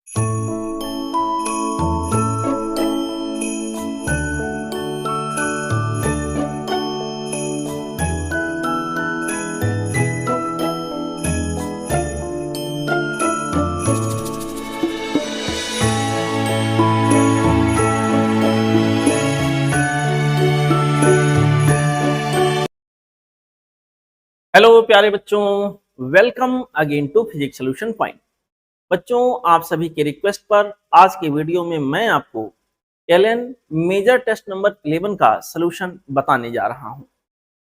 Hello प्यारे बच्चों, welcome again to physics solution point. बच्चों, आप सभी के रिक्वेस्ट पर आज के वीडियो में मैं आपको एलएन मेजर टेस्ट नंबर 11 का सॉल्यूशन बताने जा रहा हूं।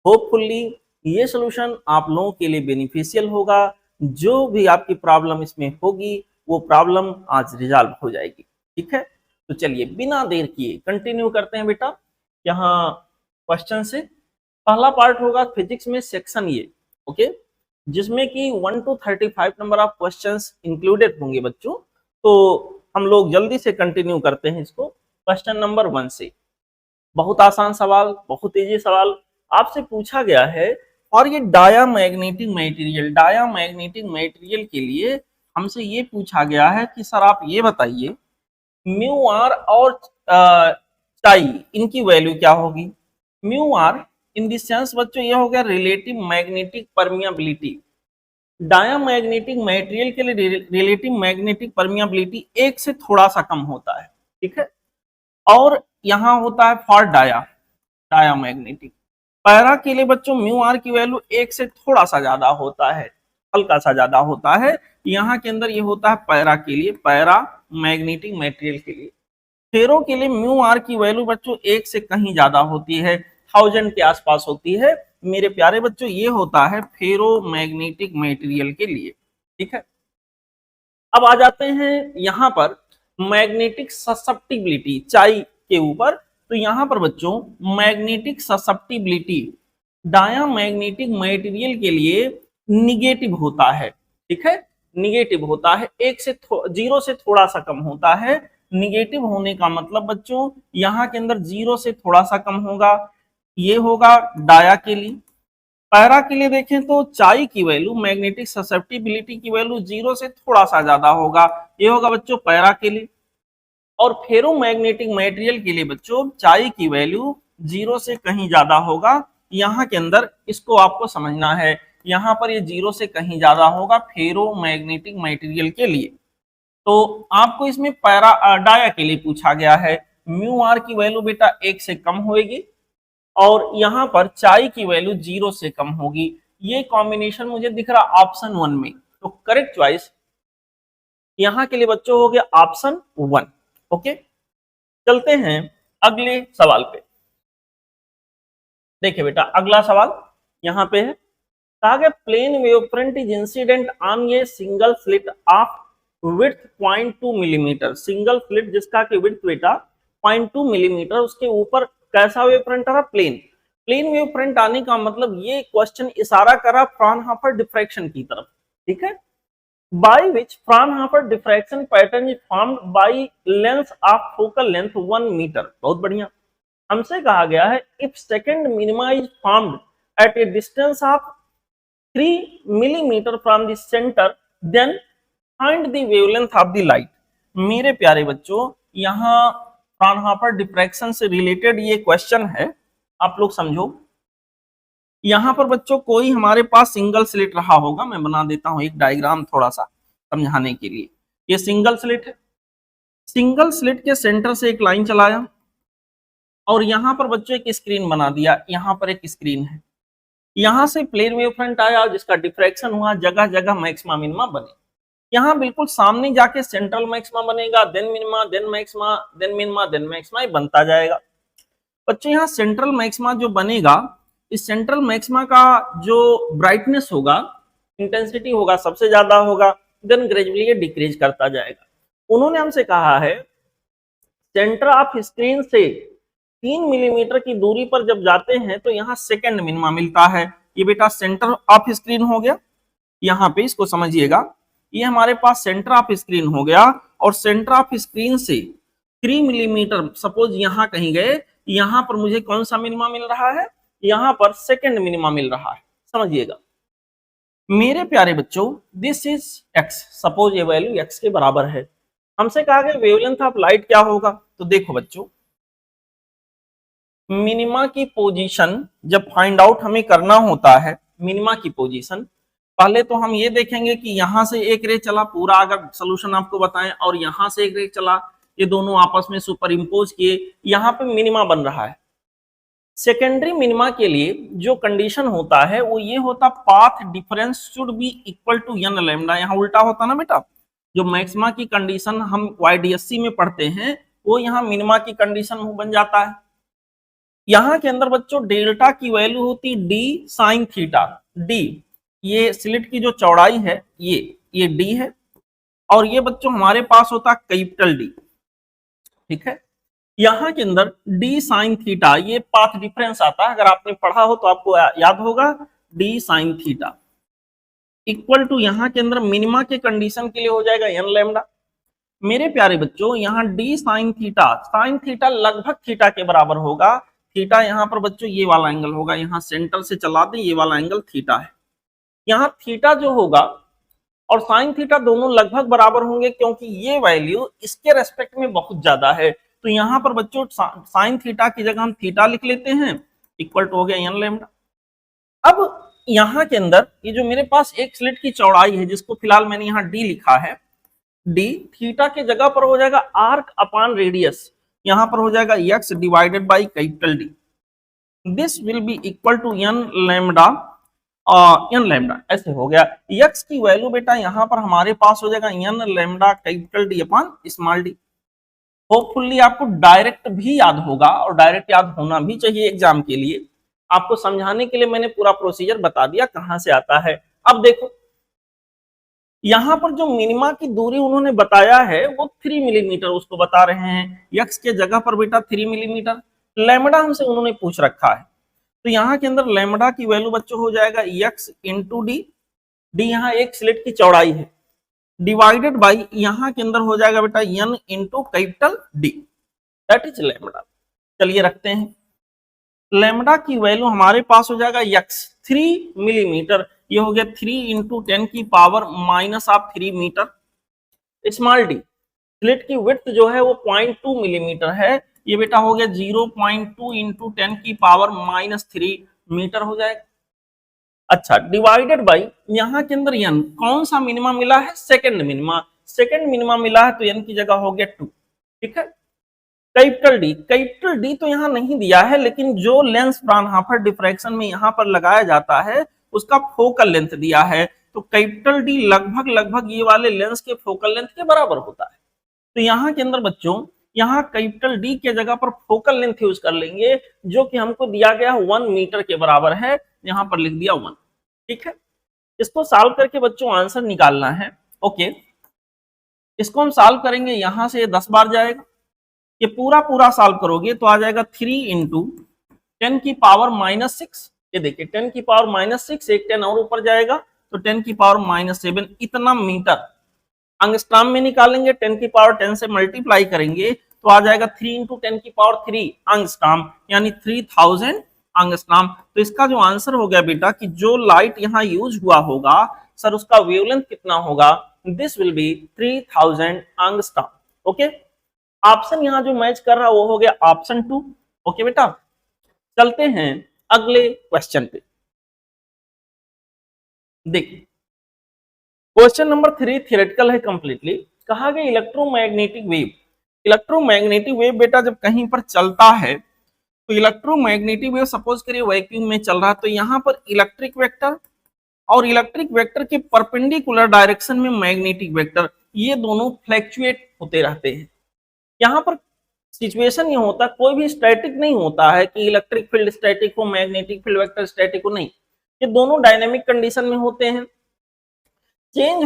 होपफुली ये सॉल्यूशन आप लोगों के लिए बेनिफिशियल होगा। जो भी आपकी प्रॉब्लम इसमें होगी वो प्रॉब्लम आज रिजॉल्व हो जाएगी। ठीक है, तो चलिए बिना देर किए कंटिन्यू करते हैं बेटा। यहाँ क्वेश्चन से पहला पार्ट होगा फिजिक्स में सेक्शन ये, ओके, जिसमें कि 1 to 35 number of questions included होंगे बच्चों। तो हम लोग जल्दी से कंटिन्यू करते हैं इसको क्वेश्चन नंबर 1 से। बहुत आसान सवाल, बहुत इजी सवाल आपसे पूछा गया है। और ये डायामैग्नेटिक मटेरियल के लिए हमसे ये पूछा गया है कि सर आप ये बताइए म्यू आर और टाई इनकी वैल्यू क्या होगी। Mu R in the sense बच्चों ये हो गया relative magnetic permeability. Diamagnetic material के लिए रिलेटिव मैग्नेटिक परमियाबिलिटी एक से थोड़ा सा कम होता है, ठीक है। और यहाँ होता है फॉर डायामैग्नेटिक। पैरा के लिए बच्चों म्यू आर की वैल्यू एक से थोड़ा सा ज्यादा होता है, हल्का सा ज्यादा होता है। यहाँ के अंदर ये होता है पैरा के लिए, पैरा मैग्नेटिक मटेरियल के लिए। फेरो के लिए म्यू आर की वैल्यू बच्चों एक से कहीं ज्यादा होती है, 1000 के आसपास होती है मेरे प्यारे बच्चों। ये होता है फेरो मैग्नेटिक मटेरियल के लिए, ठीक है। अब आ जाते हैं यहाँ पर मैग्नेटिक ससेप्टिबिलिटी चाई के ऊपर। तो यहाँ पर बच्चों मैग्नेटिक ससेप्टिबिलिटी डायामैग्नेटिक मटेरियल के लिए निगेटिव होता है, ठीक है, निगेटिव होता है। एक से 0 से थोड़ा सा कम होता है। निगेटिव होने का मतलब बच्चों यहाँ के अंदर 0 से थोड़ा सा कम होगा, ये होगा डाया के लिए। पैरा के लिए देखें तो चाई की वैल्यू मैग्नेटिक ससेप्टिबिलिटी की वैल्यू 0 से थोड़ा सा ज्यादा होगा, ये होगा बच्चों पैरा के लिए। और फेरोमैग्नेटिक मटेरियल के लिए बच्चों चाई की वैल्यू 0 से कहीं ज्यादा होगा। यहाँ के अंदर इसको आपको समझना है, यहाँ पर ये 0 से कहीं ज्यादा होगा फेरोमैग्नेटिक मटेरियल के लिए। तो आपको इसमें पैरा डाया के लिए पूछा गया है, म्यू आर की वैल्यू बेटा 1 से कम होगी और यहाँ पर चाई की वैल्यू 0 से कम होगी। ये कॉम्बिनेशन मुझे दिख रहा ऑप्शन 1 में, तो करेक्ट चॉइस यहाँ के लिए बच्चों हो गया ऑप्शन 1। ओके, चलते हैं अगले सवाल पे। देखिए बेटा अगला सवाल यहाँ पे है, कहा गया plane wavefront is incident on a single slit of width 0.2 millimetre. Single slit जिसका कि विड्थ बेटा 0.2 मिलीमीटर, उसके ऊपर कैसा वेव फ्रंट आ रहा, प्लेन। प्लेन वेव फ्रंट आने का मतलब ये क्वेश्चन इशारा करा फ्राउनहोफर डिफ्रैक्शन की तरफ, ठीक है। By which Fraunhofer diffraction pattern is formed by length of focal length 1 metre. बहुत बढ़िया। हमसे कहा गया है if second minima is formed at a distance of 3 millimetre from the centre then find the wavelength of the light. मेरे प्यारे बच्चों यहाँ फ्राउनहोफर डिफ्रैक्शन से रिलेटेड ये क्वेश्चन है, आप लोग समझो। यहाँ पर बच्चों कोई हमारे पास सिंगल स्लिट रहा होगा, मैं बना देता हूं एक डायग्राम थोड़ा सा समझाने के लिए। ये सिंगल स्लिट है, सिंगल स्लिट के सेंटर से एक लाइन चलाया और यहाँ पर बच्चों एक स्क्रीन बना दिया। यहाँ पर एक स्क्रीन है, यहाँ से प्लेन वेव फ्रंट आया जिसका डिफ्रैक्शन हुआ, जगह जगह मैक्सिमा मिनिमा बने। यहाँ बिल्कुल सामने जाके सेंट्रल मैक्सिमा बनेगा, then minima, then maxima, then minima, then maxima, ये बनता जाएगा। बच्चों यहाँ सेंट्रल मैक्सिमा जो बनेगा, इस सेंट्रल मैक्सिमा का जो ब्राइटनेस होगा, इंटेंसिटी होगा, सबसे ज्यादा होगा, देन ग्रेजुअली ये डिक्रीज करता जाएगा। उन्होंने हमसे कहा है सेंटर ऑफ स्क्रीन से 3 मिलीमीटर की दूरी पर जब जाते हैं तो यहाँ सेकंड मिनिमा मिलता है। ये बेटा सेंटर ऑफ स्क्रीन हो गया, यहाँ पे इसको समझिएगा, ये हमारे पास सेंटर ऑफ स्क्रीन हो गया। और सेंटर ऑफ स्क्रीन से 3 मिलीमीटर सपोज यहाँ कहीं गए, यहाँ पर मुझे कौन सा मिनिमा मिल रहा है, यहाँ पर सेकंड मिनिमा मिल रहा है, समझिएगा मेरे प्यारे बच्चों। दिस इज x, सपोज ये वैल्यू x के बराबर है। हमसे कहा गया वेवलेंथ ऑफ लाइट क्या होगा, तो देखो बच्चों, मिनिमा की पोजीशन जब फाइंड आउट हमें करना होता है, मिनिमा की पोजीशन, पहले तो हम ये देखेंगे कि यहां से एक रे चला पूरा, अगर सोल्यूशन आपको बताएं, और यहां से एक रे चला, ये दोनों आपस में सुपर इम्पोज किए, यहां पे मिनिमा बन रहा है। सेकेंडरी मिनिमा के लिए जो कंडीशन होता है वो ये होता, path difference should be equal to n lambda, यहाँ उल्टा होता ना बेटा, जो मैक्सिमा की कंडीशन हम YDSC में पढ़ते हैं वो यहाँ मिनिमा की कंडीशन बन जाता है। यहाँ के अंदर बच्चों डेल्टा की वैल्यू होती डी साइन थीटा, डी ये स्लिट की जो चौड़ाई है ये डी है, और ये बच्चों हमारे पास होता कैपिटल डी, ठीक है। यहाँ के अंदर डी साइन थीटा ये पाथ डिफरेंस आता है, अगर आपने पढ़ा हो तो आपको याद होगा, d sine theta equal to यहाँ के अंदर मिनिमा के कंडीशन के लिए हो जाएगा एन लैम्डा। मेरे प्यारे बच्चों यहाँ डी साइन थीटा लगभग थीटा के बराबर होगा। थीटा यहाँ पर बच्चों ये वाला एंगल होगा, यहाँ सेंटर से चला दें, ये वाला एंगल थीटा है। यहाँ थीटा जो होगा और साइन थीटा दोनों लगभग बराबर होंगे, क्योंकि ये वैल्यू इसके रेस्पेक्ट में बहुत ज्यादा है। तो यहाँ पर बच्चों साइन थीटा की जगह हम थीटा लिख लेते हैं, इक्वल टू हो गया एन लैम्डा। अब यहाँ के अंदर ये जो मेरे पास एक स्लिट की चौड़ाई है, जिसको फिलहाल मैंने यहाँ डी लिखा है, डी थीटा के जगह पर हो जाएगा आर्क अपॉन रेडियस, यहाँ पर हो जाएगा x divided by capital D, this will be equal to n lambda, n lambda ऐसे हो गया। एक्स की वैल्यू बेटा यहाँ पर हमारे पास हो जाएगा n lambda capital D upon small d. Hopefully आपको डायरेक्ट भी याद होगा, और डायरेक्ट याद होना भी चाहिए एग्जाम के लिए। आपको समझाने के लिए मैंने पूरा प्रोसीजर बता दिया कहां से आता है। अब देखो यहां पर जो मिनिमा की दूरी उन्होंने बताया है वो 3 मिलीमीटर उसको बता रहे हैं, यक्स के जगह पर बेटा 3 मिलीमीटर। लैम्डा हमसे उन्होंने पूछ रखा है, तो यहाँ के अंदर लैम्डा की वैल्यू बच्चों हो जाएगा एक्स इंटू डी, डी यहाँ एक स्लिट की चौड़ाई है, डिवाइडेड बाई यहाँ के अंदर हो जाएगा बेटा n into capital D, that is lambda. चलिए रखते हैं, लैम्डा की वैल्यू हमारे पास हो जाएगा एक्स 3 मिलीमीटर, ये हो गया 3 इंटू 10 की power minus of 3 metre. Small d slit की विड्थ जो है वो 0.2 मिलीमीटर है, ये बेटा हो गया 0.2 इंटू 10 की पावर माइनस 3 मीटर हो जाएगा। अच्छा डिवाइडेड बाई यहाँ के अंदर एन कौन सा मिनिमा मिला है, सेकंड मिनिमा मिला है, तो एन की जगह हो गया 2, ठीक है। कैपिटल डी तो यहाँ नहीं दिया है, लेकिन जो लेंस फ्राउनहोफर डिफ्रैक्शन में यहाँ पर लगाया जाता है उसका फोकल लेंथ दिया है, तो कैपिटल डी लगभग ये वाले लेंस के फोकल लेंथ के बराबर होता है। तो यहाँ के अंदर बच्चों यहाँ कैपिटल डी के जगह पर फोकल लेंथ यूज कर लेंगे, जो कि हमको दिया गया 1 मीटर के बराबर है, यहाँ पर लिख दिया 1, ठीक है। इसको सॉल्व करके बच्चों आंसर निकालना है, ओके। इसको हम सॉल्व करेंगे, यहां से 10 बार जाएगा, ये पूरा सॉल्व करोगे तो आ जाएगा 3 इंटू 10 की पावर माइनस 6, ये देखिए 10 की पावर माइनस 6, एक 10 और ऊपर जाएगा तो 10 की पावर माइनस 7, इतना मीटर। अंगस्ट्राम में निकालेंगे 10 की पावर 10 से मल्टीप्लाई करेंगे तो आ जाएगा 3 इंटू 10 की पावर 3 अंगस्ट्राम, यानी 3000 अंगस्ट्राम। तो इसका जो आंसर हो गया बेटा कि जो लाइट यहाँ यूज हुआ होगा सर उसका वेवलेंथ कितना होगा, this will B 3000 angstrom, okay. Option यहाँ जो मैच कर रहा है वो हो गया ऑप्शन 2, ओके बेटा। चलते हैं अगले क्वेश्चन पे, देखिए क्वेश्चन नंबर 3 थियोरेटिकल है कंप्लीटली। कहा गया इलेक्ट्रोमैग्नेटिक वेव बेटा जब कहीं पर चलता है तो इलेक्ट्रोमैग्नेटिक वेव सपोज करिए वैक्यूम में चल रहा है, तो यहाँ पर इलेक्ट्रिक वेक्टर और इलेक्ट्रिक वेक्टर के परपेंडिकुलर डायरेक्शन में मैग्नेटिक वेक्टर, ये दोनों फ्लैक्चुएट होते रहते हैं। यहाँ पर सिचुएशन ये होता है कोई भी स्टैटिक नहीं होता है कि इलेक्ट्रिक फील्ड स्टैटिक हो मैग्नेटिक फील्ड वेक्टर स्टैटिक हो, नहीं, ये दोनों डायनेमिक कंडीशन में होते हैं। चेंज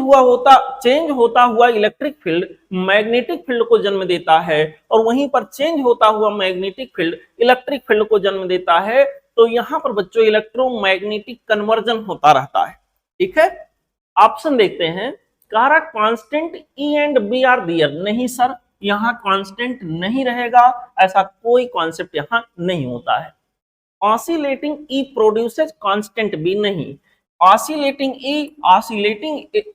होता हुआ इलेक्ट्रिक फील्ड मैग्नेटिक फील्ड को जन्म देता है, और वहीं पर चेंज होता हुआ मैग्नेटिक फील्ड इलेक्ट्रिक फील्ड को जन्म देता है। तो यहाँ पर बच्चों इलेक्ट्रोमैग्नेटिक कन्वर्जन होता रहता है, ठीक है। ऑप्शन देखते हैं, कहा constant E and B are there, नहीं सर यहाँ कांस्टेंट नहीं रहेगा, ऐसा कोई कॉन्सेप्ट यहाँ नहीं होता है। ऑसिलेटिंग ई प्रोड्यूसेस कांस्टेंट बी, नहीं, ऑसिलेटिंग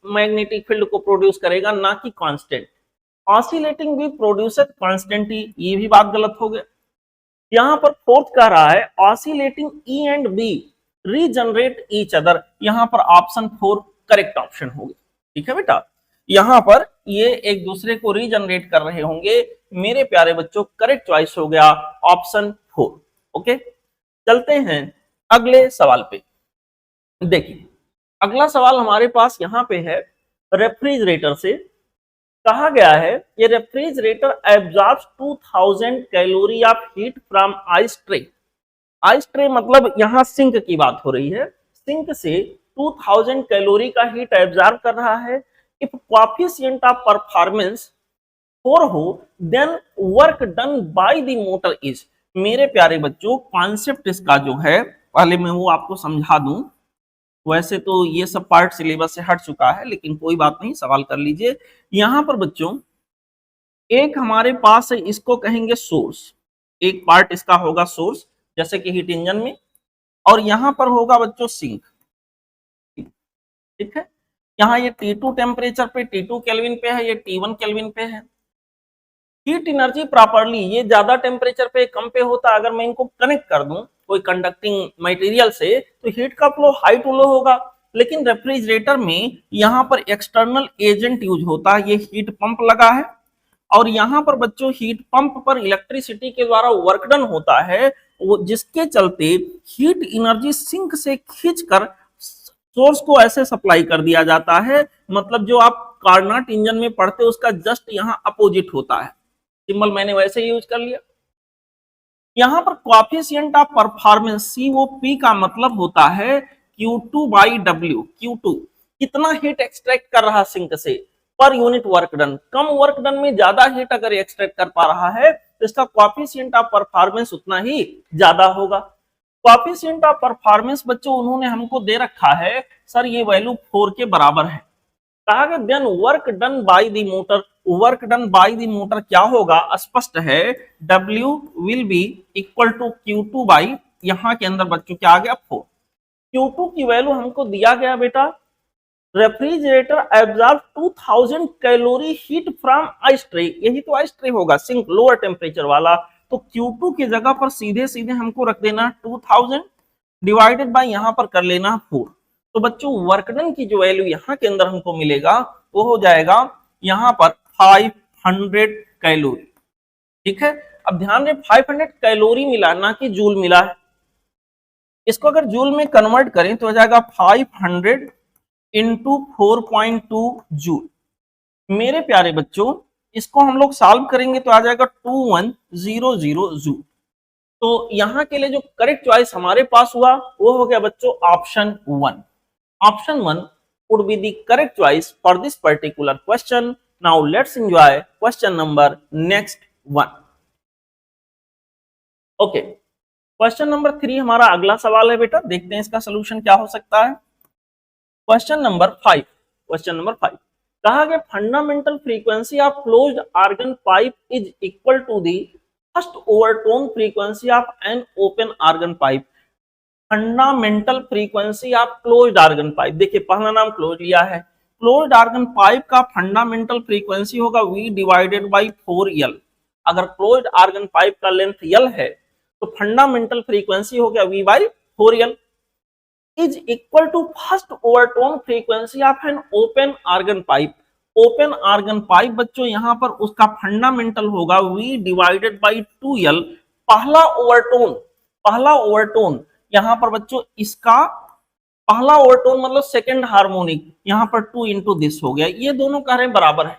मैग्नेटिक फील्ड को प्रोड्यूस करेगा, ना कि कांस्टेंट। ऑसिलेटिंग भी प्रोड्यूसेस कॉन्स्टेंटली, ये भी बात गलत हो गया। यहां पर फोर्थ कह रहा है oscillating E and B regenerate each other, यहां पर ऑप्शन 4 करेक्ट ऑप्शन हो गया। ठीक है बेटा, यहां पर ये एक दूसरे को रीजनरेट कर रहे होंगे। मेरे प्यारे बच्चों करेक्ट चॉइस हो गया ऑप्शन 4। ओके, चलते हैं अगले सवाल पे। देखिए अगला सवाल हमारे पास यहां पे है रेफ्रिजरेटर से। कहा गया है ये refrigerator absorbs 2000 calorie of heat from ice tray. Ice tray मतलब यहाँ सिंक की बात हो रही है। सिंक से 2000 कैलोरी का हीट एब्जॉर्ब कर रहा है। इफ कोएफिशिएंट ऑफ परफॉर्मेंस 4 हो then work done by the motor is. मेरे प्यारे बच्चों कॉन्सेप्ट इसका जो है पहले मैं वो आपको समझा दूं। वैसे तो ये सब पार्ट सिलेबस से हट चुका है लेकिन कोई बात नहीं, सवाल कर लीजिए। यहां पर बच्चों एक हमारे पास है, इसको कहेंगे सोर्स। एक पार्ट इसका होगा सोर्स जैसे कि हीट इंजन में, और यहां पर होगा बच्चों सिंक। ठीक है, यहाँ ये T2 टेम्परेचर पे T2 केल्विन पे है, ये T1 केल्विन पे है। हीट एनर्जी प्रॉपर्ली ये ज्यादा टेम्परेचर पे कम पे होता, अगर मैं इनको कनेक्ट कर दूं कोई कंडक्टिंग मटेरियल से तो हीट का फ्लो हाई टू लो होगा। लेकिन रेफ्रिजरेटर में यहाँ पर एक्सटर्नल एजेंट यूज होता है, ये हीट पंप लगा है और यहाँ पर बच्चों हीट पंप पर इलेक्ट्रिसिटी के द्वारा वर्क डन होता है, वो जिसके चलते हीट एनर्जी सिंक से खींचकर सोर्स को ऐसे सप्लाई कर दिया जाता है। मतलब जो आप कार्नोट इंजन में पढ़ते हो उसका जस्ट यहाँ अपोजिट होता है। सिंबल मैंने वैसे ही यूज कर लिया। यहां पर कोएफिशिएंट ऑफ परफॉर्मेंस COP का मतलब होता है Q2 बाई W। Q2 कितना हीट एक्सट्रैक्ट कर रहा सिंक से पर यूनिट वर्क डन। कम वर्क डन में ज्यादा हीट अगर एक्सट्रैक्ट कर पा रहा है तो इसका कोएफिशिएंट ऑफ परफॉर्मेंस उतना ही ज्यादा होगा। कोएफिशिएंट ऑफ परफॉर्मेंस बच्चों उन्होंने हमको दे रखा है सर ये वैल्यू 4 के बराबर है। कहा गया then work done by the motor. Work done by the motor क्या होगा स्पष्ट है, W will be equal to Q2 by, यहां के अंदर बच्चों क्या आ गया 4। Q2 की वैल्यू हमको दिया गया बेटा, refrigerator absorb 2000 calorie heat from ice tray, यही तो आइस ट्रे होगा सिंक लोअर टेम्परेचर वाला। तो Q2 की जगह पर सीधे सीधे हमको रख देना 2000 डिवाइडेड बाय यहां पर कर लेना 4। तो बच्चों वर्कडन की जो वैल्यू यहाँ के अंदर हमको मिलेगा वो हो जाएगा यहाँ पर 500 कैलोरी। ठीक है, अब ध्यान दें 500 कैलोरी मिला ना कि जूल मिला है। इसको अगर जूल में कन्वर्ट करें तो हो जाएगा 500 इंटू 4.2 जूल। मेरे प्यारे बच्चों इसको हम लोग सॉल्व करेंगे तो आ जाएगा 2100 जूल। तो यहाँ के लिए जो करेक्ट चॉइस हमारे पास हुआ वो हो गया बच्चों option 1। Option 1 would be the correct choice for this particular question. Now let's enjoy question number next one. Okay, question number 3 हमारा अगला सवाल है बेटा, देखते हैं इसका सोल्यूशन क्या हो सकता है। Question number 5, question number 5 कहा गया fundamental frequency of closed organ pipe is equal to the first overtone frequency of an open organ pipe. Fundamental frequency of closed organ pipe, देखिए पहला नाम क्लोज लिया है। क्लोज्ड आर्गन पाइप का fundamental frequency होगा V divided by 4L। अगर closed organ pipe का length L है तो फंडामेंटल फ्रीक्वेंसी हो गया V by 4L is equal to first overtone frequency of an open organ pipe. Open organ pipe बच्चों यहाँ पर उसका फंडामेंटल होगा V डिवाइडेड बाई 2L। पहला ओवरटोन यहाँ पर बच्चों इसका पहला ओवरटोन मतलब सेकंड हार्मोनिक, यहाँ पर 2 इंटू दिस हो गया, ये दोनों कह रहे हैं बराबर है।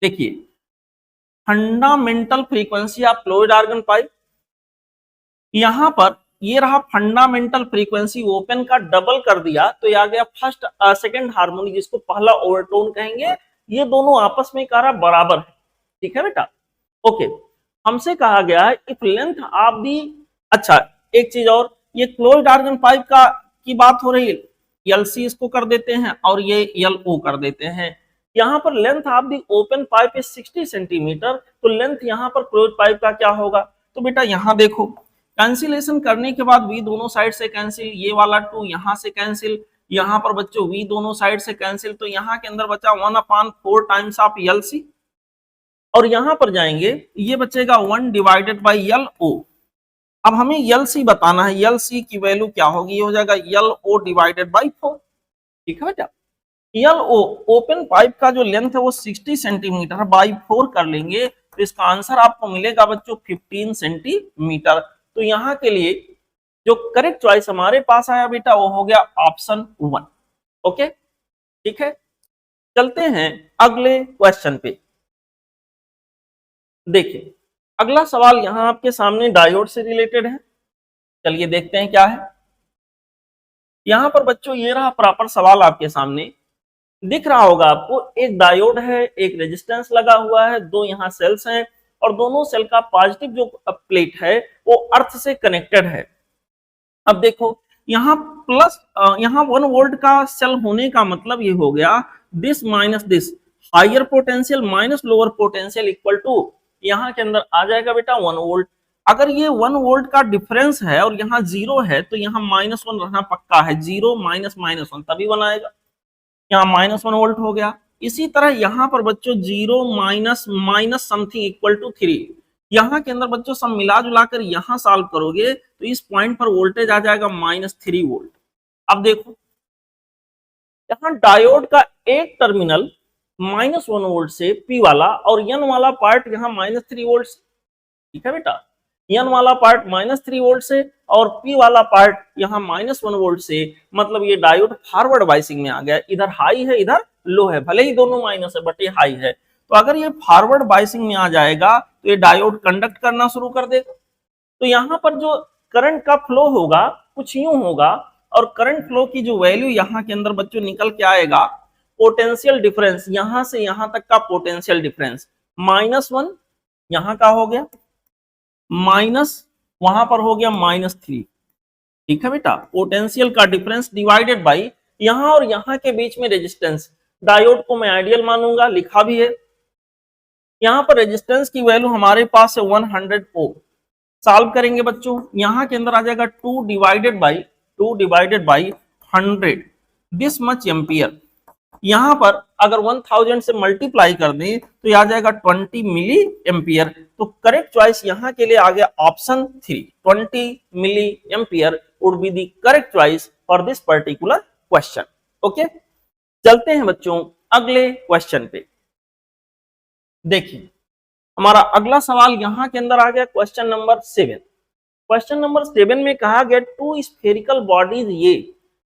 देखिए fundamental frequency of closed organ pipe, यहाँ पर ये रहा फंडामेंटल फ्रीक्वेंसी ओपन का डबल कर दिया तो ये आ गया फर्स्ट सेकंड हार्मोनिक जिसको पहला ओवरटोन कहेंगे। ये दोनों आपस में कह रहा बराबर है। ठीक है बेटा, ओके। हमसे कहा गया है इफ लेंथ ऑफ दी, अच्छा एक चीज और, ये क्लोज्ड आर्गन पाइप का की बात हो रही है, LC इसको कर देते हैं और ये LO कर देते हैं। यहाँ पर length of the open pipe is 60 centimetre, तो लेंथ यहाँ पर क्लोज पाइप का क्या होगा। तो बेटा यहाँ देखो कैंसिलेशन करने के बाद V दोनों साइड से कैंसिल, ये वाला 2 यहाँ से कैंसिल, यहाँ पर बच्चों V दोनों साइड से कैंसिल, तो यहाँ के अंदर बचा 1/4 टाइम्स ऑफ LC। और यहां पर जाएंगे, ये बचेगा 1 डिवाइडेड बाई एल ओ। अब हमें एल सी बताना है, एल सी की वैल्यू क्या होगी, ये हो जाएगा एल ओ डिवाइडेड बाई 4। ठीक है बेटा, एल ओ ओपन पाइप का जो लेंथ है वो 60 सेंटीमीटर बाई 4 कर लेंगे तो इसका आंसर आपको मिलेगा बच्चों 15 सेंटीमीटर। तो यहाँ के लिए जो करेक्ट चॉइस हमारे पास आया बेटा वो हो गया ऑप्शन 1। ओके, ठीक है, चलते हैं अगले क्वेश्चन पे। देखिए अगला सवाल यहाँ आपके सामने डायोड से रिलेटेड है। चलिए देखते हैं क्या है। यहाँ पर बच्चों ये रहा प्रॉपर सवाल आपके सामने, दिख रहा होगा आपको, एक डायोड है, एक रेजिस्टेंस लगा हुआ है, दो यहाँ सेल्स हैं और दोनों सेल का पॉजिटिव जो प्लेट है वो अर्थ से कनेक्टेड है। अब देखो यहाँ प्लस, यहाँ 1 वोल्ट का सेल होने का मतलब ये हो गया this minus this, higher potential minus lower potential equal to, यहाँ के अंदर आ जाएगा बेटा 1 वोल्ट। अगर ये 1 वोल्ट का डिफरेंस है और यहाँ 0 है तो यहाँ -1 रहना पक्का है, 0 माइनस -1 तभी बनाएगा, यहाँ -1 वोल्ट हो गया। इसी तरह यहाँ पर बच्चों 0 minus minus something equal to 3, यहाँ के अंदर बच्चों सब मिला जुला कर यहाँ सॉल्व करोगे तो इस पॉइंट पर वोल्टेज आ जाएगा -3 वोल्ट। अब देखो यहाँ डायोड का एक टर्मिनल -1 वोल्ट से पी वाला और एन वाला पार्ट यहाँ -3 वोल्ट से, ठीक है बेटा, एन वाला पार्ट -3 वोल्ट से और पी वाला पार्ट यहाँ -1 वोल्ट से, मतलब ये डायोड फॉरवर्ड बाइसिंग में आ गया, इधर हाई है इधर लो है, भले ही दोनों माइनस है बट ये हाई है। तो अगर ये फॉरवर्ड बाइसिंग में आ जाएगा तो ये डायोड कंडक्ट करना शुरू कर देगा। तो यहाँ पर जो करंट का फ्लो होगा कुछ यूं होगा और करंट फ्लो की जो वैल्यू यहाँ के अंदर बच्चों निकल के आएगा, पोटेंशियल डिफरेंस यहाँ से यहाँ तक का पोटेंशियल डिफरेंस -1 यहाँ का हो गया, माइनस वहां पर हो गया -3, ठीक है बेटा, पोटेंशियल का डिफरेंस डिवाइडेड बाई यहां और यहां के बीच में रेजिस्टेंस। डायोड को मैं आइडियल मानूंगा, लिखा भी है। यहां पर रेजिस्टेंस की वैल्यू हमारे पास है 100 ओम। सॉल्व करेंगे बच्चों, यहां के अंदर आ जाएगा 2 divided by 100 this much ampere. यहां पर अगर 1000 से मल्टीप्लाई कर दें तो यह आ जाएगा 20 मिली एम्पियर। तो करेक्ट चॉइस यहां के लिए आ गया option 3, 20 milliampere would be the correct choice for this particular question. Okay, चलते हैं बच्चों अगले क्वेश्चन पे। देखिए हमारा अगला सवाल यहां के अंदर आ गया क्वेश्चन नंबर 7। क्वेश्चन नंबर 7 में कहा गया 2 स्फेरिकल बॉडीज ये,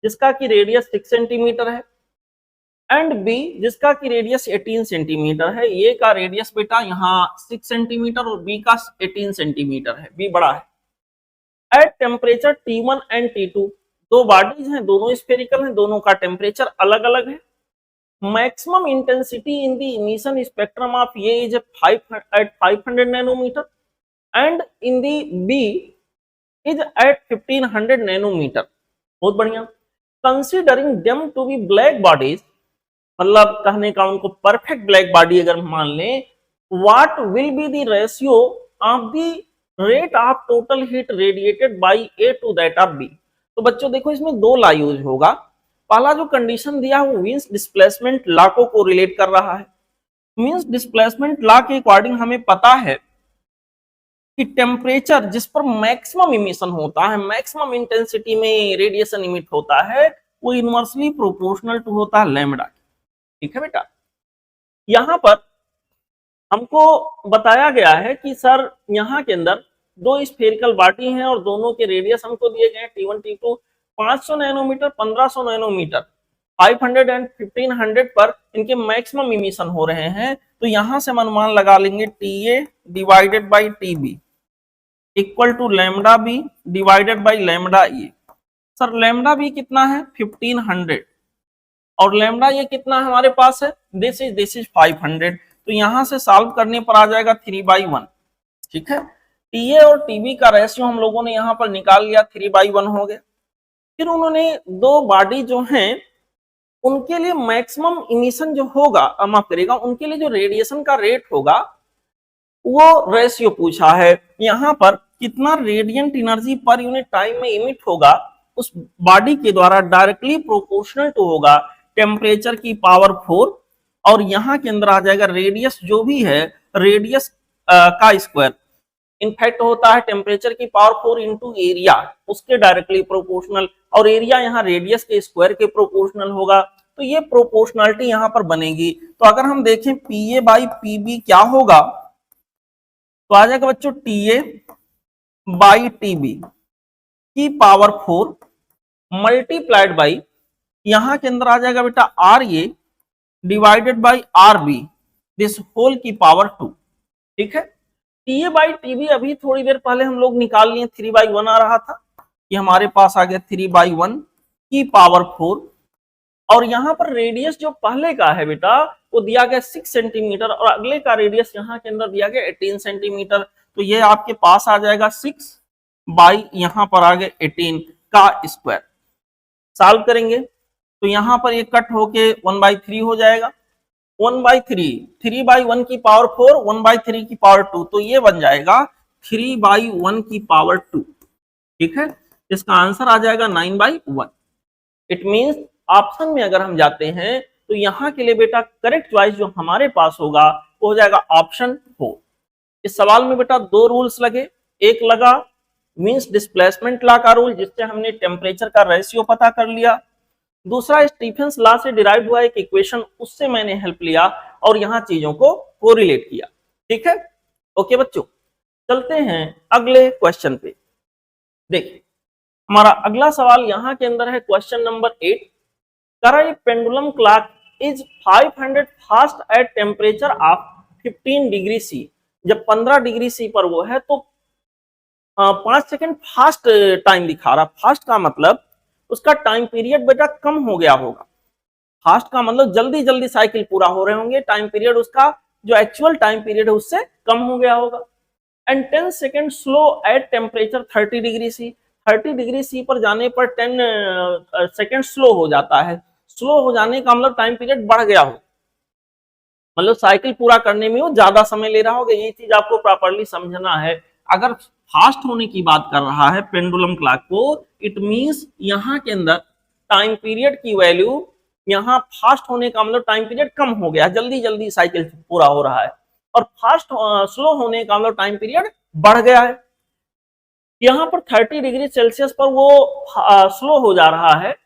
जिसका की रेडियस 6 सेंटीमीटर है, एंड बी जिसका की रेडियस 18 सेंटीमीटर है। ए का रेडियस बेटा यहाँ 6 सेंटीमीटर और बी का 18 सेंटीमीटर है, बी बड़ा है। At temperature T1 and T2, दो बॉडीज हैं, दोनों स्फेरिकल हैं, दोनों का टेम्परेचर अलग अलग है। Maximum intensity in the emission spectrum of A is at 500 nanometre and in the B is at 1500 nanometre. बहुत बढ़िया। Considering them to be black bodies, मतलब कहने का उनको परफेक्ट ब्लैक बॉडी अगर मान लें, what will be the ratio of the rate of total heat radiated by A to that of B. तो बच्चों देखो इसमें दो लॉ यूज होगा। पहला जो कंडीशन दिया है वो मींस डिस्प्लेसमेंट लॉ को रिलेट कर रहा है। मींस डिस्प्लेसमेंट लॉ के अकॉर्डिंग हमें पता है कि टेम्परेचर जिस पर मैक्सिमम इमिशन होता है, मैक्सिमम इंटेंसिटी में रेडिएशन इमिट होता है, वो इनवर्सली प्रोपोर्शनल टू होता है लैम्डा। ठीक है बेटा, यहां पर हमको बताया गया है कि सर यहाँ के अंदर दो स्फेरिकल बॉडी हैं और दोनों के रेडियस हमको दिए गए T1 T2 500 nanometre 1500 nanometre 500 and 1500 पर इनके मैक्सिमम इमिशन हो रहे हैं। तो यहां से हम अनुमान लगा लेंगे TA divided by TB equal to lambda B divided by lambda A. Sir lambda B कितना है 1500 और लैम्डा ये कितना हमारे पास है, दिस इज 500। तो यहां से सॉल्व करने पर आ जाएगा 3/1। ठीक है, TA और TB का रेशियो हम लोगों ने यहाँ पर निकाल लिया, 3/1 हो गया। फिर उन्होंने दो बॉडी जो हैं उनके लिए मैक्सिमम इमिशन जो होगा, माफ करेगा, उनके लिए जो रेडिएशन का रेट होगा वो रेशियो पूछा है। यहाँ पर कितना radiant energy per unit time में इमिट होगा उस बॉडी के द्वारा डायरेक्टली प्रोपोर्शनल टू होगा टेम्परेचर की पावर 4 और यहाँ के अंदर आ जाएगा रेडियस जो भी है रेडियस का स्क्वायर इनफैक्ट होता है टेम्परेचर की पावर 4 इंटू एरिया, उसके डायरेक्टली प्रोपोर्शनल, और एरिया यहाँ रेडियस के स्क्वायर के प्रोपोर्शनल होगा। तो ये प्रोपोर्शनलिटी यहाँ पर बनेगी। तो अगर हम देखें P A by P B क्या होगा, तो आ जाएगा बच्चों T A by T B की पावर 4 मल्टीप्लाइड बाई, यहां के अंदर आ जाएगा बेटा R A divided by R B this whole की पावर 2। ठीक है, T A by T B अभी थोड़ी देर पहले हम लोग निकाल लिए, 3/1 आ रहा था, ये हमारे पास आ गया 3/1 की पावर 4, और यहाँ पर रेडियस जो पहले का है बेटा वो दिया गया 6 सेंटीमीटर, और अगले का रेडियस यहाँ के अंदर दिया गया 18 सेंटीमीटर। तो ये आपके पास आ जाएगा 6 बाई यहाँ पर आ गया 18 का स्क्वायर। सॉल्व करेंगे तो यहाँ पर ये कट होके 1/3 हो जाएगा, 1/3, 3/1 की पावर 4, 1/3 की पावर 2, तो ये बन जाएगा 3/1 की पावर 2। ठीक है, इसका आंसर आ जाएगा 9/1। इट मींस ऑप्शन में अगर हम जाते हैं तो यहाँ के लिए बेटा करेक्ट चॉइस जो हमारे पास होगा वो हो जाएगा ऑप्शन 4। इस सवाल में बेटा दो रूल्स लगे, एक लगा मींस डिस्प्लेसमेंट लॉ का रूल जिससे हमने टेम्परेचर का रेशियो पता कर लिया, दूसरा स्टीफेंस लॉ से डिराइव हुआ एक इक्वेशन, उससे मैंने हेल्प लिया और यहाँ चीजों को कोरिलेट किया। ठीक है, ओके बच्चों, चलते हैं अगले क्वेश्चन पे। देखिए हमारा अगला सवाल यहाँ के अंदर है question number 8। Current pendulum clock is 500 fast at temperature of 15 degree C. जब 15 डिग्री सी पर वो है तो 5 सेकंड फास्ट टाइम दिखा रहा। फास्ट का मतलब उसका टाइम पीरियड बेटा कम हो गया होगा। फास्ट का मतलब जल्दी जल्दी साइकिल पूरा हो रहे होंगे, टाइम पीरियड उसका जो एक्चुअल टाइम पीरियड है उससे कम हो गया होगा। And 10 second slow at temperature 30 degree C. 30 degree C पर जाने पर 10 सेकंड स्लो हो जाता है। स्लो हो जाने का मतलब टाइम पीरियड बढ़ गया हो, मतलब साइकिल पूरा करने में वो ज्यादा समय ले रहा होगा। ये चीज आपको प्रॉपर्ली समझना है। अगर फास्ट होने की बात कर रहा है पेंडुलम क्लॉक को, इट मींस यहाँ के अंदर टाइम पीरियड की वैल्यू, यहाँ फास्ट होने का मतलब टाइम पीरियड कम हो गया, जल्दी जल्दी साइकिल पूरा हो रहा है, और फास्ट स्लो होने का मतलब टाइम पीरियड बढ़ गया है। यहाँ पर 30 डिग्री सेल्सियस पर वो स्लो हो जा रहा है,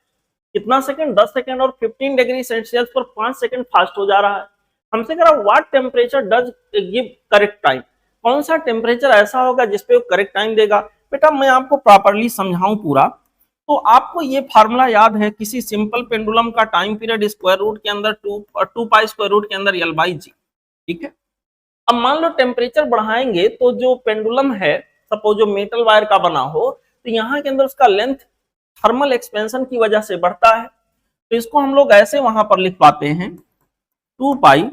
कितना सेकंड, 10 सेकंड, और 15 डिग्री सेल्सियस पर 5 सेकंड फास्ट हो जा रहा है। हमसे कह रहा what temperature does give correct time, कौन सा टेम्परेचर ऐसा होगा जिसपे वो करेक्ट टाइम देगा। बेटा मैं आपको प्रॉपर्ली समझाऊं पूरा, तो आपको ये फार्मूला याद है किसी सिंपल पेंडुलम का टाइम पीरियड स्क्वायर रूट के अंदर 2 पाई स्क्वायर रूट के अंदर L बाई जी। ठीक है, अब मान लो टेम्परेचर बढ़ाएंगे तो जो पेंडुलम है, सपोज जो मेटल वायर का बना हो, तो यहाँ के अंदर उसका लेंथ थर्मल एक्सपेंशन की वजह से बढ़ता है। तो इसको हम लोग ऐसे वहां पर लिख पाते हैं 2 पाई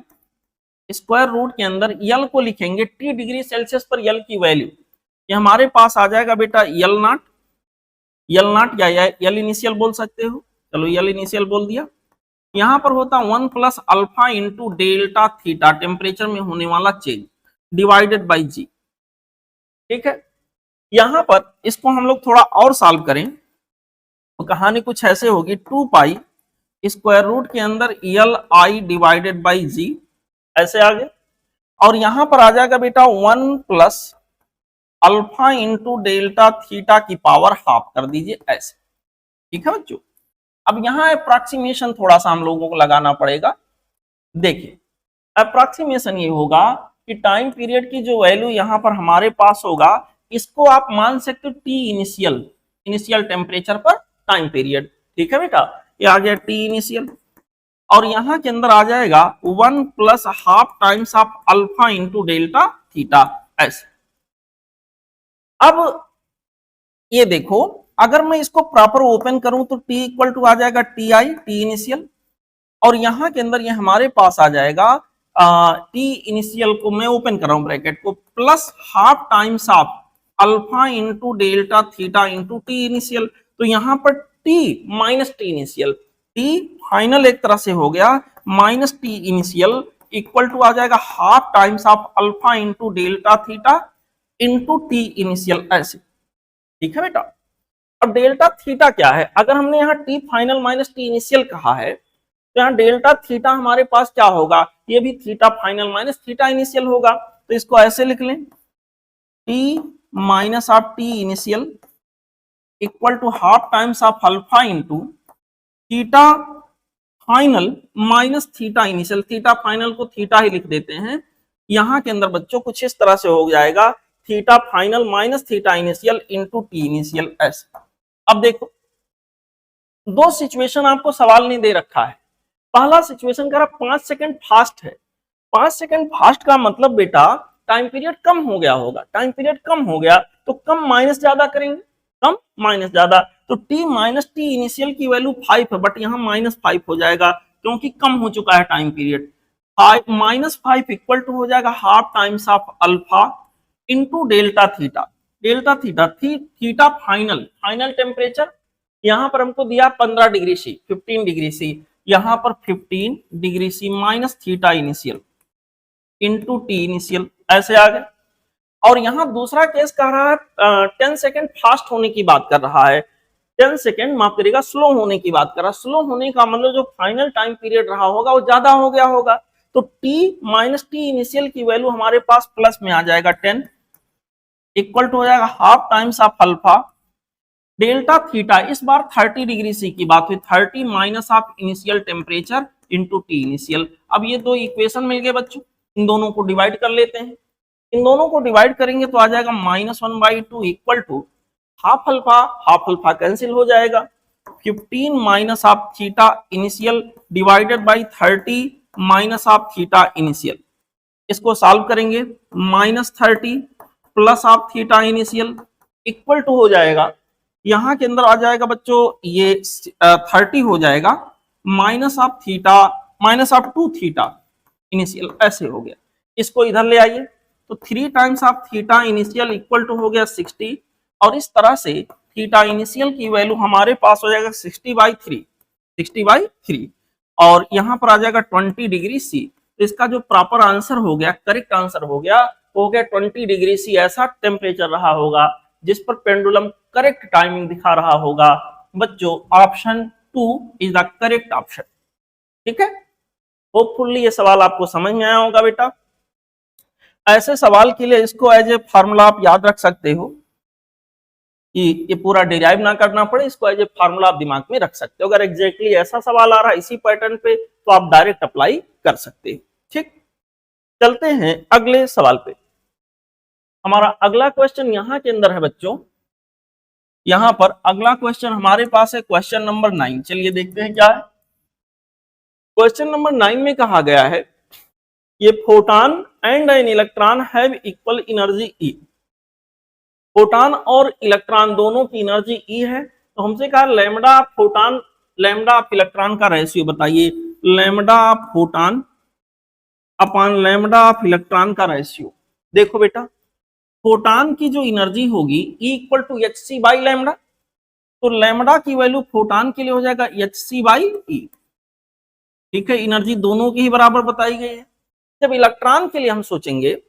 स्क्वायर रूट के अंदर L को लिखेंगे T डिग्री सेल्सियस पर L की वैल्यू, ये हमारे पास आ जाएगा बेटा L नॉट या L इनिशियल बोल सकते हो, चलो L इनिशियल बोल दिया। यहाँ पर होता 1 plus alpha into delta theta, temperature में होने वाला चेंज, डिवाइडेड बाई जी। ठीक है, यहाँ पर इसको हम लोग थोड़ा और सॉल्व करें तो कहानी कुछ ऐसे होगी, 2 पाई स्क्वायर रूट के अंदर L आई डिवाइडेड बाई जी, ऐसे आगे, और यहां पर आ जाएगा बेटा 1 plus alpha into delta theta की पावर हाफ कर दीजिए ऐसे। ठीक है बच्चों, अब यहाँ अप्रोक्सीमेशन थोड़ा सा हम लोगों को लगाना पड़ेगा। देखिए अप्रोक्सीमेशन ये होगा कि टाइम पीरियड की जो वैल्यू यहाँ पर हमारे पास होगा, इसको आप मान सकते हो टी इनिशियल टेम्परेचर पर टाइम पीरियड। ठीक है बेटा, ये आ गया टी इनिशियल, और यहां के अंदर आ जाएगा 1 plus half times of alpha into delta theta ऐसे। अब ये देखो, अगर मैं इसको प्रॉपर ओपन करूं तो t इक्वल टू आ जाएगा टी आई, टी इनिशियल, और यहां के अंदर ये हमारे पास आ जाएगा टी इनिशियल को मैं ओपन कर रहा हूं ब्रैकेट को, plus half times of alpha into delta theta into T initial. तो यहाँ पर t minus T initial, t final एक तरह से हो गया, minus T initial equal to आ जाएगा half times of alpha into delta theta into T initial ऐसे। ठीक है बेटा, अब डेल्टा थीटा क्या है, अगर हमने यहाँ T final minus T initial कहा है तो यहाँ डेल्टा थीटा हमारे पास क्या होगा, ये भी theta final minus theta initial होगा, तो इसको ऐसे लिख लें, T minus of T initial equal to half times of alpha into theta final minus theta initial. Theta final को थीटा ही लिख देते हैं। यहां के अंदर बच्चों कुछ इस तरह से हो जाएगा, theta final minus theta initial into T initial ऐसे। अब देखो दो सिचुएशन आपको सवाल नहीं दे रखा है। पहला सिचुएशन कह रहा 5 सेकंड फास्ट है। 5 सेकंड फास्ट का मतलब बेटा टाइम पीरियड कम हो गया होगा। टाइम पीरियड कम हो गया तो कम माइनस ज्यादा करेंगे, कम माइनस ज्यादा, तो t माइनस टी इनिशियल की वैल्यू 5 है, बट यहाँ -5 हो जाएगा क्योंकि कम हो चुका है टाइम पीरियड। -5 इक्वल टू हो जाएगा half times of alpha into delta theta. Delta theta theta final temperature यहां पर हमको दिया 15 डिग्री सी, 15 डिग्री सी, यहां पर 15 degree C minus theta initial into T initial ऐसे आ गए। और यहां दूसरा केस कह रहा है 10 सेकेंड फास्ट होने की बात कर रहा है, 10 सेकेंड माफ करिएगा स्लो होने की बात कर रहा है। स्लो होने का मतलब जो फाइनल टाइम पीरियड रहा होगा वो ज्यादा हो गया होगा, तो t माइनस टी इनिशियल की वैल्यू हमारे पास प्लस में आ जाएगा 10 इक्वल टू हो जाएगा half times of alpha delta theta. इस बार 30 डिग्री सी की बात हुई, 30 minus of initial temperature into T initial. अब ये दो इक्वेशन मिल गए बच्चों, इन दोनों को डिवाइड कर लेते हैं। इन दोनों को डिवाइड करेंगे तो आ जाएगा -1/2 equal to half alpha cancel हो जाएगा, 15 minus of theta initial divided by 30 minus of theta initial. इसको सॉल्व करेंगे, -30 plus of theta initial equal to हो जाएगा, यहां के अंदर आ जाएगा बच्चों ये 30 हो जाएगा माइनस ऑफ 2 थीटा इनिशियल ऐसे हो गया। इसको इधर ले आइए तो 3 times of theta initial equal to हो गया 60, और इस तरह से थीटा इनिशियल की वैल्यू हमारे पास हो जाएगा 60/3, और यहां पर आ जाएगा 20 डिग्री सी। तो इसका जो प्रॉपर आंसर हो गया, करेक्ट आंसर हो गया 20 डिग्री सी। ऐसा टेम्परेचर रहा होगा जिस पर पेंडुलम करेक्ट टाइमिंग दिखा रहा होगा। बच्चों option 2 is the correct option. ठीक है, होपफुली ये सवाल आपको समझ में आया होगा बेटा। ऐसे सवाल के लिए इसको एज ए फार्मूला आप याद रख सकते हो कि ये पूरा डिराइव ना करना पड़े, इसको एज ए फार्मूला आप दिमाग में रख सकते हो। अगर एग्जैक्टली ऐसा सवाल आ रहा है इसी पैटर्न पे तो आप डायरेक्ट अप्लाई कर सकते हो। ठीक, चलते हैं अगले सवाल पे। हमारा अगला क्वेश्चन यहां के अंदर है बच्चों, यहां पर अगला क्वेश्चन हमारे पास है क्वेश्चन नंबर 9। चलिए देखते हैं क्या है। क्वेश्चन नंबर 9 में कहा गया है ये photon and an electron have equal energy E. Photon और इलेक्ट्रॉन दोनों की एनर्जी ई है, तो हमसे कहा lambda photon lambda of electron का रेशियो बताइए। Lambda of photon upon lambda of electron का रेशियो। देखो बेटा फोटॉन की जो एनर्जी होगी E equal to hc by lambda, तो लैम्डा की वैल्यू फोटॉन के लिए हो जाएगा hc/e। ठीक है, एनर्जी दोनों की ही बराबर बताई गई है। जब इलेक्ट्रॉन के लिए हम सोचेंगे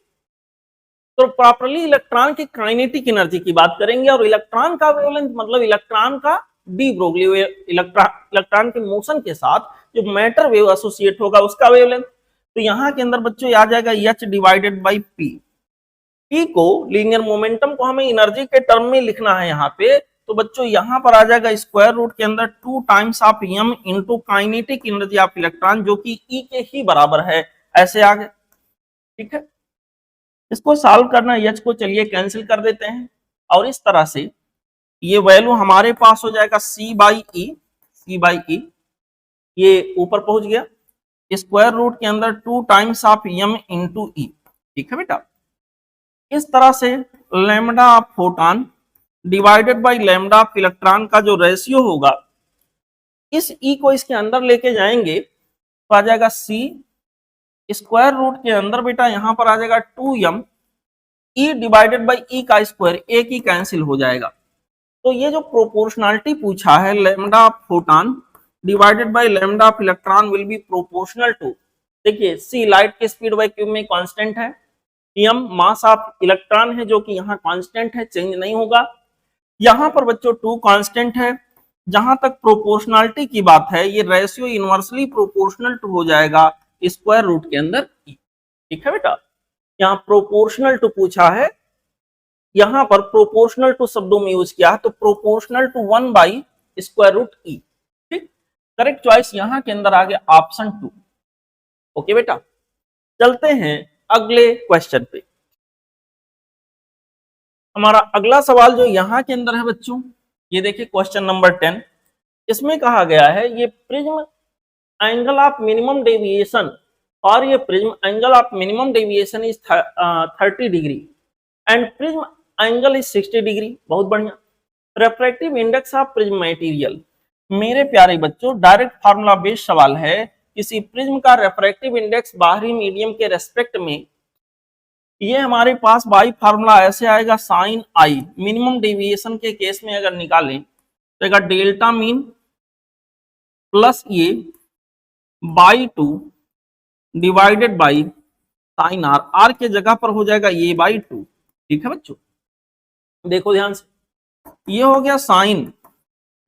तो प्रॉपर्ली इलेक्ट्रॉन की काइनेटिक एनर्जी की बात करेंगे, और इलेक्ट्रॉन का वेवलेंथ मतलब इलेक्ट्रॉन का डी ब्रोगली इलेक्ट्रॉन के मोशन के साथ जो मैटर वेव एसोसिएट होगा उसका वेवलेंथ। तो यहाँ के अंदर बच्चों आ जाएगा h divided by p। p को लीनियर मोमेंटम को हमें एनर्जी के टर्म में लिखना है यहाँ पे, तो बच्चों यहाँ पर आ जाएगा स्क्वायर रूट के अंदर 2 times of m into kinetic energy of electron जो कि E के ही बराबर है, ऐसे आ गए। ठीक है, इसको सॉल्व करना, h को चलिए कैंसिल कर देते हैं, और इस तरह से ये वैल्यू हमारे पास हो जाएगा c/e, ये ऊपर पहुंच गया स्क्वायर रूट के अंदर 2 टाइम्स ऑफ m इंटू ई। ठीक है बेटा, इस तरह से lambda of photon divided by lambda of electron का जो रेशियो होगा, इस E को इसके अंदर लेके जाएंगे तो आ जाएगा c स्क्वायर रूट के अंदर बेटा यहाँ पर आ जाएगा 2m E divided by E का स्क्वायर, एक ही कैंसिल हो जाएगा। तो ये जो प्रोपोर्शनलिटी पूछा है lambda of photon divided by lambda of electron will be proportional to, देखिए c लाइट की स्पीड वैक्यूम में कांस्टेंट है, m मास ऑफ इलेक्ट्रॉन है जो कि यहाँ कांस्टेंट है, चेंज नहीं होगा। यहाँ पर बच्चों 2 कांस्टेंट है। जहां तक प्रोपोर्शनलिटी की बात है ये रेशियो इनवर्सली प्रोपोर्शनल टू हो जाएगा स्क्वायर रूट के अंदर ई। ठीक है बेटा, यहाँ प्रोपोर्शनल टू पूछा है, यहां पर प्रोपोर्शनल टू शब्दों में यूज किया है, तो proportional to 1 by square root E. ठीक, करेक्ट चॉइस यहां के अंदर आ गया ऑप्शन 2। ओके बेटा, चलते हैं अगले क्वेश्चन पे। हमारा अगला सवाल जो यहां के अंदर है बच्चों, ये देखिए क्वेश्चन नंबर 10। इसमें कहा गया है ये prism angle of minimum deviation, और ये prism angle of minimum deviation is 30 degree and prism angle is 60 degree. बहुत बढ़िया। Refractive index of prism material, मेरे प्यारे बच्चों डायरेक्ट फार्मूला बेस्ड सवाल है। किसी प्रिज्म का रेफ्रैक्टिव इंडेक्स बाहरी मीडियम के रेस्पेक्ट में, ये हमारे पास बाई फार्मूला ऐसे आएगा साइन आई। मिनिमम डेविएशन के केस में अगर निकालें तो डेल्टा मीन प्लस ये by 2 divided by sine r, r के जगह पर हो जाएगा ये बाई 2। ठीक है बच्चों, देखो ध्यान से, ये हो गया sine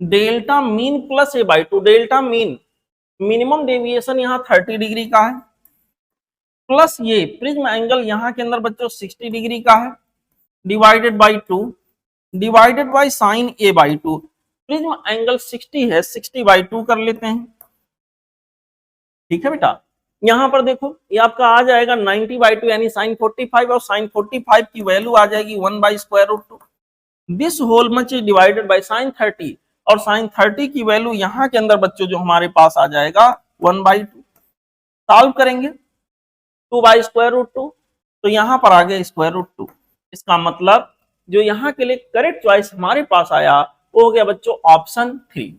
delta mean plus A by 2। Delta mean minimum deviation यहाँ 30 डिग्री का है, प्लस ये प्रिज्म एंगल यहाँ के अंदर बच्चों 60 डिग्री का है, divided by 2 divided by sign A by 2। Prism angle 60 है, 60 बाई 2 कर लेते हैं। ठीक है बेटा, यहां पर देखो ये आपका आ जाएगा 90 बाई 2 यानी साइन 45, और साइन 45 की वैल्यू आ जाएगी 1 by square root 2। This whole much is divided by sine 30, और साइन 30 की वैल्यू यहां के अंदर बच्चों जो हमारे पास आ जाएगा 1 बाई 2। सॉल्व करेंगे 2 बाई स्क्वायर रूट 2, तो यहां पर आ गया स्क्वायर रूट 2। इसका मतलब जो यहाँ के लिए करेक्ट चॉइस हमारे पास आया वो हो गया बच्चों option 3।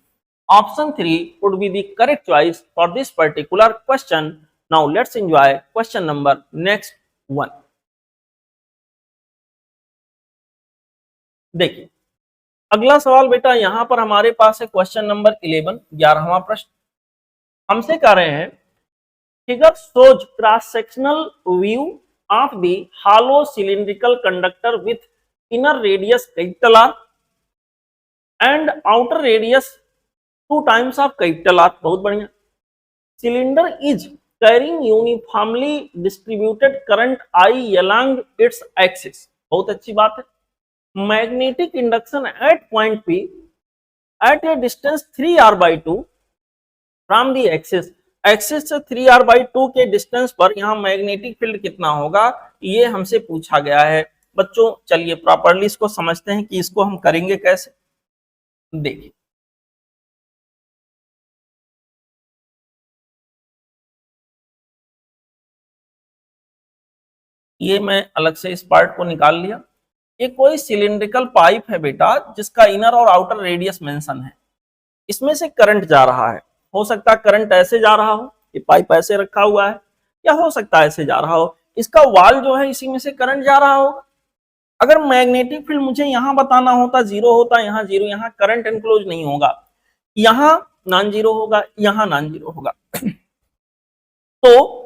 Option 3 would be the correct choice for this particular question. Now let's enjoy question number next one. देखिए अगला सवाल बेटा यहां पर हमारे पास है क्वेश्चन नंबर 11, 11वां प्रश्न। हमसे कह रहे हैं figure shows cross sectional view of the hollow cylindrical conductor with inner radius capital R and outer radius 2 times of capital R। बहुत बढ़िया। Cylinder is carrying uniformly distributed current I along its axis। बहुत अच्छी बात है। Magnetic induction at point P at a distance 3r by 2 from the axis। Axis से 3r by 2 के distance पर यहाँ मैग्नेटिक फील्ड कितना होगा, ये हमसे पूछा गया है। बच्चों चलिए प्रॉपर्ली इसको समझते हैं कि इसको हम करेंगे कैसे। देखिए ये मैं अलग से इस पार्ट को निकाल लिया। ये कोई सिलिंड्रिकल पाइप है बेटा जिसका इनर और आउटर रेडियस मेंशन है। इसमें से करंट जा रहा है। हो सकता है करंट ऐसे जा रहा हो, ये पाइप ऐसे रखा हुआ है, या हो सकता है ऐसे जा रहा हो। इसका वाल जो है इसी में से करंट जा रहा होगा। अगर मैग्नेटिक फील्ड मुझे यहाँ बताना होता, जीरो होता, यहाँ जीरो, यहाँ करंट एनक्लोज नहीं होगा, यहाँ नॉन जीरो होगा, यहाँ नॉन जीरो होगा। तो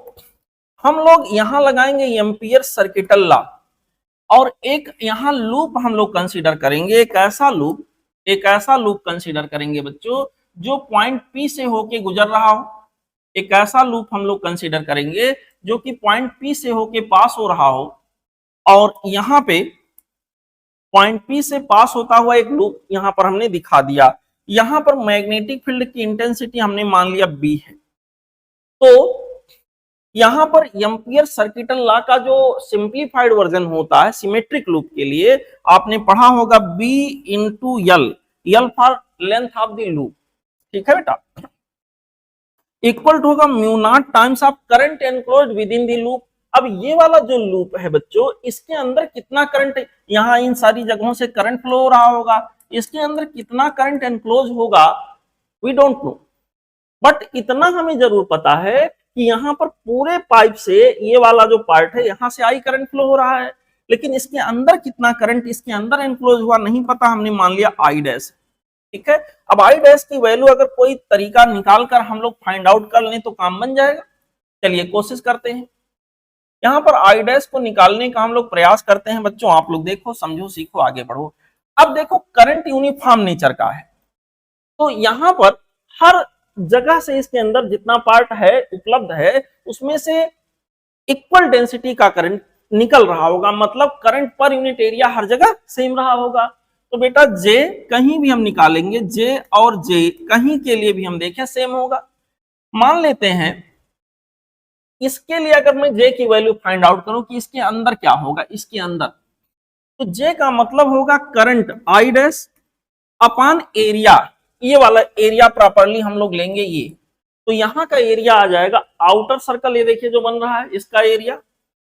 हम लोग यहां लगाएंगे एम्पियर सर्किटल लॉ, और एक यहां लूप हम लोग कंसीडर करेंगे। एक ऐसा लूप कंसीडर करेंगे बच्चों जो पॉइंट P से होके गुजर रहा हो। एक ऐसा लूप हम लोग कंसीडर करेंगे जो कि पॉइंट P से होके पास हो रहा हो, और यहाँ पे पॉइंट P से पास होता हुआ एक लूप यहाँ पर हमने दिखा दिया। यहाँ पर मैग्नेटिक फील्ड की इंटेंसिटी हमने मान लिया B है। तो यहां पर एम्पियर सर्किटल लॉ का जो सिंप्लीफाइड वर्जन होता है सिमेट्रिक लूप के लिए, आपने पढ़ा होगा B into L, L for length of the loop. ठीक है बेटा, इक्वल टू होगा mu naught times of current enclosed with in the loop. अब ये वाला जो लूप है बच्चों, इसके अंदर कितना करंट, यहाँ इन सारी जगहों से करंट फ्लो हो रहा होगा, इसके अंदर कितना करंट एनक्लोज होगा वी डोंट नो, बट इतना हमें जरूर पता है कि यहाँ पर पूरे पाइप से ये वाला जो पार्ट है यहाँ से आई करंट फ्लो हो रहा है, लेकिन इसके अंदर कितना करंट इसके अंदर एनक्लोज हुआ नहीं पता, हमने मान लिया आई डैश। ठीक है, अब आई डैश की वैल्यू अगर कोई तरीका निकाल कर हम लोग फाइंड आउट कर लें तो काम बन जाएगा। चलिए कोशिश करते हैं। यहाँ पर आई डैश को निकालने का हम लोग प्रयास करते हैं। बच्चों आप लोग देखो, समझो, सीखो, आगे बढ़ो। अब देखो करंट यूनिफॉर्म नेचर का है, तो यहाँ पर हर जगह से इसके अंदर जितना पार्ट है उपलब्ध है उसमें से इक्वल डेंसिटी का करंट निकल रहा होगा, मतलब करंट पर यूनिट एरिया हर जगह सेम रहा होगा। तो बेटा जे कहीं भी हम निकालेंगे, जे और जे कहीं के लिए भी हम देखें सेम होगा। मान लेते हैं इसके लिए अगर मैं जे की वैल्यू फाइंड आउट करूं कि इसके अंदर क्या होगा, इसके अंदर, तो जे का मतलब होगा current I dash upon area, ये वाला एरिया प्रॉपरली हम लोग लेंगे ये, तो यहां का एरिया आ जाएगा आउटर सर्कल, ये देखिए जो बन रहा है इसका एरिया,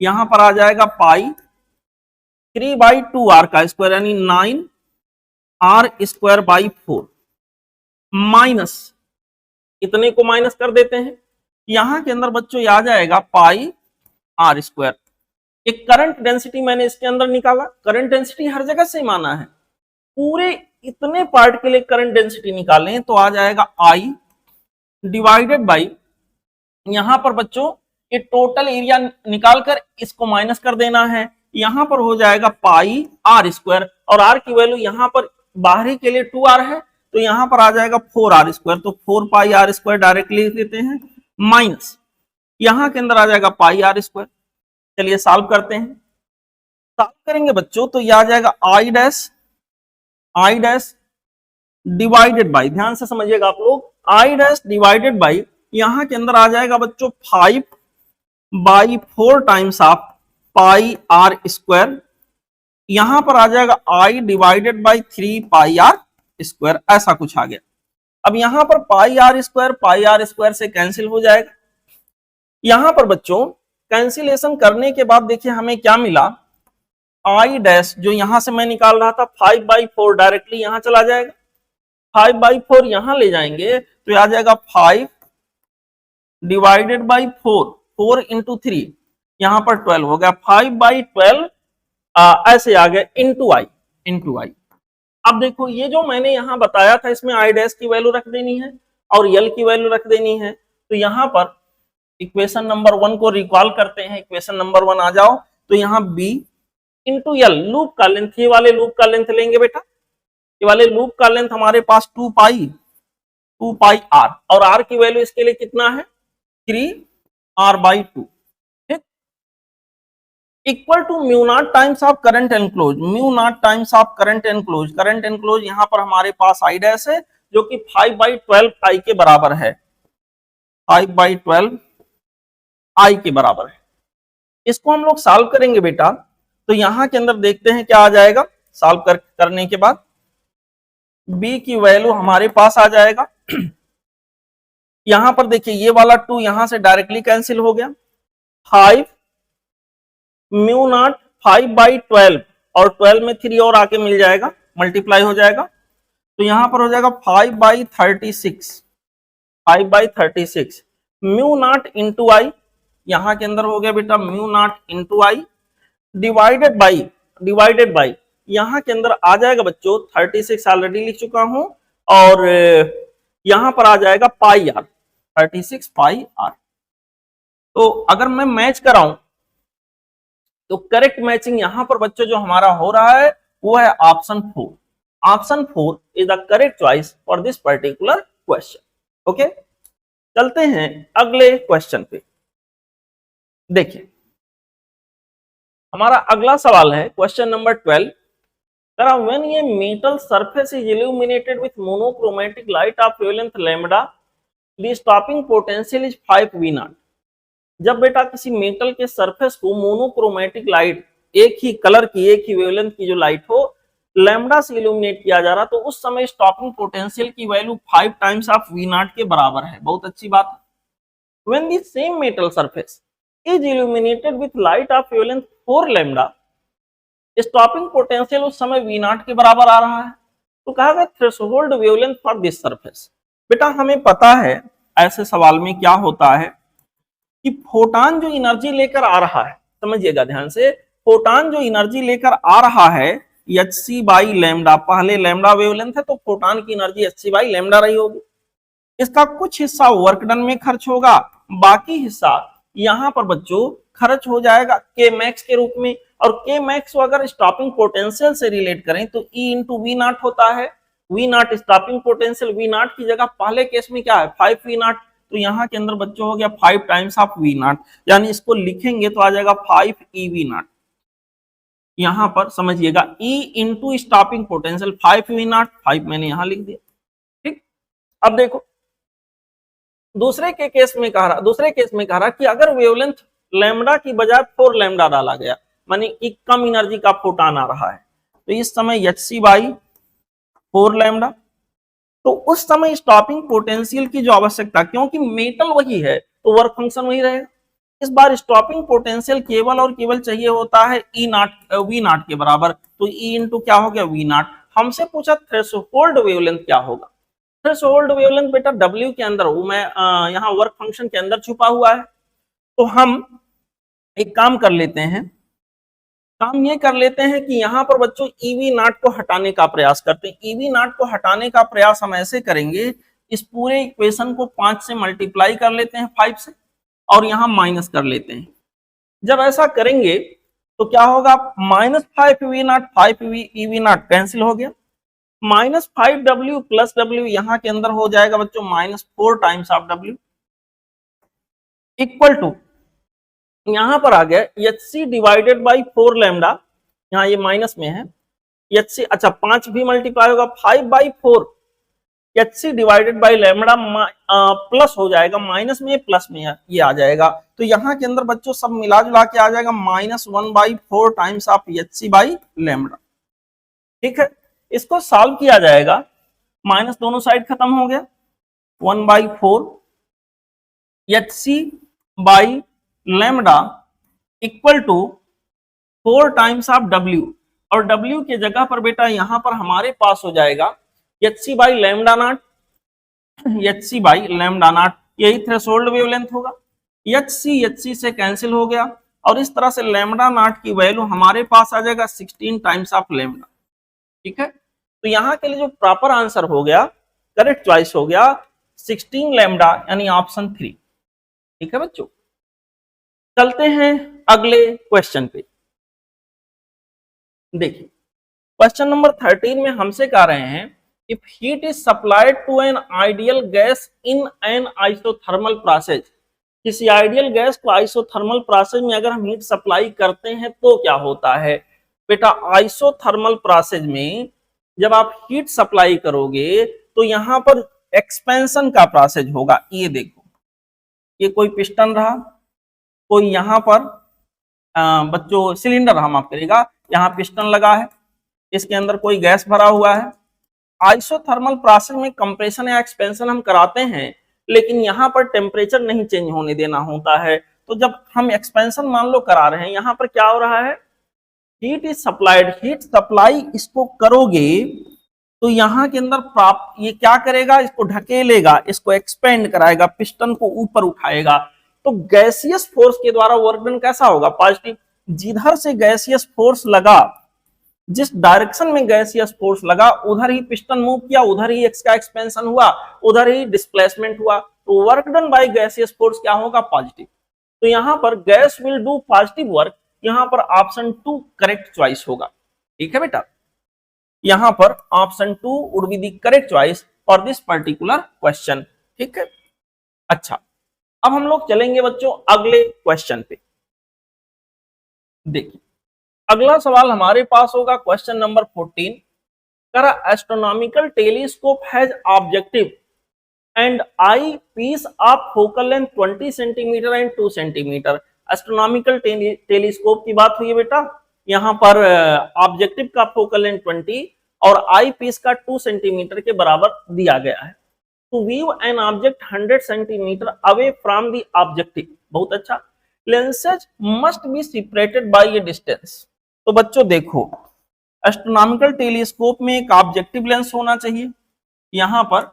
यहां पर आ जाएगा पाई 3/2 आर का स्क्वायर यानी 9r² 4 माइनस, इतने को माइनस कर देते हैं, यहां के अंदर बच्चों ये आ जाएगा पाई r²। एक करंट डेंसिटी मैंने इसके अंदर निकाला, करंट डेंसिटी हर जगह से माना है, पूरे इतने पार्ट के लिए करंट डेंसिटी निकालें तो आ जाएगा आई डिवाइडेड बाई, यहां पर बच्चों ये टोटल एरिया निकालकर इसको माइनस कर देना है, यहां पर हो जाएगा पाई r², और r की वैल्यू यहां पर बाहरी के लिए 2r है तो यहां पर आ जाएगा 4r², तो 4 पाई r² डायरेक्टली लिख देते हैं, माइनस यहां के अंदर आ जाएगा पाई r²। चलिए सॉल्व करते हैं, सॉल्व करेंगे बच्चों तो ये आ जाएगा आई डैश डिवाइडेड बाई, ध्यान से समझिएगा आप लोग, आई डैश डिवाइडेड बाई, यहां के अंदर आ जाएगा बच्चों 5/4 टाइम्स ऑफ पाई r², यहां पर आ जाएगा I divided by 3 pi r², ऐसा कुछ आ गया। अब यहां पर पाई r² से कैंसिल हो जाएगा, यहां पर बच्चों कैंसिलेशन करने के बाद देखिए हमें क्या मिला, आई डैश जो यहां से मैं निकाल रहा था 5/4 डायरेक्टली यहां चला जाएगा, 5/4 यहां ले जाएंगे तो आ जाएगा 5 डिवाइडेड बाई 4 इंटू 3, यहां पर 12 हो गया, 5/12 ऐसे आ गया इंटू आई। अब देखो ये जो मैंने यहां बताया था इसमें आई डैश की वैल्यू रख देनी है और यल की वैल्यू रख देनी है, तो यहां पर इक्वेशन नंबर 1 को रिकॉल करते हैं, इक्वेशन नंबर 1 आ जाओ, तो यहां बी इंटू यल, लूप का लेंथ, ये वाले लूप का लेंथ लेंगे बेटा, ये वाले लूप का लेंथ हमारे पास 2 पाई आर, और आर की वैल्यू इसके लिए कितना है 3r/2, ठीक, equal to mu naught times of current enclose, mu naught times of current enclose, current enclose यहां पर हमारे पास आई डैश है जो कि 5/12 आई के बराबर है, 5/12 आई के बराबर है। इसको हम लोग सॉल्व करेंगे बेटा, तो यहां के अंदर देखते हैं क्या आ जाएगा, सॉल्व करने के बाद b की वैल्यू हमारे पास आ जाएगा, यहां पर देखिए ये वाला 2 यहां से डायरेक्टली कैंसिल हो गया, 5 म्यू नॉट 5/12 और 12 में 3 और आके मिल जाएगा, मल्टीप्लाई हो जाएगा, तो यहां पर हो जाएगा 5/36 म्यू नॉट इंटू आई, यहां के अंदर हो गया बेटा mu naught into I divided by यहां के अंदर आ जाएगा बच्चों 36 ऑलरेडी लिख चुका हूं, और यहां पर आ जाएगा पाई आर, 36 पाई आर। तो अगर मैं मैच कराऊं तो करेक्ट मैचिंग यहां पर बच्चों जो हमारा हो रहा है वो है option 4, option 4 is the correct choice for this particular question. Okay, चलते हैं अगले क्वेश्चन पे। देखिए हमारा अगला सवाल है question number 12, when a metal surface is illuminated with monochromatic light of wavelength lambda, the stopping potential is 5 V0। जब बेटा किसी मेटल के सरफेस को मोनोक्रोमेटिक लाइट, एक ही कलर की एक ही वेवलेंथ की जो लाइट हो, लैम्डा से इल्यूमिनेट किया जा रहा, तो उस समय स्टॉपिंग पोटेंशियल की वैल्यू 5 टाइम्स ऑफ V0 के बराबर है। बहुत अच्छी बात है। When the same metal surface is illuminated with light of wavelength 4 lambda, stopping potential उस समय V0 के बराबर आ रहा है। तो कहा गया threshold wavelength for this surface. बेटा हमें पता है ऐसे सवाल में क्या होता है कि फोटान जो एनर्जी लेकर आ रहा है, समझिएगा ध्यान से, फोटान जो एनर्जी लेकर आ रहा है hc/लैम्डा, पहले लैम्डा वेवलेंथ है तो फोटान की एनर्जी hc/लैम्डा रही होगी। इसका कुछ हिस्सा वर्क डन में खर्च होगा, बाकी हिस्सा यहां पर बच्चों खर्च हो जाएगा के मैक्स के रूप में, और के मैक्स को अगर स्टॉपिंग पोटेंशियल से रिलेट करें तो E इंटू V0 होता है। V naught stopping potential, V naught की जगह पहले केस में क्या है 5 वी नॉट, तो यहाँ के अंदर बच्चों हो गया 5 टाइम्स ऑफ वी नॉट, यानी इसको लिखेंगे तो आ जाएगा 5 ई वी नॉट। यहां पर समझिएगा E into stopping potential 5 V naught, 5 मैंने यहां लिख दिया। ठीक, अब देखो दूसरे केस में कह रहा कि अगर वेवलेंथ लैम्डा की बजाय 4 लैम्डा डाला गया, मानी कि कम एनर्जी का फोटॉन आ रहा है, तो इस समय hc बाई 4 लैम्डा, तो उस समय स्टॉपिंग पोटेंशियल की जो आवश्यकता, क्योंकि मेटल वही है तो वर्क फंक्शन वही रहेगा, इस बार स्टॉपिंग पोटेंशियल केवल और केवल चाहिए होता है ई नॉट वी नॉट के बराबर, तो ई इंटू क्या हो गया वी नॉट। हमसे पूछा थ्रेशोल्ड वेवलेंथ क्या होगा, थ्रेशोल्ड वेवलेंथ बेटा W के अंदर, वो मैं यहाँ वर्क फंक्शन के अंदर छुपा हुआ है, तो हम एक काम कर लेते हैं, काम ये कर लेते हैं कि यहाँ पर बच्चों ईवी नॉट को हटाने का प्रयास करते हैं। ईवी नॉट को हटाने का प्रयास हम ऐसे करेंगे, इस पूरे इक्वेशन को 5 से मल्टीप्लाई कर लेते हैं 5 से, और यहाँ माइनस कर लेते हैं। जब ऐसा करेंगे तो क्या होगा, -5 V naught 5 V naught cancel हो गया, -5W प्लस W यहाँ के अंदर हो जाएगा बच्चों -4 times of W, equal to यहां पर आ गया HC डिवाइडेड बाई 4 लैम्डा, यहाँ ये माइनस में है HC, अच्छा 5 भी मल्टीप्लाई होगा 5/4 HC divided by lambda, plus हो जाएगा, माइनस में प्लस में ये आ जाएगा, तो यहाँ के अंदर बच्चों सब मिला जुला के आ जाएगा -1/4 times of HC by lambda. ठीक है, इसको सॉल्व किया जाएगा, माइनस दोनों साइड खत्म हो गया, 1/4 HC by lambda equal to 4 times of W, और W के जगह पर बेटा यहां पर हमारे पास हो जाएगा HC by lambda naught, HC by lambda naught, यही थ्रेशोल्ड वेवलेंथ होगा, HC से कैंसिल हो गया, और इस तरह से लैम्डा नॉट की वैल्यू हमारे पास आ जाएगा 16 टाइम्स ऑफ लैम्डा। ठीक है, तो यहाँ के लिए जो प्रॉपर आंसर हो गया, करेक्ट चॉइस हो गया 16 लैम्डा, यानी ऑप्शन 3। ठीक है बच्चों, चलते हैं अगले क्वेश्चन पे। देखिए क्वेश्चन नंबर 13 में हमसे कह रहे हैं, if heat is supplied to an ideal gas in an isothermal process, किसी आइडियल गैस को आइसोथर्मल प्रोसेस में अगर हम हीट सप्लाई करते हैं तो क्या होता है। बेटा आइसोथर्मल प्रोसेस में जब आप हीट सप्लाई करोगे तो यहां पर एक्सपेंशन का प्रोसेस होगा। ये देखो, ये कोई पिस्टन रहा, कोई यहां पर बच्चों सिलेंडर हम आप करेगा, यहाँ पिस्टन लगा है, इसके अंदर कोई गैस भरा हुआ है। आइसोथर्मल प्रोसेस में कंप्रेशन या एक्सपेंशन हम कराते हैं, लेकिन यहाँ पर टेम्परेचर नहीं चेंज होने देना होता है। तो जब हम एक्सपेंशन मान लो करा रहे हैं, यहाँ पर क्या हो रहा है, heat is supplied, heat supply इसको करोगे तो यहाँ के अंदर प्राप्त ये क्या करेगा, इसको ढकेलेगा, इसको एक्सपेंड कराएगा, पिस्टन को ऊपर उठाएगा, तो गैसियस फोर्स के द्वारा वर्क डन कैसा होगा, पॉजिटिव। जिधर से गैसियस फोर्स लगा, जिस डायरेक्शन में गैसियस फोर्स लगा उधर ही पिस्टन मूव किया, उधर ही एक्स का एक्सपेंशन हुआ, उधर ही डिस्प्लेसमेंट हुआ, तो work done bye gaseous force क्या होगा, पॉजिटिव। तो यहाँ पर gas will do positive work, यहाँ पर ऑप्शन 2 करेक्ट चॉइस होगा। ठीक है बेटा, यहाँ पर option 2 would be the correct choice for this particular question. ठीक है, अच्छा अब हम लोग चलेंगे बच्चों अगले क्वेश्चन पे। देखिए अगला सवाल हमारे पास होगा क्वेश्चन नंबर 14, करा astronomical telescope has objective and eyepiece of focal length 20 centimetre and 2 centimetre. Astronomical telescope की बात हुई है बेटा, यहाँ पर ऑब्जेक्टिव का फोकल लेंथ 20 और आई पीस का 2 सेंटीमीटर के बराबर दिया गया है। To view an object 100 centimeter away from the objective, बहुत अच्छा, lenses must be separated by a distance। तो बच्चों देखो, एस्ट्रोनॉमिकल टेलीस्कोप में एक ऑब्जेक्टिव लेंस होना चाहिए, यहाँ पर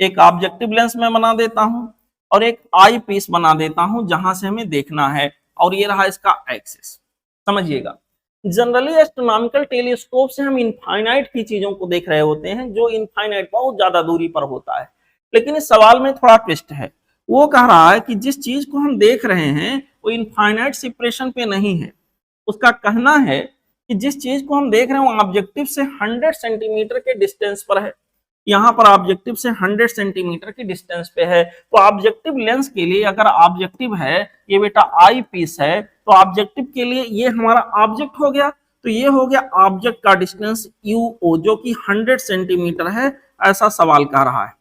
एक ऑब्जेक्टिव लेंस मैं बना देता हूं और एक आई पीस बना देता हूं जहां से हमें देखना है, और ये रहा इसका एक्सिस। समझिएगा, जनरली एस्ट्रोनॉमिकल टेलीस्कोप से हम इनफाइनाइट की चीजों को देख रहे होते हैं, जो इनफाइनाइट बहुत ज्यादा दूरी पर होता है, लेकिन इस सवाल में थोड़ा ट्विस्ट है। वो कह रहा है कि जिस चीज को हम देख रहे हैं वो इनफाइनाइट सेपरेशन पे नहीं है, उसका कहना है कि जिस चीज को हम देख रहे हैं वो ऑब्जेक्टिव से 100 सेंटीमीटर के डिस्टेंस पर है, यहाँ पर ऑब्जेक्टिव से 100 सेंटीमीटर की डिस्टेंस पे है। तो ऑब्जेक्टिव लेंस के लिए अगर ऑब्जेक्टिव है ये बेटा आई पीस है, तो ऑब्जेक्टिव के लिए ये हमारा ऑब्जेक्ट हो गया, तो ये हो गया ऑब्जेक्ट का डिस्टेंस यूओ जो कि 100 सेंटीमीटर है, ऐसा सवाल कह रहा है।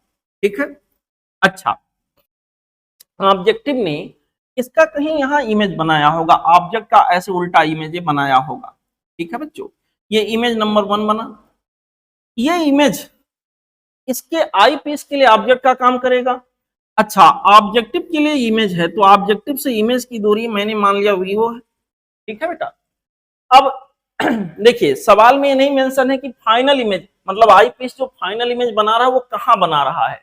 ठीक है, अच्छा ऑब्जेक्टिव ने इसका कहीं यहाँ इमेज बनाया होगा, ऑब्जेक्ट का ऐसे उल्टा इमेज बनाया होगा। ठीक है बच्चों, ये इमेज नंबर 1 बना, ये इमेज इसके आई पीस के लिए ऑब्जेक्ट का काम करेगा। अच्छा ऑब्जेक्टिव के लिए इमेज है, तो ऑब्जेक्टिव से इमेज की दूरी मैंने मान लिया वीवो है। ठीक है बेटा, अब देखिए सवाल में ये नहीं मेंशन है कि फाइनल इमेज मतलब आई पीस जो फाइनल इमेज बना रहा है वो कहां बना रहा है।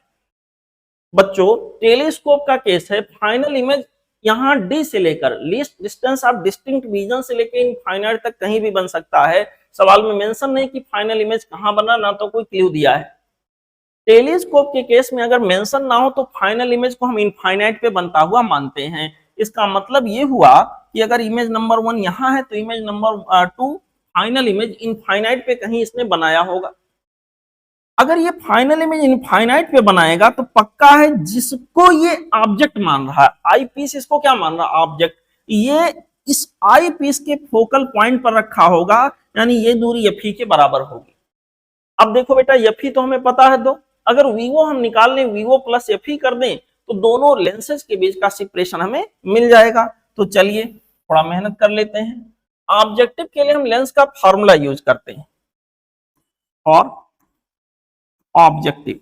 बच्चों टेलीस्कोप का केस है, फाइनल इमेज यहाँ डी से लेकर least distance of distinct vision से लेकर इनफाइनाइट तक कहीं भी बन सकता है। सवाल में मेंशन नहीं कि फाइनल इमेज कहां बना, ना तो कोई क्लू दिया है। टेलीस्कोप के केस में अगर मेंशन ना हो तो फाइनल इमेज को हम इनफाइनाइट पे बनता हुआ मानते हैं। इसका मतलब ये हुआ कि अगर इमेज नंबर 1 यहाँ है तो image number 2 final image infinite पे कहीं इसने बनाया होगा। अगर ये फाइनल इमेज इनफाइनाइट पे बनाएगा तो पक्का है जिसको ये ऑब्जेक्ट मान रहा है, आई पीस इसको क्या मान रहा है, ऑब्जेक्ट, ये इस आई पीस के फोकल पॉइंट पर रखा होगा, यानी ये दूरी एफ के बराबर होगी। अब देखो बेटा एफ तो हमें पता है दो, अगर वीवो हम निकाल लें, वीवो प्लस एफ कर दें तो दोनों लेंसेज के बीच का सेपरेशन हमें मिल जाएगा। तो चलिए थोड़ा मेहनत कर लेते हैं। ऑब्जेक्टिव के लिए हम लेंस का फॉर्मूला यूज करते हैं, और ऑब्जेक्टिव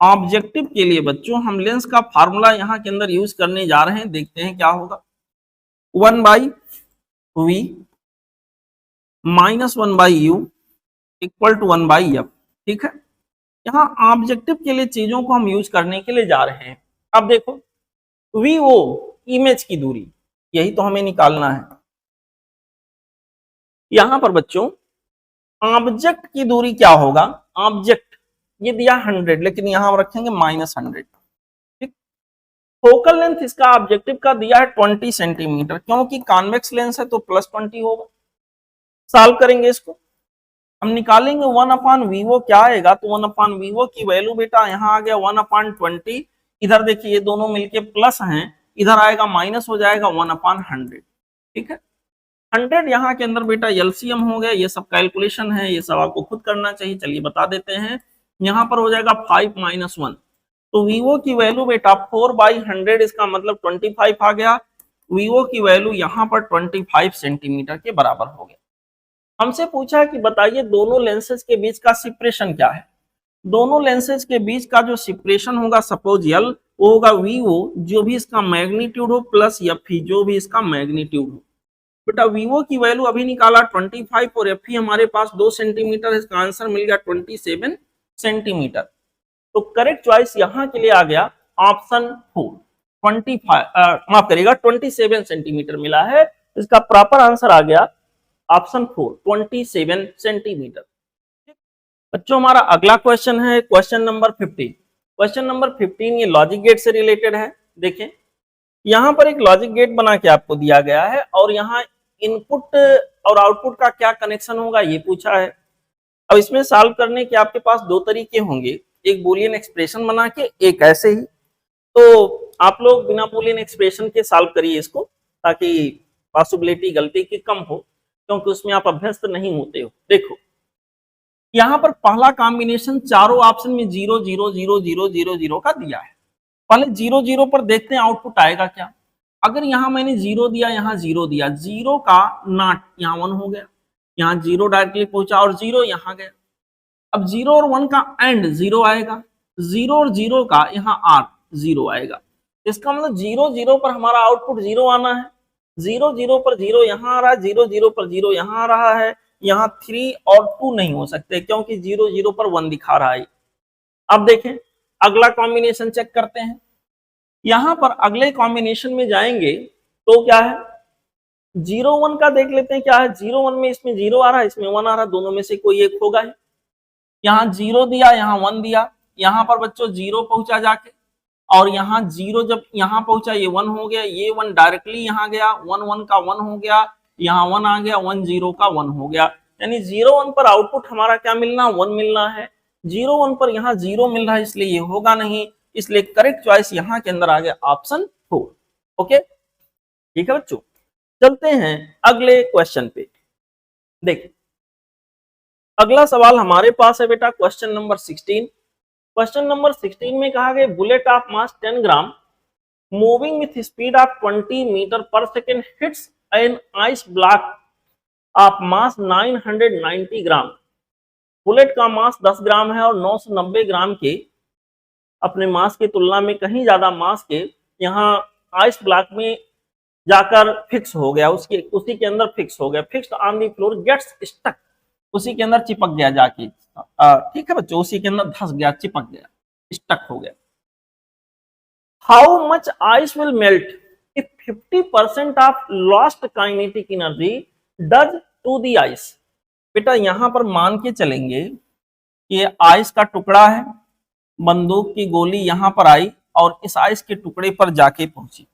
ऑब्जेक्टिव के लिए बच्चों हम लेंस का फार्मूला यहां के अंदर यूज करने जा रहे हैं, देखते हैं क्या होगा। 1/v minus 1/u equal to 1/f। ठीक है, यहाँ ऑब्जेक्टिव के लिए चीजों को हम यूज करने के लिए जा रहे हैं। अब देखो वी ओ इमेज की दूरी, यही तो हमें निकालना है। यहां पर बच्चों ऑब्जेक्ट की दूरी क्या होगा, ऑब्जेक्ट ये दिया 100 लेकिन यहां हम रखेंगे -100। ठीक, फोकल लेंथ इसका ऑब्जेक्टिव का दिया है 20 सेंटीमीटर, क्योंकि कॉन्वेक्स लेंस है तो +20 होगा। सॉल्व करेंगे इसको, हम निकालेंगे 1/वीवो क्या आएगा, तो 1/वीवो की वैल्यू बेटा यहाँ आ गया 1/20। इधर देखिए ये दोनों मिलके प्लस हैं, इधर आएगा माइनस हो जाएगा 1/100। ठीक है, 100 यहाँ के अंदर बेटा एलसीएम हो गया, ये सब कैलकुलेशन है, ये सब आपको खुद करना चाहिए। चलिए बता देते हैं, यहाँ पर हो जाएगा 5 - 1, तो वीवो की वैल्यू बेटा 4/100, इसका मतलब 25 आ गया। वीवो की वैल्यू यहाँ पर 25 सेंटीमीटर के बराबर हो गया। हमसे पूछा है कि बताइए दोनों लेंसेज के बीच का सेपरेशन क्या है। दोनों लेंसेज के बीच का जो सेपरेशन होगा सपोज यल, वो होगा वीवो जो भी इसका मैग्नीट्यूड हो प्लस एफ जो भी इसका मैग्नीट्यूड हो। बेटा वीवो की वैल्यू अभी निकाला 25 और एफ हमारे पास 2 सेंटीमीटर, इसका आंसर मिल गया 27 सेंटीमीटर। तो करेक्ट चॉइस यहाँ के लिए आ गया ऑप्शन 4, 25 माफ करिएगा 27 सेंटीमीटर मिला है, इसका प्रॉपर आंसर आ गया ऑप्शन 4 27 सेंटीमीटर। बच्चों हमारा अगला क्वेश्चन है क्वेश्चन नंबर 15। क्वेश्चन नंबर 15 ये लॉजिक गेट से रिलेटेड है। देखें यहाँ पर एक लॉजिक गेट बना के आपको दिया गया है और यहाँ इनपुट और आउटपुट का क्या कनेक्शन होगा ये पूछा है। अब इसमें सॉल्व करने के आपके पास दो तरीके होंगे, एक बूलियन एक्सप्रेशन बना के, एक ऐसे ही। तो आप लोग बिना बूलियन एक्सप्रेशन के सॉल्व करिए इसको, ताकि पॉसिबिलिटी गलती की कम हो, क्योंकि उसमें आप अभ्यस्त नहीं होते हो। देखो यहाँ पर पहला कॉम्बिनेशन चारों ऑप्शन में 0 0 0 0 0 0 का दिया है। पहले 0 0 पर देखते हैं आउटपुट आएगा क्या। अगर यहाँ मैंने 0 दिया, यहाँ 0 दिया, 0 का नॉट यहाँ 1 हो गया, यहाँ 0 डायरेक्टली पहुंचा और 0 यहाँ गया। अब 0 और 1 का एंड 0 आएगा, 0 और 0 का यहाँ आर 0 आएगा। इसका मतलब 0 0 पर हमारा आउटपुट 0 आना है, 0 0 पर 0 यहाँ आ रहा है, 0 0 पर 0 यहाँ आ रहा है। यहाँ 3 और 2 नहीं हो सकते क्योंकि 0 0 पर 1 दिखा रहा है। अब देखें अगला कॉम्बिनेशन चेक करते हैं। यहाँ पर अगले कॉम्बिनेशन में जाएंगे तो क्या है, 0 1 का देख लेते हैं क्या है। 0 1 में इसमें 0 आ रहा है, इसमें 1 आ रहा है, दोनों में से कोई एक होगा ही। यहाँ 0 दिया, यहाँ 1 दिया, यहाँ पर बच्चों 0 पहुंचा जाके, और यहाँ 0 जब यहाँ पहुंचा ये 1 हो गया, ये 1 डायरेक्टली यहाँ गया, 1 1 का 1 हो गया, यहाँ 1 आ गया, 1 0 का 1 हो गया, यानी 0 1 पर आउटपुट हमारा क्या मिलना, 1 मिलना है। 0 1 पर यहाँ 0 मिल रहा है, इसलिए ये होगा नहीं, इसलिए करेक्ट चॉइस यहाँ के अंदर आ गया ऑप्शन 4। ओके, ठीक है बच्चों, चलते हैं अगले क्वेश्चन पे। देखिए अगला सवाल हमारे पास है बेटा क्वेश्चन नंबर 16। क्वेश्चन नंबर 16 में कहा गया bullet of mass 10 gram moving with speed of 20 metre पर second hits an ice block of mass 990 gram. Bullet का मास 10 ग्राम है और 990 ग्राम के अपने मास की तुलना में कहीं ज्यादा मास के यहाँ आइस ब्लॉक में जाकर फिक्स हो गया, उसी के अंदर फिक्स हो गया, fixed on the floor gets stuck, उसी के अंदर चिपक गया जाके, ठीक है बच्चों, उसी के अंदर धंस गया, चिपक गया, स्टक हो गया। How much ice will melt if 50% of lost kinetic energy does to the ice. बेटा यहां पर मान के चलेंगे कि ये आइस का टुकड़ा है, बंदूक की गोली यहां पर आई और इस आइस के टुकड़े पर जाके पहुंची।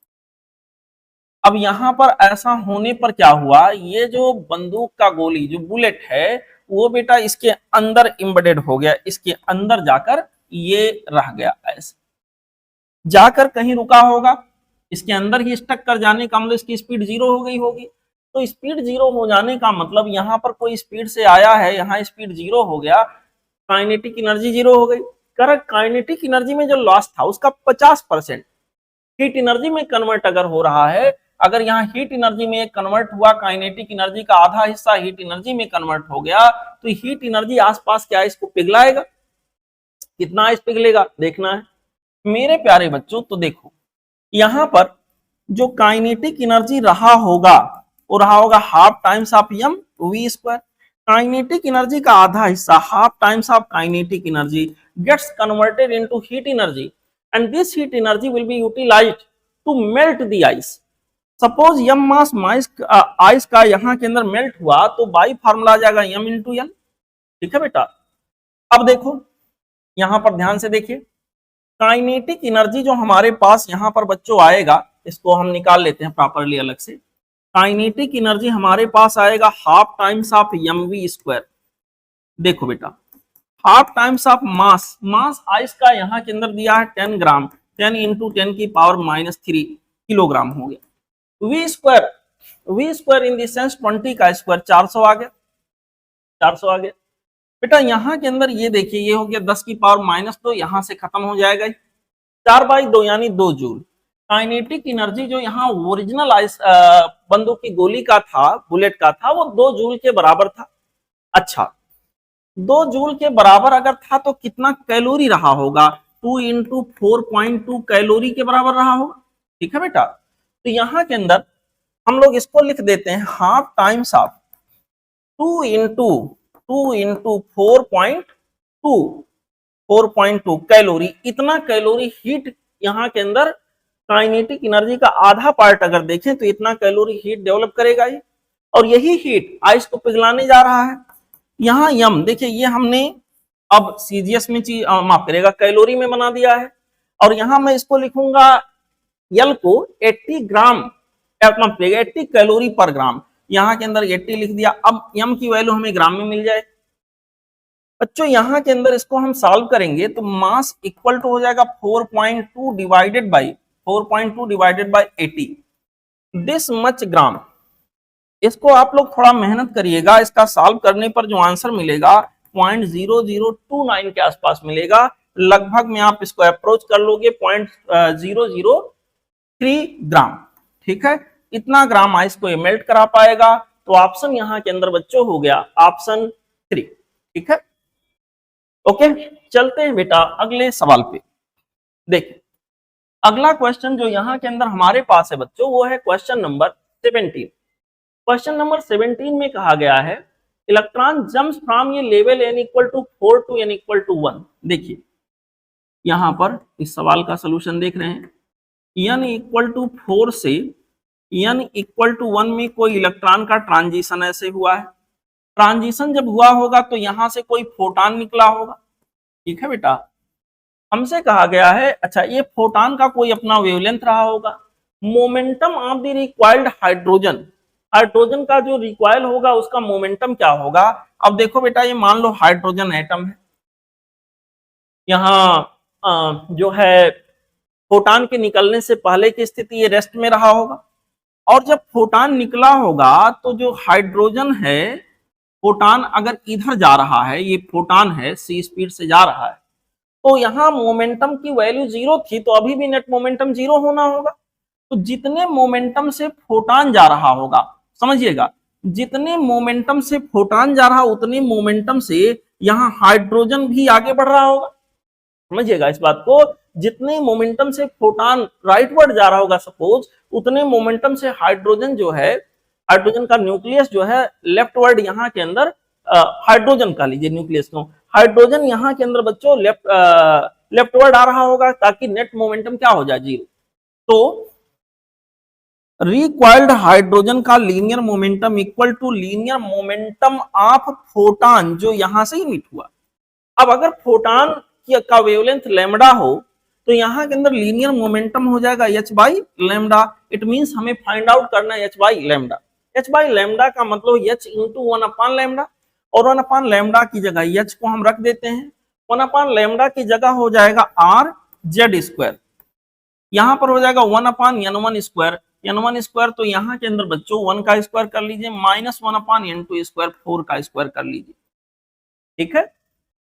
अब यहां पर ऐसा होने पर क्या हुआ, ये जो बंदूक का गोली जो बुलेट है वो बेटा इसके अंदर एम्बेडेड हो गया, इसके अंदर जाकर ये रह गया, ऐसे जाकर कहीं रुका होगा, इसके अंदर ही स्टक कर जाने का मतलब इसकी स्पीड 0 हो गई होगी। तो स्पीड 0 हो जाने का मतलब यहाँ पर कोई स्पीड से आया है, यहाँ स्पीड 0 हो गया, काइनेटिक एनर्जी 0 हो गई। करेक्ट, काइनेटिक एनर्जी में जो लॉस था उसका 50% हीट एनर्जी में कन्वर्ट अगर हो रहा है, अगर यहाँ हीट एनर्जी में कन्वर्ट हुआ, काइनेटिक एनर्जी का आधा हिस्सा हीट एनर्जी में कन्वर्ट हो गया, तो हीट एनर्जी आसपास क्या इसको पिघलाएगा, कितना आइस पिघलेगा देखना है मेरे प्यारे बच्चों। तो देखो यहां पर जो काइनेटिक एनर्जी रहा होगा वो रहा होगा half times of M V square. Kinetic energy का आधा हिस्सा half times of kinetic energy gets converted into heat energy and this heat energy will be utilised to melt the ice. Suppose M mass ice का यहाँ के अंदर melt हुआ तो by formula आ जाएगा एम इंटू एल। ठीक है बेटा, अब देखो यहां पर ध्यान से देखिए, काइनेटिक एनर्जी जो हमारे पास यहां पर बच्चों आएगा, इसको हम निकाल लेते हैं प्रॉपरली अलग से। काइनेटिक एनर्जी हमारे पास आएगा half times of M V square. देखो बेटा half times of mass, mass ice का यहाँ के अंदर दिया है 10 ग्राम, 10 इंटू 10 की पावर -3 किलोग्राम हो गया। V square in the sense 20 का स्क्वायर 400 आ गया, 400 आ गया। बेटा यहाँ के अंदर ये देखिए ये हो गया 10 की पावर -2, यहाँ से खत्म हो जाएगा 4/2 यानी 2 जूल। काइनेटिक एनर्जी जो यहाँ ओरिजिनल आइस बंदूक की गोली का था, बुलेट का था, वो 2 जूल के बराबर था। अच्छा 2 जूल के बराबर अगर था तो कितना कैलोरी रहा होगा, 2 इंटू 4.2 कैलोरी के बराबर रहा होगा। ठीक है बेटा, तो यहाँ के अंदर हम लोग इसको लिख देते हैं half times of 2 into 4.2 calorie. इतना कैलोरी हीट यहाँ के अंदर काइनेटिक एनर्जी का आधा पार्ट अगर देखें तो इतना कैलोरी हीट डेवलप करेगा ये, और यही हीट आइस को पिघलाने जा रहा है। यहाँ यम देखिए ये हमने अब सीजीएस में माफ करेगा कैलोरी में बना दिया है, और यहाँ मैं इसको लिखूंगा यल को 80 ग्राम माफ करेगा 80 कैलोरी पर ग्राम, यहाँ के अंदर 80 लिख दिया। अब यम की वैल्यू हमें ग्राम में मिल जाए बच्चों, यहाँ के अंदर इसको हम सॉल्व करेंगे तो मास इक्वल टू हो जाएगा 4.2 डिवाइडेड बाई 80 दिस मच ग्राम। इसको आप लोग थोड़ा मेहनत करिएगा, इसका सॉल्व करने पर जो आंसर मिलेगा 0.0029 के आसपास मिलेगा, लगभग में आप इसको अप्रोच कर लोगे 0.003 ग्राम। ठीक है, इतना ग्राम आइस को मेल्ट करा पाएगा, तो ऑप्शन यहाँ के अंदर बच्चों हो गया ऑप्शन 3। ठीक है, ओके चलते हैं बेटा अगले सवाल पे। देखिए अगला क्वेश्चन जो यहाँ के अंदर हमारे पास है बच्चों वो है क्वेश्चन नंबर 17। क्वेश्चन नंबर 17 में कहा गया है इलेक्ट्रॉन जम्प्स फ्रॉम ये level n equal to 4 to n equal to 1। देखिए यहाँ पर इस सवाल का सलूशन देख रहे हैं, n इक्वल टू 4 से n इक्वल टू 1 में कोई इलेक्ट्रॉन का ट्रांजिशन ऐसे हुआ है। ट्रांजिशन जब हुआ होगा तो यहां से कोई फोटॉन निकला होगा। ठीक है बेटा, हमसे कहा गया है अच्छा ये फोटॉन का कोई अपना वेवलेंथ रहा होगा। Momentum of the required hydrogen hydrogen का जो रिकॉइल होगा उसका मोमेंटम क्या होगा। अब देखो बेटा, ये मान लो हाइड्रोजन एटम है, यहाँ जो है फोटान के निकलने से पहले की स्थिति ये रेस्ट में रहा होगा, और जब फोटान निकला होगा तो जो हाइड्रोजन है, फोटान अगर इधर जा रहा है, ये फोटान है सी स्पीड से जा रहा है, तो यहाँ मोमेंटम की वैल्यू 0 थी, तो अभी भी नेट मोमेंटम 0 होना होगा। तो जितने मोमेंटम से फोटान जा रहा होगा, समझिएगा, जितने मोमेंटम से फोटान जा रहा उतने मोमेंटम से यहाँ हाइड्रोजन भी आगे बढ़ रहा होगा। समझिएगा इस बात को, जितने मोमेंटम से फोटान राइटवर्ड जा रहा होगा सपोज, उतने मोमेंटम से हाइड्रोजन जो है, हाइड्रोजन का न्यूक्लियस जो है लेफ्टवर्ड यहाँ के अंदर, हाइड्रोजन का लीजिए न्यूक्लियस को, हाइड्रोजन यहाँ के अंदर बच्चों लेफ्टवर्ड आ रहा होगा, ताकि नेट मोमेंटम क्या हो जाए, 0। तो रिक्वायर्ड हाइड्रोजन का linear momentum equal to linear momentum of photon, जो यहां से ही मीट हुआ। अब अगर फोटान का वेवलेंथ लैम्डा हो, तो यहाँ के अंदर लीनियर मोमेंटम हो जाएगा h by lambda. It means हमें फाइंड आउट करना है h by lambda. h by lambda का मतलब h इंटू 1 अपान लैम्डा, और 1 अपान लैम्डा की जगह h को हम रख देते हैं, 1 अपान लैम्डा की जगह हो जाएगा r z स्क्वायर, यहाँ पर हो जाएगा 1 अपान n1 स्क्वायर, n1 स्क्वायर, तो यहाँ के अंदर बच्चों 1 का स्क्वायर कर लीजिए, माइनस 1 अपान n2 स्क्वायर, 4 का स्क्वायर कर लीजिए। ठीक है,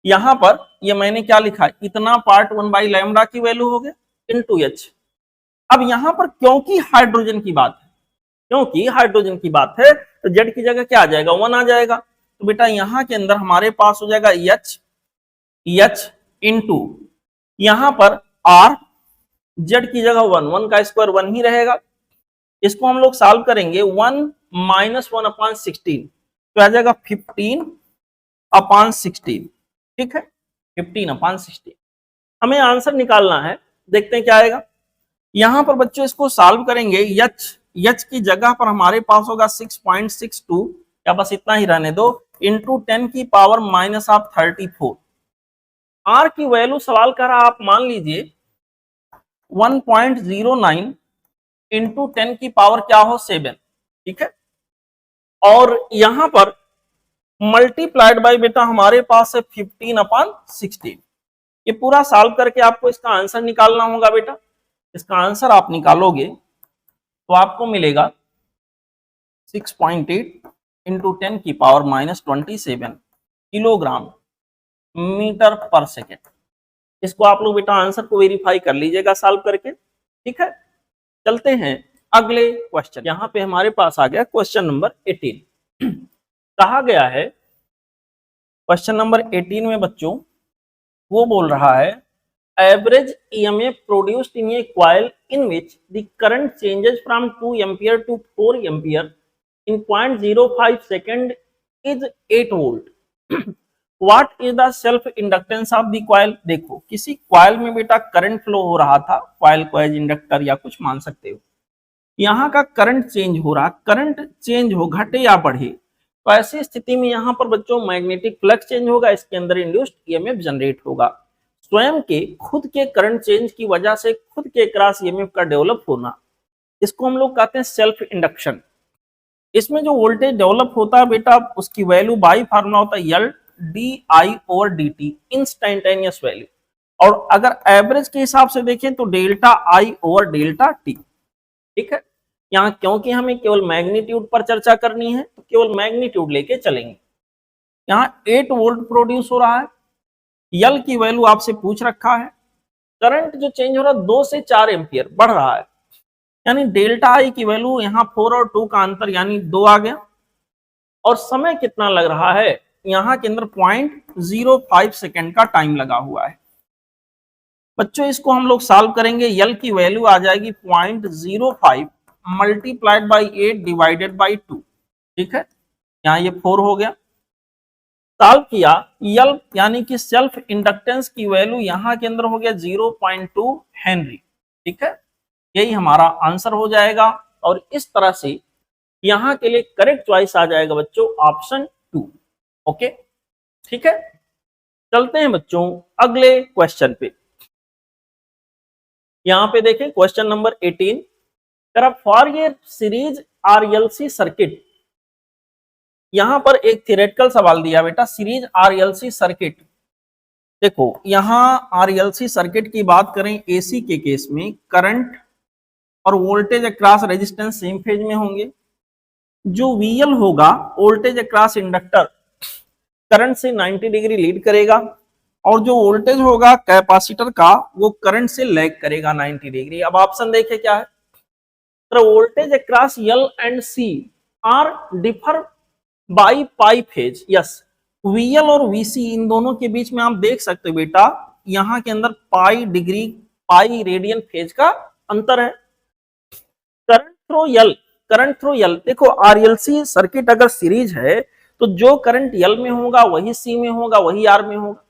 यहां पर ये मैंने क्या लिखा है, इतना पार्ट 1 बाई लैम्डा की वैल्यू हो गया इनटू h। अब यहां पर क्योंकि हाइड्रोजन की बात है, क्योंकि हाइड्रोजन की बात है, तो z की जगह क्या आ जाएगा, 1 आ जाएगा। तो बेटा यहां के अंदर हमारे पास हो जाएगा h इंटू यहां पर r, z की जगह 1, 1 का स्क्वायर 1 ही रहेगा। इसको हम लोग सॉल्व करेंगे, 1 माइनस 1 अपान 16, तो आ जाएगा 15 अपान 16। ठीक है, 15 अपान 16। हमें आंसर निकालना है, देखते हैं क्या आएगा। यहां पर बच्चों इसको सॉल्व करेंगे, h की जगह पर हमारे पास होगा 6.62, या बस इतना ही रहने दो, इंटू 10 की पावर माइनस ऑफ 34। r की वैल्यू सवाल कर रहा, आप मान लीजिए 1.09 इंटू 10 की पावर क्या हो 7। ठीक है, और यहां पर मल्टीप्लाइड बाय बेटा हमारे पास है 15 अपान 16। ये पूरा सॉल्व करके आपको इसका आंसर निकालना होगा बेटा। इसका आंसर आप निकालोगे तो आपको मिलेगा 6.8 इंटू 10 की पावर माइनस 27 किलोग्राम मीटर पर सेकेंड। इसको आप लोग बेटा आंसर को वेरीफाई कर लीजिएगा सॉल्व करके। ठीक है, चलते हैं अगले क्वेश्चन। यहां पे हमारे पास आ गया क्वेश्चन नंबर 18। कहा गया है क्वेश्चन नंबर 18 में बच्चों वो बोल रहा है, average EMF produced in a coil in which the current changes from 2 ampere to 4 ampere in 0.05 second is 8 volt. What is the self inductance of the coil. देखो किसी कॉइल में बेटा करंट फ्लो हो रहा था, कॉइल को as inductor या कुछ मान सकते हो, यहाँ का करंट चेंज हो रहा, करंट चेंज हो घटे या बढ़े, तो ऐसी स्थिति में यहाँ पर बच्चों मैग्नेटिक फ्लक्स चेंज होगा, इसके अंदर इंड्यूस्ड ईएमएफ जनरेट होगा। स्वयं के खुद के करंट चेंज की वजह से खुद के क्रॉस ईएमएफ का डेवलप होना, इसको हम लोग कहते हैं सेल्फ इंडक्शन। इसमें जो वोल्टेज डेवलप होता है बेटा, उसकी वैल्यू बाई फार्मूला होता है L D I over D T, instantaneous value. और अगर एवरेज के हिसाब से देखें तो डेल्टा आई ओवर डेल्टा टी। ठीक है, यहाँ क्योंकि हमें केवल मैग्नीट्यूड पर चर्चा करनी है तो केवल मैग्नीट्यूड लेके चलेंगे। यहाँ 8 वोल्ट प्रोड्यूस हो रहा है, यल की वैल्यू आपसे पूछ रखा है, करंट जो चेंज हो रहा है 2 से 4 एम्पियर बढ़ रहा है, यानी डेल्टा आई की वैल्यू यहाँ 4 और 2 का अंतर यानी 2 आ गया। और समय कितना लग रहा है, यहाँ के अंदर 0.05 सेकेंड का टाइम लगा हुआ है। बच्चों इसको हम लोग सॉल्व करेंगे, यल की वैल्यू आ जाएगी 0.05 मल्टीप्लाइड बाई 8 डिवाइडेड बाई 2। ठीक है, यहाँ ये 4 हो गया। सॉल्व किया, यल यानी कि सेल्फ इंडक्टेंस की वैल्यू यहाँ के अंदर हो गया 0.2 हेनरी। ठीक है, यही हमारा आंसर हो जाएगा, और इस तरह से यहाँ के लिए करेक्ट चॉइस आ जाएगा बच्चों ऑप्शन 2। ओके, ठीक है, चलते हैं बच्चों अगले क्वेश्चन पे। यहाँ पे देखें क्वेश्चन नंबर 18, फॉर ये सीरीज आरएलसी सर्किट, यहां पर एक थियोरेटिकल सवाल दिया बेटा, सीरीज आरएलसी सर्किट। देखो यहां आरएलसी सर्किट की बात करें एसी के केस में करंट और voltage across resistance same phase में होंगे। जो वीएल होगा वोल्टेज अक्रॉस इंडक्टर करंट से 90 डिग्री लीड करेगा, और जो वोल्टेज होगा कैपेसिटर का वो करंट से लैग करेगा 90 डिग्री। अब ऑप्शन देखे क्या है, तो voltage across L and C are differ by pi phase. Yes, VL और वीसी इन दोनों के बीच में आप देख सकते हो बेटा, यहां के अंदर pi degree pi radian phase का अंतर है। करंट थ्रू एल, देखो आरएलसी सर्किट अगर सीरीज है तो जो करंट एल में होगा वही सी में होगा वही आर में होगा।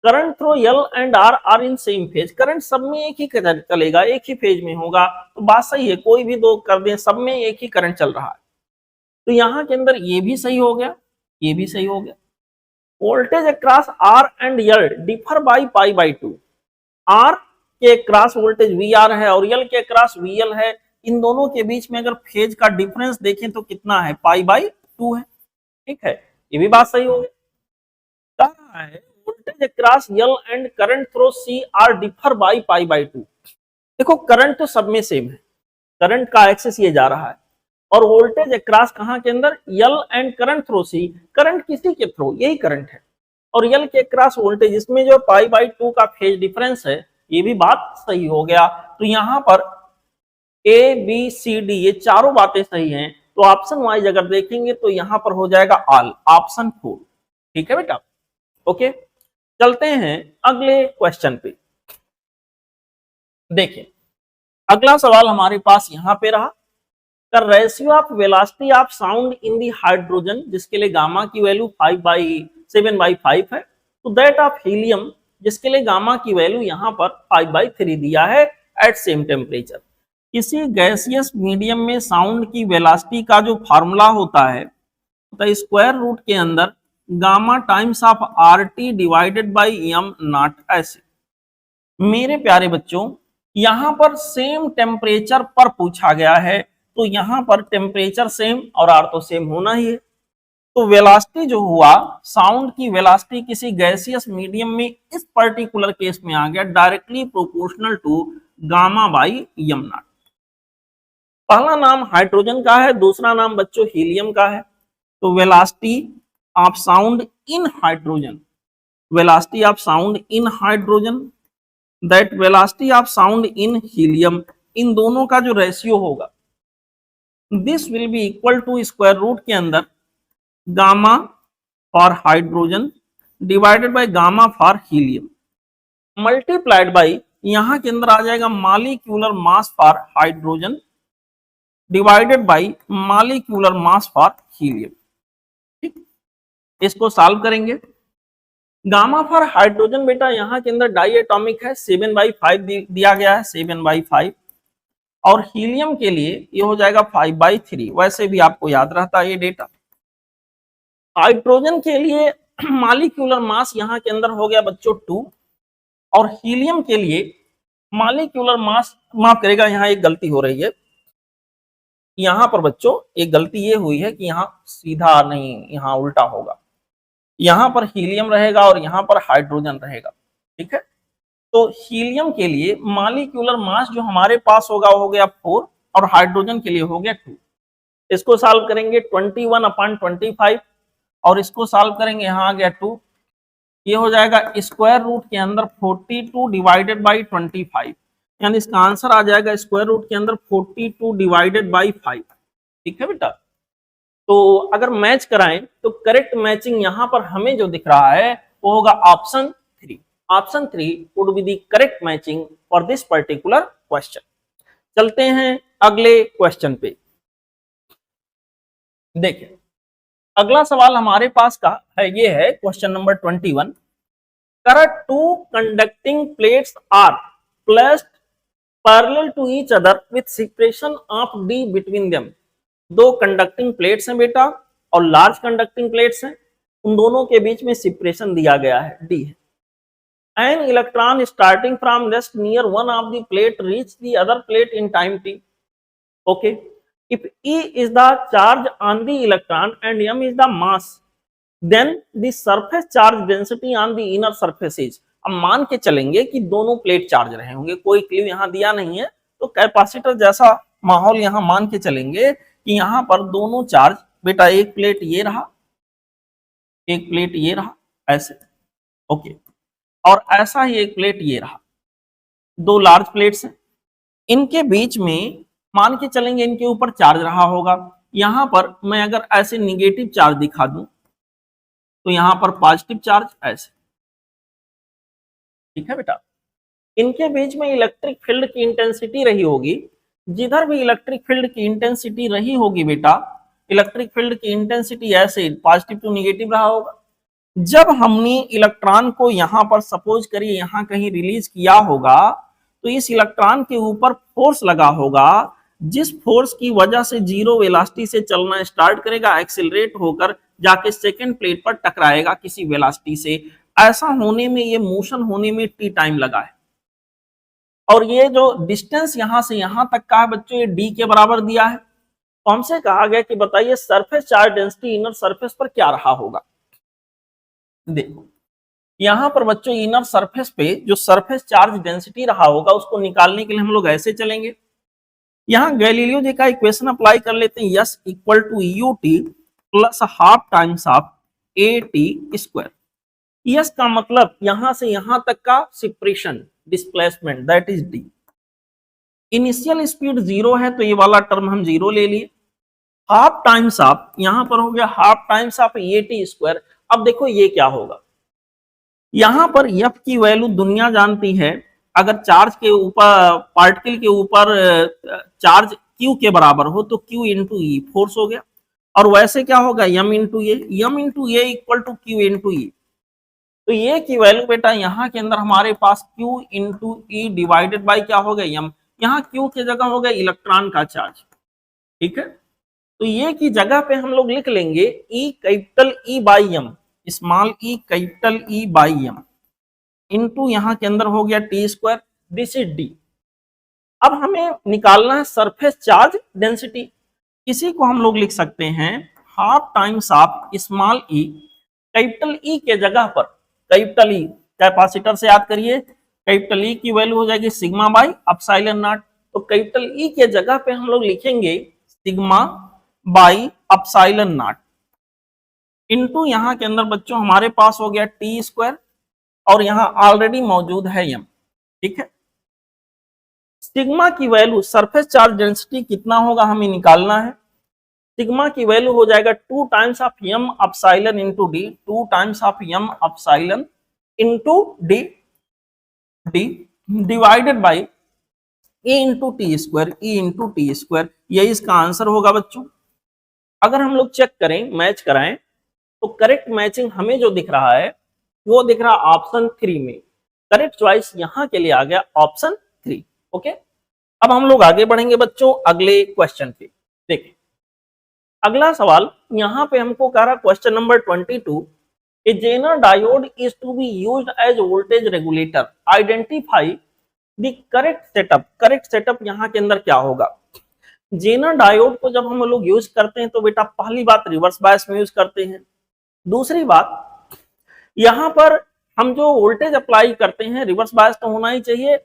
Current through L and R are in same phase, current सब में एक ही चलेगा, एक ही फेज में होगा, तो बात सही है, कोई भी दो कर दें सब में एक ही करंट चल रहा है। तो यहां के अंदर ये भी सही हो गया, ये भी सही हो गया। Voltage across R and L differ by pi by two, R के अक्रॉस वोल्टेज वी आर है और एल के अक्रॉस वी एल है, इन दोनों के बीच में अगर फेज का डिफरेंस देखें तो कितना है, पाई बाई टू है। ठीक है, ये भी बात सही हो गई। कहा है voltage across L and current through C are differ by pi by two. देखो करंट तो सब में सेम है, करंट का एक्सेस ये जा रहा है, और वोल्टेज अक्रॉस कहां के अंदर, L and current through C, current किसी के थ्रू यही करंट है, और एल के अक्रॉस वोल्टेज, इसमें जो पाई बाई टू का फेज डिफरेंस है, ये भी बात सही हो गया। तो यहां पर ए बी सी डी ये चारों बातें सही हैं, तो ऑप्शन वाइज अगर देखेंगे तो यहां पर हो जाएगा ऑल, ऑप्शन 4। ठीक है बेटा, ओके। चलते हैं अगले क्वेश्चन पे। देखिए अगला सवाल हमारे पास यहां पे रहा, the ratio of velocity of sound in the hydrogen, जिसके लिए गामा की वैल्यू 7/5 है, तो दैट ऑफ हीलियम, जिसके लिए गामा की वैल्यू यहां पर 5/3 दिया है एट सेम टेम्परेचर। किसी गैसियस मीडियम में साउंड की वेलोसिटी का जो फार्मूला होता है, तो स्क्वायर रूट के अंदर gamma times of R T divided by M not, ऐसे। मेरे प्यारे बच्चों यहां पर सेम टेम्परेचर पर पूछा गया है, तो यहां पर टेम्परेचर सेम और आर तो सेम होना ही है। तो वेलोसिटी जो हुआ, साउंड की वेलोसिटी किसी गैसियस मीडियम में इस पर्टिकुलर केस में आ गया directly proportional to gamma by M naught. पहला नाम हाइड्रोजन का है, दूसरा नाम बच्चों हीलियम का है, तो velocity of sound in hydrogen, velocity of sound in hydrogen that velocity of sound in helium, इन दोनों का जो रेशियो होगा, this will be equal to square root के अंदर gamma for hydrogen divided by gamma for helium multiplied by, यहां के अंदर आ जाएगा molecular mass for hydrogen divided by molecular mass for helium. ठीक, इसको सॉल्व करेंगे। गामा फॉर हाइड्रोजन बेटा यहां के अंदर डाई एटॉमिक है, 7/5 दिया गया है, 7/5, और हीलियम के लिए ये हो जाएगा 5/3, वैसे भी आपको याद रहता है ये डेटा। हाइड्रोजन के लिए मॉलिक्यूलर मास यहां के अंदर हो गया बच्चों 2, और हीलियम के लिए मॉलिक्यूलर मास, माफ करेगा यहां एक गलती हो रही है, यहां पर बच्चों एक गलती ये हुई है कि यहां सीधा नहीं, यहां उल्टा होगा, यहां पर हीलियम रहेगा और यहां पर हाइड्रोजन रहेगा। ठीक है, तो हीलियम के लिए मॉलिक्यूलर मास जो हमारे पास होगा वो हो गया 4, और हाइड्रोजन के लिए हो गया 2। इसको सॉल्व करेंगे 21/25, और इसको सॉल्व करेंगे यहां आ गया 2, ये हो जाएगा स्क्वायर रूट के अंदर 42 डिवाइडेड बाई 25, यानी इसका आंसर आ जाएगा स्क्वायर रूट के अंदर 42 डिवाइडेड बाई 5। ठीक है बेटा, तो अगर मैच कराएं तो करेक्ट मैचिंग यहां पर हमें जो दिख रहा है वो होगा option 3। Option 3 would be the correct matching for this particular question. चलते हैं अगले क्वेश्चन पे। देखिए अगला सवाल हमारे पास का है, ये है question number 21। Two conducting plates are placed parallel to each other with separation of d between them. दो कंडक्टिंग प्लेट्स हैं बेटा और लार्ज कंडक्टिंग प्लेट्स हैं, उन दोनों के बीच में सेपरेशन दिया गया है, d है। An electron starting from rest near one of the plate reach the other plate in time t. Okay, If E is the charge on the electron and M is the mass, then the surface charge density on the inner surface is। अब मान के चलेंगे कि दोनों plate charge रहे होंगे, कोई clue यहाँ दिया नहीं है, तो कैपेसिटर जैसा माहौल यहाँ मान के चलेंगे कि यहाँ पर दोनों चार्ज, बेटा एक प्लेट ये रहा, एक प्लेट ये रहा ऐसे, ओके, और ऐसा ही एक प्लेट ये रहा, दो लार्ज प्लेट्स हैं, इनके बीच में मान के चलेंगे इनके ऊपर चार्ज रहा होगा। यहां पर मैं अगर ऐसे निगेटिव चार्ज दिखा दूं तो यहां पर पॉजिटिव चार्ज ऐसे, ठीक है बेटा। इनके बीच में इलेक्ट्रिक फील्ड की इंटेंसिटी रही होगी, जिधर भी इलेक्ट्रिक फील्ड की इंटेंसिटी रही होगी बेटा, इलेक्ट्रिक फील्ड की इंटेंसिटी ऐसे पॉजिटिव टू निगेटिव रहा होगा। जब हमने इलेक्ट्रॉन को यहां पर सपोज करिए यहां कहीं रिलीज किया होगा, तो इस इलेक्ट्रॉन के ऊपर फोर्स लगा होगा, जिस फोर्स की वजह से जीरो वेलोसिटी से चलना स्टार्ट करेगा, एक्सेलरेट होकर जाके सेकंड प्लेट पर टकराएगा किसी वेलोसिटी से। ऐसा होने में, ये मोशन होने में टी टाइम लगा है, और ये जो डिस्टेंस यहां से यहां तक का है बच्चों, ये डी के बराबर दिया है। तो हमसे कहा गया कि बताइए surface charge density inner surface पर क्या रहा होगा। देखो यहां पर बच्चों इनर सरफेस पे जो सरफेस चार्ज डेंसिटी रहा होगा, उसको निकालने के लिए हम लोग ऐसे चलेंगे। यहां गैलीलियो जी का इक्वेशन अप्लाई कर लेते हैं, S equal to U T plus half times of A T square. S का मतलब यहां से यहां तक का separation displacement, that is D. Initial speed zero है तो ये वाला टर्म हम जीरो ले लिए। हाफ टाइम्स ऑफ, यहां पर हो गया half times of A T square. अब देखो ये क्या होगा, यहां पर एफ की वैल्यू दुनिया जानती है, अगर चार्ज के ऊपर, पार्टिकल के ऊपर चार्ज क्यू के बराबर हो तो क्यू इंटू ई फोर्स हो गया, और वैसे क्या होगा m into a equal to q into E. तो ये की वैल्यू बेटा यहाँ के अंदर हमारे पास q into E divided by क्या हो गया एम। यहाँ क्यू की जगह हो गया इलेक्ट्रॉन का चार्ज, ठीक है। तो ये की जगह पे हम लोग लिख लेंगे E capital E by M, small E capital E by M, into यहां के अंदर हो गया T square, this is D. अब हमें निकालना है सरफेस चार्ज डेंसिटी, इसी को हम लोग लिख सकते हैं half times of small E, capital ई के जगह पर कैपिटल ई, कैपेसिटर से याद करिए, कैपिटल ई की वैल्यू हो जाएगी सिग्मा बाई एप्सिलॉन नॉट। तो कैपिटल ई के जगह पे हम लोग लिखेंगे sigma by epsilon not, into यहां के अंदर बच्चों हमारे पास हो गया टी स्क्वायर, और यहां ऑलरेडी मौजूद है एम, ठीक है। सिग्मा की वैल्यू सरफेस चार्ज डेंसिटी कितना होगा हमें निकालना है। सिग्मा की वैल्यू हो जाएगा 2 times of M epsilon into D, 2 times of M epsilon into D, D divided by A into T square, E into T square. यही इसका आंसर होगा बच्चों। अगर हम लोग चेक करें, मैच कराएं, तो करेक्ट मैचिंग हमें जो दिख रहा है वो दिख रहा ऑप्शन 3 में। करेक्ट चॉइस यहां के लिए आ गया ऑप्शन 3, ओके। अब हम लोग आगे बढ़ेंगे बच्चों अगले क्वेश्चन पे। देखिए अगला सवाल यहां पे हमको कह रहा question number 22, a Zener diode is to be used as voltage regulator, identify the correct setup. Correct setup यहां के अंदर क्या होगा। जेनर डायोड को जब हम लोग यूज करते हैं तो बेटा पहली बात रिवर्स बायस में यूज करते हैं, दूसरी बात यहां पर हम जो वोल्टेज अप्लाई करते हैं रिवर्स बायस तो होना ही चाहिए।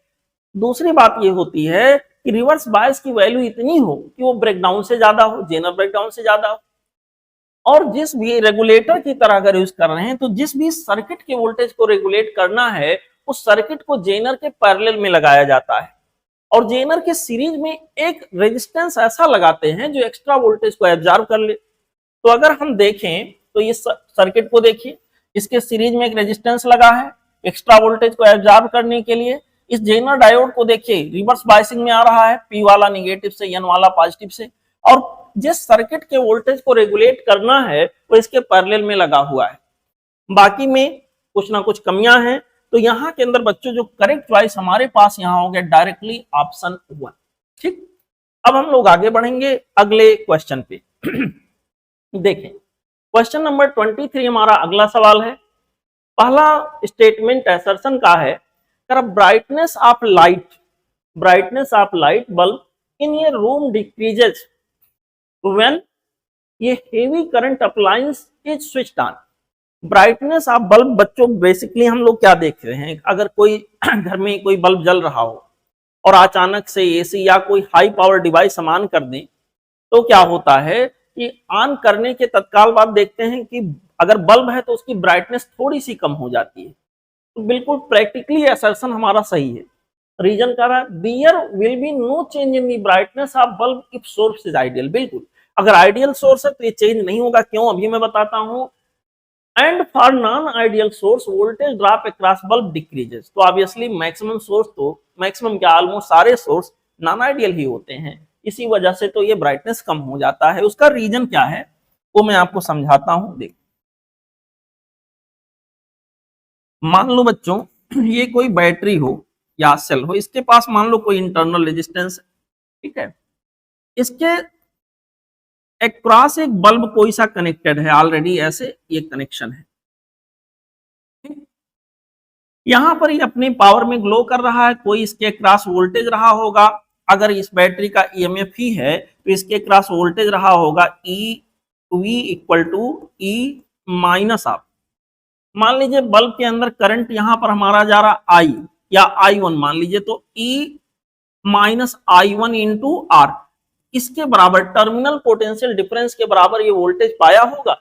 दूसरी बात ये होती है कि रिवर्स बायस की वैल्यू इतनी हो कि वो ब्रेकडाउन से ज्यादा हो, जेनर ब्रेकडाउन से ज्यादा हो। और जिस भी रेगुलेटर की तरह अगर यूज कर रहे हैं तो जिस भी सर्किट के वोल्टेज को रेगुलेट करना है उस सर्किट को जेनर के पैरेलल में लगाया जाता है, और जेनर के सीरीज में एक रेजिस्टेंस ऐसा लगाते हैं जो एक्स्ट्रा वोल्टेज को एब्जॉर्ब कर ले। तो अगर हम देखें तो इस सर्किट को देखिए, इसके सीरीज में एक रेजिस्टेंस लगा है एक्स्ट्रा वोल्टेज को एब्जॉर्ब करने के लिए। इस जेनर डायोड को देखिए रिवर्स बायसिंग में आ रहा है, पी वाला निगेटिव से एन वाला पॉजिटिव से, और जिस सर्किट के वोल्टेज को रेगुलेट करना है वो इसके पैरेलल में लगा हुआ है। बाकी में कुछ ना कुछ कमियां हैं, तो यहाँ के अंदर बच्चों जो करेक्ट चॉइस हमारे पास यहाँ हो गया डायरेक्टली ऑप्शन 1, ठीक। अब हम लोग आगे बढ़ेंगे अगले क्वेश्चन पे। देखें क्वेश्चन नंबर 23 हमारा अगला सवाल है। पहला स्टेटमेंट असर्शन का है, brightness of light bulb in a room decreases when ये heavy current appliance is switched on. Brightness of bulb बच्चों बेसिकली हम लोग क्या देख रहे हैं, अगर कोई घर में कोई बल्ब जल रहा हो और अचानक से एसी या कोई हाई पावर डिवाइस हम ऑन कर दें तो क्या होता है कि ऑन करने के तत्काल बाद देखते हैं कि अगर बल्ब है तो उसकी ब्राइटनेस थोड़ी सी कम हो जाती है। तो बिल्कुल प्रैक्टिकली असर्शन हमारा सही है। रीजन क्या है, there will be no change in the brightness of bulb if source is ideal. बिल्कुल अगर आइडियल सोर्स है तो ये चेंज नहीं होगा। क्यों, अभी मैं बताता हूं। And for non ideal source voltage drop across bulb decreases. तो ऑब्वियसली मैक्सिमम सोर्स तो मैक्सिमम क्या ऑलमोस्ट सारे सोर्स नॉन आइडियल ही होते हैं, इसी वजह से तो ये ब्राइटनेस कम हो जाता है। उसका रीजन क्या है वो मैं आपको समझाता हूं। देख, मान लो बच्चों ये कोई बैटरी हो या सेल हो, इसके पास मान लो कोई इंटरनल रेजिस्टेंस है, ठीक है। इसके अक्रॉस एक बल्ब कोई सा कनेक्टेड है, ऑलरेडी ऐसे ये कनेक्शन है। यहां पर ये अपनी पावर में ग्लो कर रहा है, कोई इसके क्रॉस वोल्टेज रहा होगा। अगर इस बैटरी का ईएमएफ ही है तो इसके क्रॉस वोल्टेज रहा होगा E V equal to E minus of, मान लीजिए बल्ब के अंदर करंट यहां पर हमारा जा रहा आई या आई वन मान लीजिए, तो E minus I one into r, इसके बराबर टर्मिनल पोटेंशियल डिफरेंस के बराबर ये वोल्टेज पाया होगा,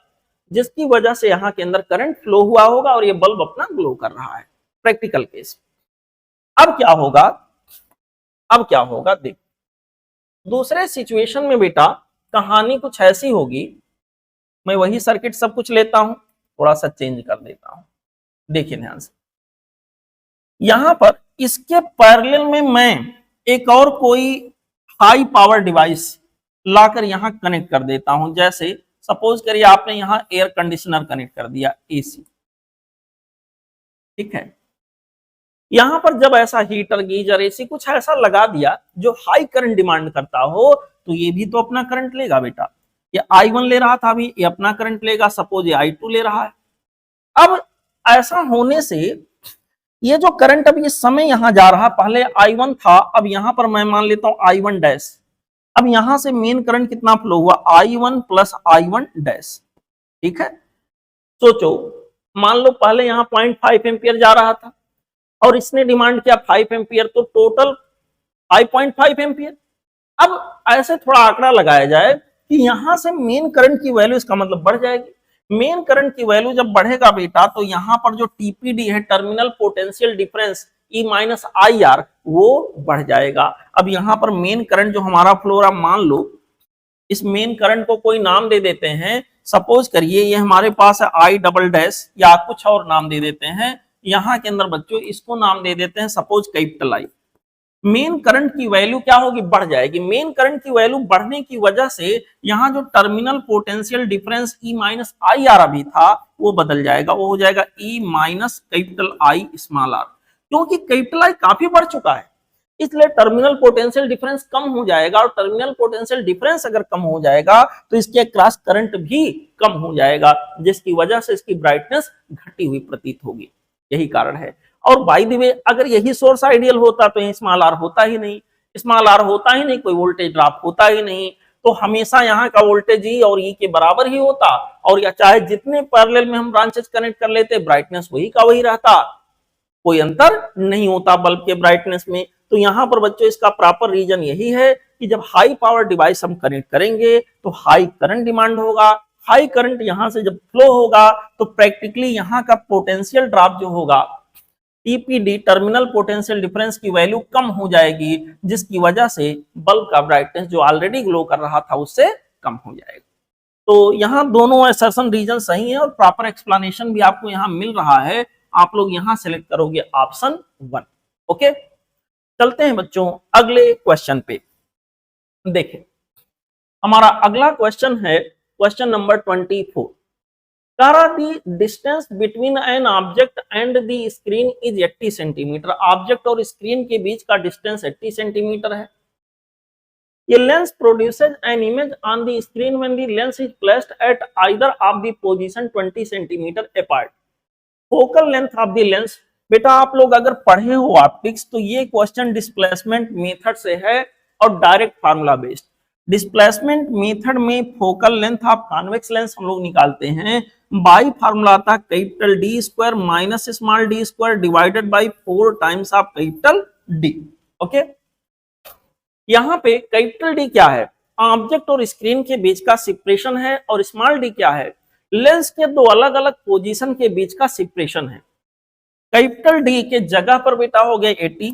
जिसकी वजह से यहां के अंदर करंट फ्लो हुआ होगा और ये बल्ब अपना ग्लो कर रहा है। Practical case. अब क्या होगा, अब क्या होगा देख, दूसरे सिचुएशन में बेटा कहानी कुछ ऐसी होगी। मैं वही सर्किट सब कुछ लेता हूं, थोड़ा सा चेंज कर देता हूं, देखिए ध्यान से। यहां पर इसके पैरेलल में मैं एक और कोई हाई पावर डिवाइस लाकर यहां कनेक्ट कर देता हूं। जैसे सपोज करिए आपने यहां एयर कंडीशनर कनेक्ट कर दिया, एसी, ठीक है। यहां पर जब ऐसा हीटर गीजर एसी कुछ ऐसा लगा दिया जो हाई करंट डिमांड करता हो, तो ये भी तो अपना करंट लेगा बेटा। ये I1 ले रहा था अभी, ये अपना करंट लेगा। सपोज ये I2 ले रहा है। अब ऐसा होने से ये जो करंट अब ये समय यहां जा रहा, पहले I1 था, अब यहां पर मैं मान लेता हूं I1 डैश। अब यहां से मेन करंट कितना फ्लो हुआ, I1 प्लस I1 डैश, ठीक है। सोचो, मान लो पहले यहां 0.5 एम्पियर जा रहा था और इसने डिमांड किया 5 एम्पियर, तो टोटल 5.5 एम्पियर। अब ऐसे थोड़ा आंकड़ा लगाया जाए कि यहां से मेन करंट की वैल्यू, इसका मतलब बढ़ जाएगी। मेन करंट की वैल्यू जब बढ़ेगा बेटा, तो यहां पर जो टीपीडी है, terminal potential difference, E minus I are, वो बढ़ जाएगा। अब यहां पर मेन करंट जो हमारा फ्लो रहा, मान लो इस मेन करंट को कोई नाम दे देते हैं। सपोज करिए ये हमारे पास है आई डबल डैश, या कुछ और नाम दे देते हैं। यहां के अंदर बच्चों इसको नाम दे देते हैं suppose capital I. Main current की वैल्यू क्या होगी, बढ़ जाएगी। मेन करंट की वैल्यू बढ़ने की वजह से यहां जो terminal potential difference E minus I R अभी था, वो बदल जाएगा, वो हो जाएगा E minus capital I small r. क्योंकि कैपिटल आई काफी बढ़ चुका है, इसलिए टर्मिनल पोटेंशियल डिफरेंस कम हो जाएगा, और टर्मिनल पोटेंशियल डिफरेंस अगर कम हो जाएगा तो इसके क्रॉस करंट भी कम हो जाएगा, जिसकी वजह से इसकी ब्राइटनेस घटी हुई प्रतीत होगी। यही कारण है। और बाय द वे, अगर यही सोर्स आइडियल होता तो स्मॉल आर होता ही नहीं, स्मॉल आर होता ही नहीं, कोई वोल्टेज ड्रॉप होता ही नहीं, तो हमेशा यहाँ का वोल्टेज ई और ई के बराबर ही होता, और या चाहे जितने पैरेलल में हम ब्रांचेस कनेक्ट कर लेते, ब्राइटनेस वही का वही रहता, कोई अंतर नहीं होता बल्ब के ब्राइटनेस में। तो यहाँ पर बच्चों इसका प्रॉपर रीजन यही है कि जब हाई पावर डिवाइस हम कनेक्ट करेंगे तो हाई करंट डिमांड होगा। हाई करंट यहां से जब फ्लो होगा तो प्रैक्टिकली यहाँ का पोटेंशियल ड्रॉप जो होगा, टीपीडी, टर्मिनल पोटेंशियल डिफरेंस की वैल्यू कम हो जाएगी, जिसकी वजह से बल्ब का ब्राइटनेस जो ऑलरेडी ग्लो कर रहा था उससे कम हो जाएगा। तो यहाँ दोनों असर्शन रीजन सही है और प्रॉपर एक्सप्लेनेशन भी आपको यहाँ मिल रहा है। आप लोग यहाँ सेलेक्ट करोगे ऑप्शन 1। ओके, चलते हैं बच्चों अगले क्वेश्चन पे। देखें, हमारा अगला क्वेश्चन है question number 24। The distance between an object and the screen is 80 centimetre. Object और स्क्रीन के बीच का डिस्टेंस 80 सेंटीमीटर है। ये lens produces an image on the screen when the lens is placed at either of the position 20 centimetre apart। Focal length of the lens, बेटा आप लोग अगर पढ़े हो ऑप्टिक्स तो ये क्वेश्चन डिस्प्लेसमेंट मेथड से है और direct formula based. Displacement method में focal length of convex lens हम लोग निकालते हैं बाई फार्मूला था capital D square minus small d square divided by 4 times of capital D. Okay, यहाँ पे कैपिटल डी क्या है, ऑब्जेक्ट और स्क्रीन के बीच का सेपरेशन है, और स्मॉल डी क्या है, लेंस के दो अलग अलग पोजीशन के बीच का सेपरेशन है। कैपिटल डी के जगह पर बेटा हो गया 80,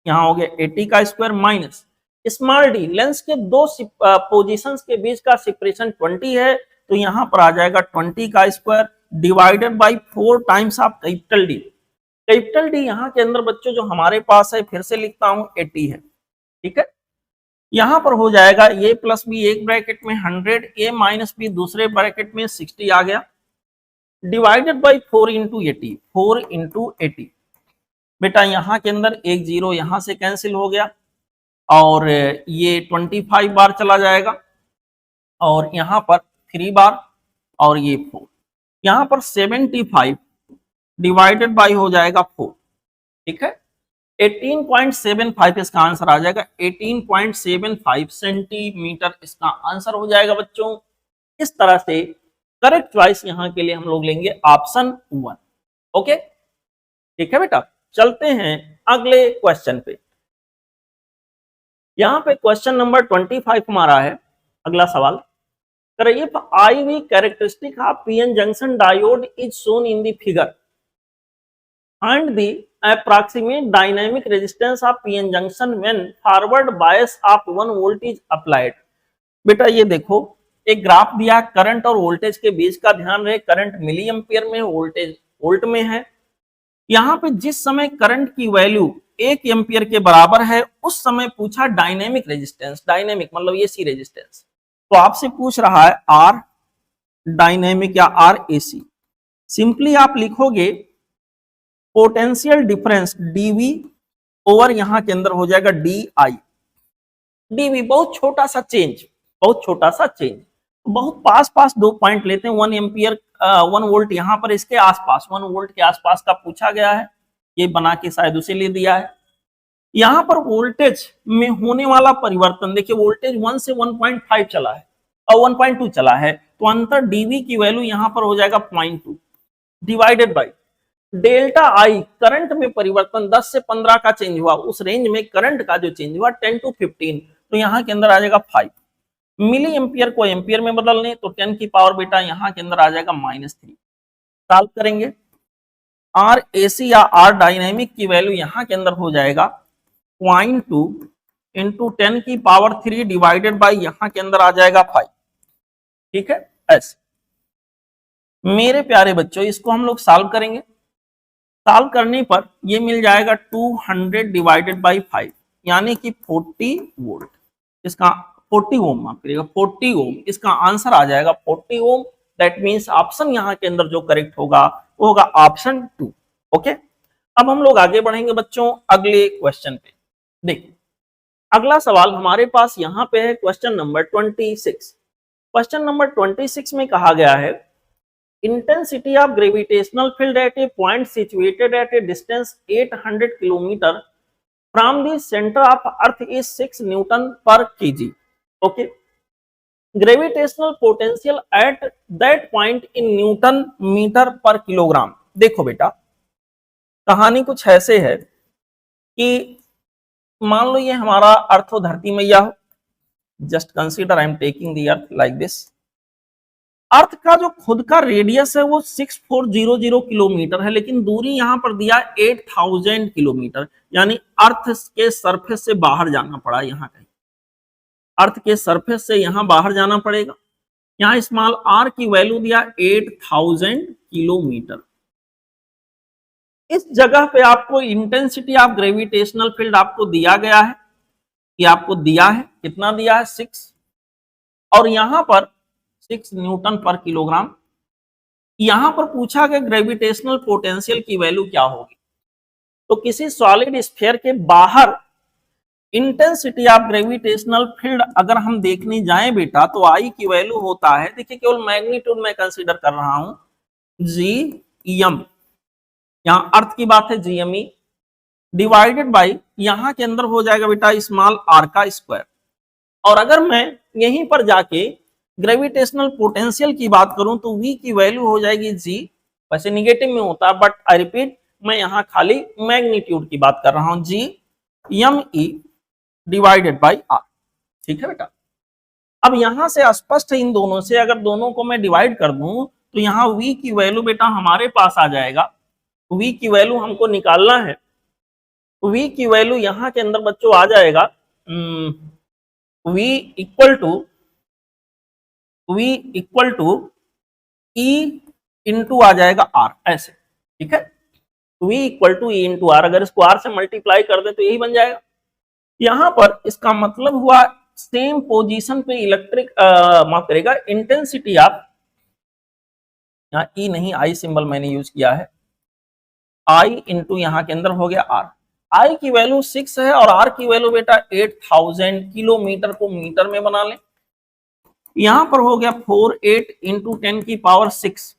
यहाँ हो गया 80 का square minus small D, lens के दो पोजीशंस के बीच का सेपरेशन 20 है, तो यहाँ पर आ जाएगा 20 का square divided by 4 times of capital D. Capital D यहाँ के अंदर बच्चों जो हमारे पास है, फिर से लिखता हूं 80 है, ठीक है। यहाँ पर हो जाएगा ए प्लस बी एक ब्रैकेट में 100, ए माइनस बी दूसरे ब्रैकेट में 60 आ गया, डिवाइडेड बाई 4 इंटू 80, 4 इंटू 80। बेटा यहाँ के अंदर एक जीरो यहाँ से कैंसिल हो गया, और ये 25 बार चला जाएगा, और यहाँ पर 3 बार, और ये 4, यहाँ पर 75 डिवाइडेड बाई हो जाएगा 4, ठीक है। 18.75 इसका आंसर आ जाएगा, 18.75 सेंटीमीटर इसका आंसर हो जाएगा बच्चों। इस तरह से करेक्ट चॉइस यहां के लिए हम लोग लेंगे ऑप्शन 1। ओके, ठीक है बेटा, चलते हैं अगले क्वेश्चन पे। यहां पे क्वेश्चन नंबर 25 हमारा है, अगला सवाल। If IV characteristic of PN junction diode is shown in the figure and the approximate dynamic resistance of PN junction when forward bias of 1 volt is applied। बेटा ये देखो एक ग्राफ दिया, करंट और वोल्टेज के बीच का, ध्यान रहे करंट मिली एम्पियर में, वोल्टेज वोल्ट में है। यहाँ पे जिस समय करंट की वैल्यू 1 एम्पियर के बराबर है, उस समय पूछा डायनेमिक रेजिस्टेंस, डायनेमिक मतलब एसी रेजिस्टेंस, तो आपसे पूछ रहा है आर डायनेमिक या आर एसी। सिंपली आप लिखोगे पोटेंशियल डिफरेंस डीवी ओवर यहां के अंदर हो जाएगा डी आई। डीवी बहुत छोटा सा चेंज, बहुत छोटा सा चेंज, बहुत पास पास दो पॉइंट लेते हैं, 1 एम्पियर 1 वोल्ट यहाँ पर इसके आसपास, 1 वोल्ट के आसपास का पूछा गया है, ये बना के शायद उसे ले दिया है। यहाँ पर वोल्टेज में होने वाला परिवर्तन देखिए, वोल्टेज 1 से 1.5 चला है और 1.2 चला है, तो अंतर डीवी की वैल्यू यहाँ पर हो जाएगा 0.2 divided by delta I, current में परिवर्तन 10 से 15 का चेंज हुआ, उस रेंज में करंट का जो चेंज हुआ 10 to 15, तो यहाँ के अंदर आ जाएगा 5। मिली एम्पियर को एम्पियर में बदल लें तो 10 की पावर बेटा यहाँ के अंदर आ जाएगा -3। सॉल्व करेंगे, आर एसी या आर डायनेमिक की वैल्यू यहाँ के अंदर हो जाएगा 0.2 इंटू 10 की पावर 3 डिवाइडेड बाई यहाँ के अंदर आ जाएगा 5, ठीक है। ऐसे मेरे प्यारे बच्चों इसको हम लोग सॉल्व करेंगे, सॉल्व करने पर ये मिल जाएगा 200 डिवाइडेड बाई 5 यानी कि 40 वोल्ट, इसका 40 ओम माफ करिएगा, 40 ओम इसका आंसर आ जाएगा 40 ओम। दैट मींस ऑप्शन यहाँ के अंदर जो करेक्ट होगा वो होगा ऑप्शन 2। ओके, अब हम लोग आगे बढ़ेंगे बच्चों अगले क्वेश्चन पे। देखिए अगला सवाल हमारे पास यहाँ पे है क्वेश्चन नंबर 26। क्वेश्चन नंबर 26 में कहा गया है intensity of gravitational field at a point situated at a distance 800 km from the center of earth is 6 Newton per kg। okay, gravitational potential at that point in Newton meter per kilogram। देखो बेटा कहानी कुछ ऐसे है कि मान लो ये हमारा अर्थ हो, धरती मैया हो, just consider I am taking the earth like this. Earth का जो खुद का रेडियस है वो 6400 किलोमीटर है, लेकिन दूरी यहां पर दिया 8000 किलोमीटर, यानी अर्थ के सरफेस से बाहर जाना पड़ा, यहाँ कहीं अर्थ के सरफेस से यहां बाहर जाना पड़ेगा। यहाँ स्मॉल आर की वैल्यू दिया 8000 किलोमीटर। इस जगह पे आपको इंटेंसिटी ऑफ ग्रेविटेशनल फील्ड आपको दिया गया है, ये आपको दिया है, कितना दिया है 6, और यहां पर 6 न्यूटन पर किलोग्राम। यहां पर पूछा गया ग्रेविटेशनल पोटेंशियल की वैल्यू क्या होगी। तो किसी सॉलिड स्फीयर के बाहर इंटेंसिटी ऑफ ग्रेविटेशनल फील्ड अगर हम देखने जाएं बेटा तो आई की वैल्यू होता है, देखिए केवल मैग्नीट्यूड में कंसीडर कर रहा हूं, GM, यहां अर्थ की बात है GME, डिवाइडेड बाई यहां के अंदर हो जाएगा बेटा स्मॉल r का स्क्वायर, और अगर मैं यहीं पर जाके ग्रेविटेशनल पोटेंशियल की बात करूं तो V की वैल्यू हो जाएगी G, वैसे निगेटिव में होता है बट आई रिपीट मैं यहाँ खाली मैग्नीट्यूड की बात कर रहा हूं, G ME divided by R। ठीक है बेटा, अब यहां से स्पष्ट है इन दोनों से, अगर दोनों को मैं डिवाइड कर दूं तो यहाँ V की वैल्यू बेटा हमारे पास आ जाएगा, V की वैल्यू हमको निकालना है, V की वैल्यू यहाँ के अंदर बच्चों आ जाएगा V equal to E into आ जाएगा R, ऐसे। ठीक है, V equal to E into R, अगर इसको R से मल्टीप्लाई कर दे तो यही बन जाएगा। यहां पर इसका मतलब हुआ सेम पोजीशन पे इलेक्ट्रिक माफ करेगा इंटेंसिटी ऑफ, यहाँ E नहीं I सिंबल मैंने यूज किया है, I इंटू यहाँ के अंदर हो गया R। I की वैल्यू 6 है और R की वैल्यू बेटा 8000 किलोमीटर को मीटर में बना लें। यहां पर हो गया 48 इंटू 10 की पावर 6,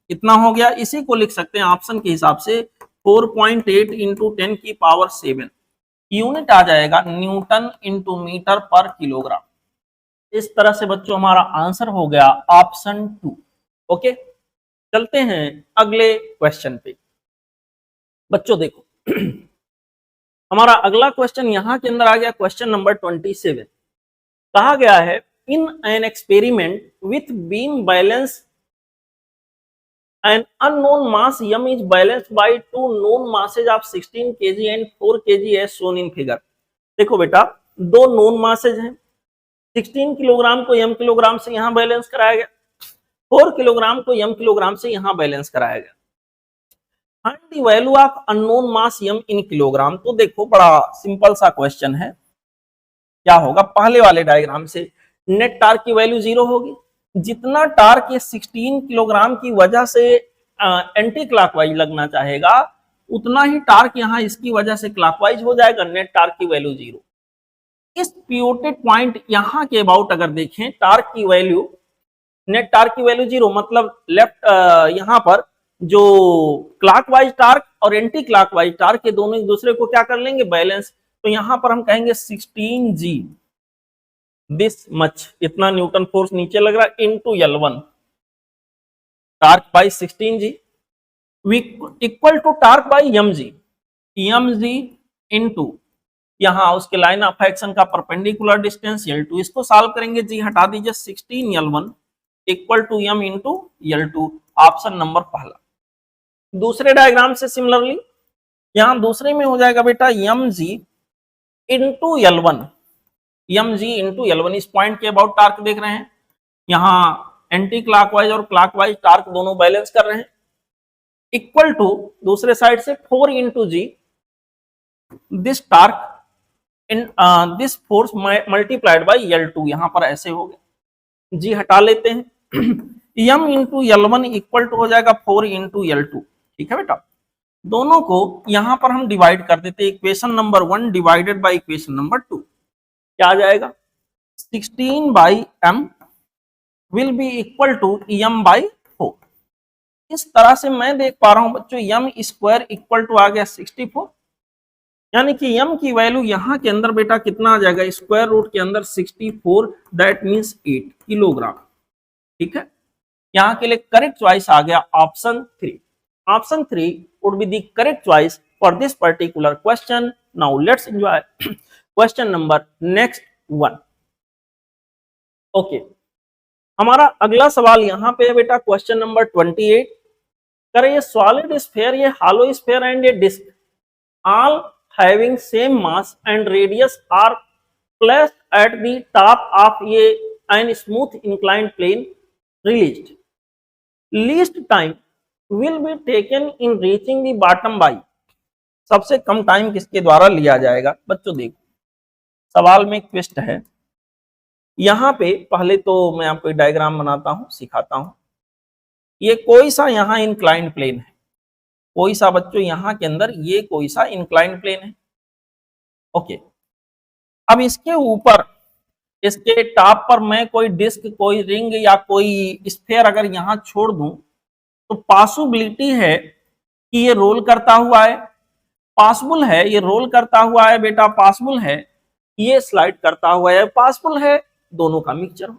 इतना हो गया, इसी को लिख सकते हैं ऑप्शन के हिसाब से 4.8 इंटू 10 की पावर 7, यूनिट आ जाएगा न्यूटन इंटू मीटर पर किलोग्राम। इस तरह से बच्चों हमारा आंसर हो गया ऑप्शन 2। ओके, चलते हैं अगले क्वेश्चन पे। बच्चों देखो हमारा अगला क्वेश्चन यहां के अंदर आ गया, क्वेश्चन नंबर 27। कहा गया है in an experiment with beam balance an unknown mass m is balanced by two known masses of 16 kg and 4 kg as shown in figure। देखो बेटा, दो नोन मासेज हैं, 16 किलोग्राम को m किलोग्राम से यहां बैलेंस कराया गया, 4 किलोग्राम को m किलोग्राम से यहां बैलेंस कराया गया। Find the value of unknown mass m in kilogram. तो देखो बड़ा सिंपल सा क्वेश्चन है, क्या होगा, पहले वाले डायग्राम से नेट टार्क की वैल्यू 0 होगी, जितना टार्क ये 16 किलोग्राम की वजह से एंटी क्लॉकवाइज लगना चाहेगा उतना ही टार्क यहाँ इसकी वजह से क्लॉकवाइज हो जाएगा, नेट टार्क की वैल्यू 0। इस पिवोटेड पॉइंट यहाँ के अबाउट अगर देखें टार्क की वैल्यू, नेट टार्क की वैल्यू 0 मतलब लेफ्ट यहाँ पर जो क्लॉकवाइज टार्क और एंटी क्लॉकवाइज टार्क के दोनों एक दूसरे को क्या कर लेंगे, बैलेंस। तो यहाँ पर हम कहेंगे 16G दिस मच, इतना न्यूटन फोर्स नीचे लग रहा है, into L1 torque by 16G equal to torque by mg into यहां उसके लाइन ऑफ एक्शन का परपेंडिकुलर डिस्टेंस L2। इसको सॉल्व करेंगे, जी हटा दीजिए, 16L1 equal to m into L2, option number पहला। दूसरे डायग्राम से सिमिलरली यहां दूसरे में हो जाएगा बेटा mg into L1, mg into L1। इस पॉइंट के अबाउट टार्क देख रहे हैं, यहाँ एंटी क्लॉकवाइज और क्लॉकवाइज टार्क दोनों बैलेंस कर रहे हैं, इक्वल टू दूसरे साइड से 4 into G this torque in this force multiplied by L2, यहाँ पर ऐसे हो गए, जी हटा लेते हैं m into L1 equal to हो जाएगा 4 इंटू L2। ठीक है बेटा, दोनों को यहाँ पर हम डिवाइड कर देते हैं, equation number 1 divided by equation number 2, क्या आ जाएगा 16 by m will be equal to m by 4। इस तरह से मैं देख पा रहा हूं बच्चों m स्क्वायर इक्वल टू आ गया 64, यानी कि m की वैल्यू यहां के अंदर बेटा कितना आ जाएगा, स्क्वायर रूट के अंदर 64, दैट मींस 8 किलोग्राम। ठीक है, यहां के लिए करेक्ट चॉइस आ गया option 3। Option 3 would be the correct choice for this particular question. Now let's enjoy question number next 1। Okay, हमारा अगला सवाल यहाँ पे है बेटा क्वेश्चन नंबर 28। करें ये सॉलिड स्फीयर, ये हॉलो स्फीयर एंड ये disc all having same mass and radius are placed at the top of ये an smooth inclined plane released, least time will be taken in reaching the bottom by. सबसे कम time किसके द्वारा लिया जाएगा। बच्चों देखो सवाल में एक ट्विस्ट है, यहाँ पे पहले तो मैं आपको डायग्राम बनाता हूं, सिखाता हूं। ये कोई सा यहाँ इंक्लाइंड प्लेन है, कोई सा बच्चों यहाँ के अंदर ये कोई सा इंक्लाइंड प्लेन है। ओके, अब इसके ऊपर इसके टॉप पर मैं कोई डिस्क, कोई रिंग या कोई स्फीयर अगर यहाँ छोड़ दूं तो पॉसिबिलिटी है कि ये रोल करता हुआ है, पॉसिबल है ये रोल करता हुआ है बेटा, पॉसिबल है ये स्लाइड करता हुआ है, पॉसिबल है दोनों का मिक्सचर हो।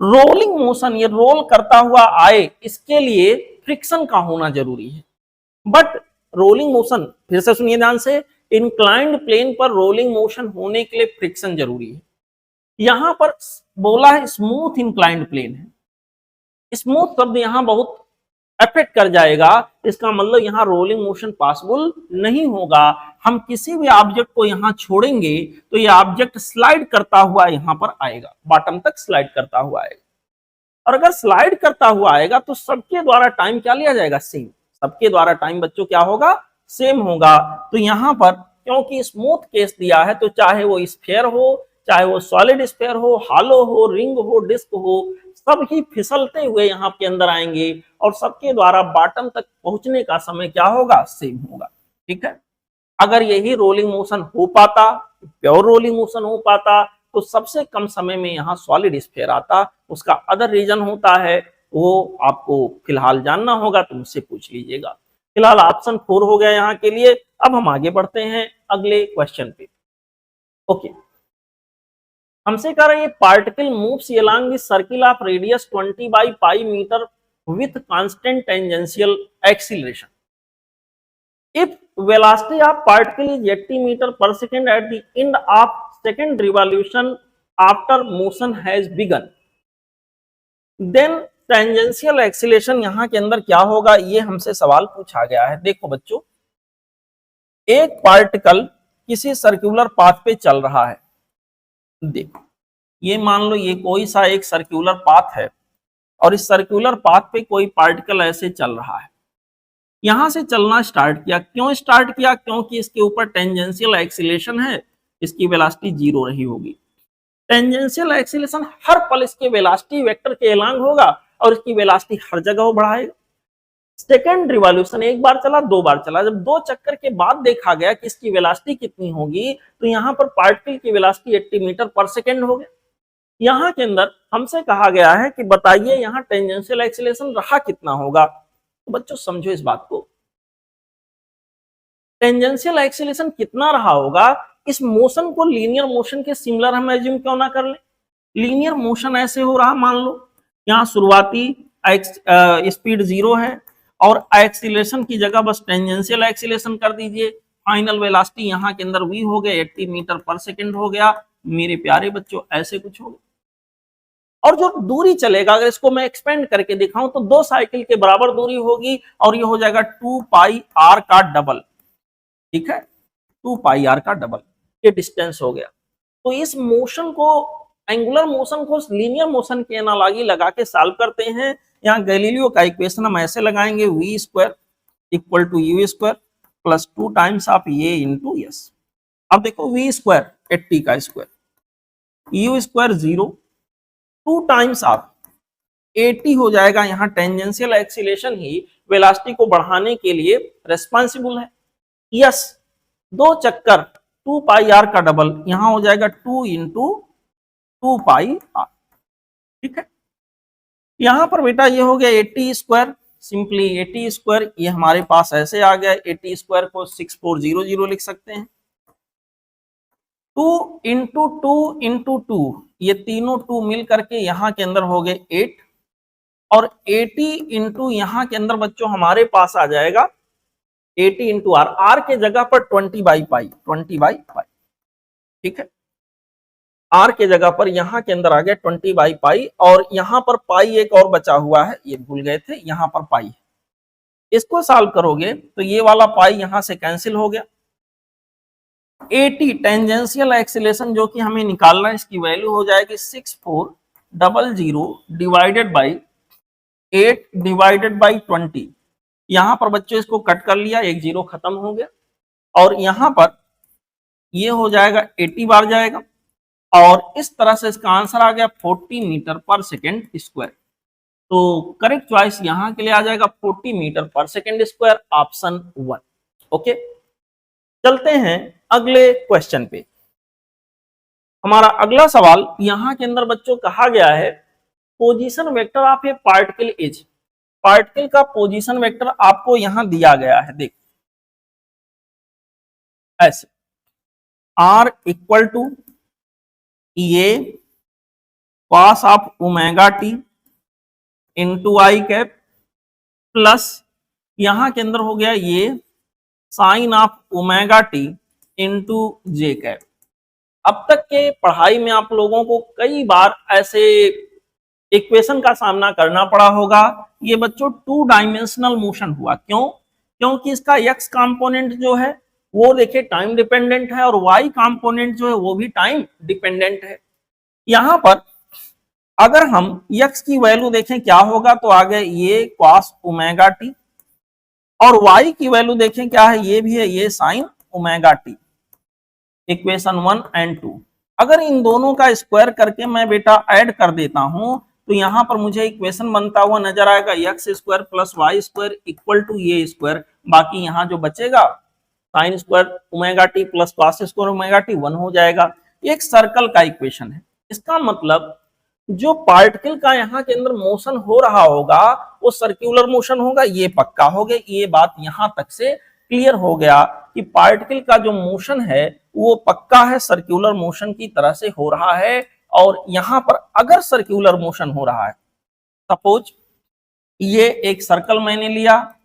रोलिंग मोशन, ये रोल करता हुआ आए, इसके लिए फ्रिक्शन का होना जरूरी है। बट रोलिंग मोशन, फिर से सुनिए ध्यान से, इंक्लाइंड प्लेन पर रोलिंग मोशन होने के लिए फ्रिक्शन जरूरी है। यहां पर बोला है स्मूथ इंक्लाइंड प्लेन है, स्मूथ शब्द यहां बहुत अफेक्ट कर जाएगा, इसका मतलब यहां रोलिंग मोशन पॉसिबल नहीं होगा। हम किसी भी ऑब्जेक्ट को यहां छोड़ेंगे तो ये ऑब्जेक्ट स्लाइड करता हुआ यहां पर आएगा, बॉटम तक स्लाइड करता हुआ आएगा। और अगर स्लाइड करता हुआ आएगा तो सबके द्वारा टाइम क्या लिया जाएगा, सेम। सबके द्वारा टाइम बच्चों क्या होगा, सेम होगा। तो यहां पर क्योंकि स्मूथ केस दिया है, तो चाहे वो स्फीयर हो, चाहे वो सॉलिड स्फीयर हो, हालो हो, रिंग हो, डिस्क हो, सब ही फिसलते हुए यहाँ के अंदर आएंगे और सबके द्वारा बॉटम तक पहुंचने का समय क्या होगा, सेम होगा। ठीक है, अगर यही रोलिंग मोशन हो पाता, प्योर रोलिंग मोशन हो पाता, तो सबसे कम समय में यहाँ सॉलिड स्फीयर आता। उसका अदर रीजन होता है, वो आपको फिलहाल जानना होगा तो मुझसे पूछ लीजिएगा। फिलहाल ऑप्शन 4 हो गया यहाँ के लिए। अब हम आगे बढ़ते हैं अगले क्वेश्चन पे। ओके, हमसे कह रहे हैं particle moves along the circle of radius 20 by pi metre with constant tangential acceleration. If velocity of particle is 80 meter per second at the end of second revolution after motion has begun, then tangential acceleration यहाँ के अंदर क्या होगा, ये हमसे सवाल पूछा गया है। देखो बच्चों, एक पार्टिकल किसी सर्कुलर पाथ पे चल रहा है। देखो, ये मान लो ये कोई सा एक सर्कुलर पाथ है और इस सर्कुलर पाथ पे कोई पार्टिकल ऐसे चल रहा है। यहां से चलना स्टार्ट किया, क्यों स्टार्ट किया, क्योंकि इसके ऊपर टेंजेंशियल एक्सीलरेशन है, इसकी वेलोसिटी 0 रही होगी। टेंजेंशियल एक्सीलरेशन हर पल इसके वेलोसिटी वेक्टर के अलोंग होगा और इसकी वेलोसिटी हर जगह बढ़ाएगा। सेकेंड रिवॉल्यूशन, एक बार चला, दो बार चला, जब 2 चक्कर के बाद देखा गया कि इसकी वेलोसिटी कितनी होगी, तो यहाँ पर पार्टिकल की वेलोसिटी 80 मीटर पर सेकेंड हो गया। यहाँ के अंदर हमसे कहा गया है कि बताइए यहाँ टेंजेंशियल एक्सीलरेशन रहा कितना होगा। तो बच्चों समझो इस बात को, टेंजेंशियल एक्सीलरेशन कितना रहा होगा, इस मोशन को लीनियर मोशन के सिमिलर हम एज्यूम क्यों ना कर ले। लीनियर मोशन ऐसे हो रहा, मान लो यहाँ शुरुआती स्पीड 0 है और एक्सीलरेशन की जगह बस टेंजेंशियल एक्सीलरेशन कर दीजिए। फाइनल वेलोसिटी यहाँ के अंदर v हो गया 80 मीटर पर सेकेंड हो गया। मेरे प्यारे बच्चों ऐसे कुछ होगा, और जो दूरी चलेगा अगर इसको मैं एक्सपेंड करके दिखाऊं तो 2 साइकिल के बराबर दूरी होगी और ये हो जाएगा 2 पाई आर का डबल। ठीक है, 2 पाई आर का डबल, ये डिस्टेंस हो गया। तो इस मोशन को, एंगुलर मोशन को लीनियर मोशन के एनालॉजी लगा के सॉल्व करते हैं। यहाँ गैलीलियो का इक्वेशन हम ऐसे लगाएंगे, v square equal to u square plus 2 times of a into S. अब देखो v स्क्वायर 80 का square, u square 0, 2 times of 80 हो जाएगा। यहाँ टेंजेंशियल एक्सीलरेशन ही वेलोसिटी को बढ़ाने के लिए रेस्पॉन्सिबल है। यस, 2 चक्कर 2 पाई आर का डबल, यहां हो जाएगा 2 इंटू 2 पाई आर। ठीक है, यहां पर बेटा ये हो गया 80 स्क्वायर, सिंपली 80 स्क्वायर ये हमारे पास ऐसे आ गया। 80 स्क्वायर को 6400 लिख सकते हैं। 2 इंटू 2 इंटू 2, ये तीनों 2 मिल करके यहाँ के अंदर हो गए 8, और 80 इंटू यहाँ के अंदर बच्चों हमारे पास आ जाएगा 80 इंटू आर, आर के जगह पर 20 बाई पाई, 20 बाई पाई। ठीक है, आर के जगह पर यहां के अंदर आ गया 20 बाई पाई, और यहां पर पाई एक और बचा हुआ है, ये भूल गए थे, यहां पर पाई। इसको सॉल्व करोगे तो ये वाला पाई यहां से कैंसिल हो गया। 80 टेंजेंशियल एक्सीलरेशन जो कि हमें निकालना है, इसकी वैल्यू हो जाएगी 6400 डिवाइडेड बाई 8 डिवाइडेड बाई 20। यहां पर बच्चों इसको कट कर लिया, एक जीरो खत्म हो गया, और यहां पर ये हो जाएगा 80 बार जाएगा, और इस तरह से इसका आंसर आ गया 40 मीटर पर सेकेंड स्क्वायर। तो करेक्ट चॉइस यहां के लिए आ जाएगा 40 मीटर पर सेकेंड स्क्वायर, ऑप्शन 1। ओके, चलते हैं अगले क्वेश्चन पे। हमारा अगला सवाल यहां के अंदर बच्चों कहा गया है position vector of a particle is. Particle का पोजीशन वेक्टर आपको यहां दिया गया है, देख ऐसे आर इक्वल टू ये cos of omega T into I cap plus यहां के अंदर हो गया ये sine of omega T into J cap. अब तक के पढ़ाई में आप लोगों को कई बार ऐसे इक्वेशन का सामना करना पड़ा होगा। ये बच्चों 2 डायमेंशनल मोशन हुआ, क्यों? क्योंकि इसका x कंपोनेंट जो है वो देखिए टाइम डिपेंडेंट है और y कंपोनेंट जो है वो भी टाइम डिपेंडेंट है। यहां पर अगर हम x की वैल्यू देखें क्या होगा, तो आ गया ये cos ओमेगा टी, और y की वैल्यू देखें क्या है, ये भी है ये sine omega T. Equation 1 and 2 अगर इन दोनों का स्क्वायर करके मैं बेटा ऐड कर देता हूं तो यहां पर मुझे इक्वेशन बनता हुआ नजर आएगा X square plus Y square equal to ये स्क्वायर। बाकी यहां जो बचेगा sine square omega T plus cos square omega T 1 हो जाएगा। एक सर्कल का इक्वेशन है। इसका मतलब जो पार्टिकल का यहाँ के अंदर मोशन हो रहा होगा वो सर्कुलर मोशन होगा, ये पक्का हो गया। ये बात यहां तक से क्लियर हो गया कि पार्टिकल का जो मोशन है वो पक्का है, सर्कुलर मोशन की तरह से हो रहा है। और यहां पर अगर सर्कुलर मोशन हो रहा है, सपोज ये एक सर्कल मैंने लिया,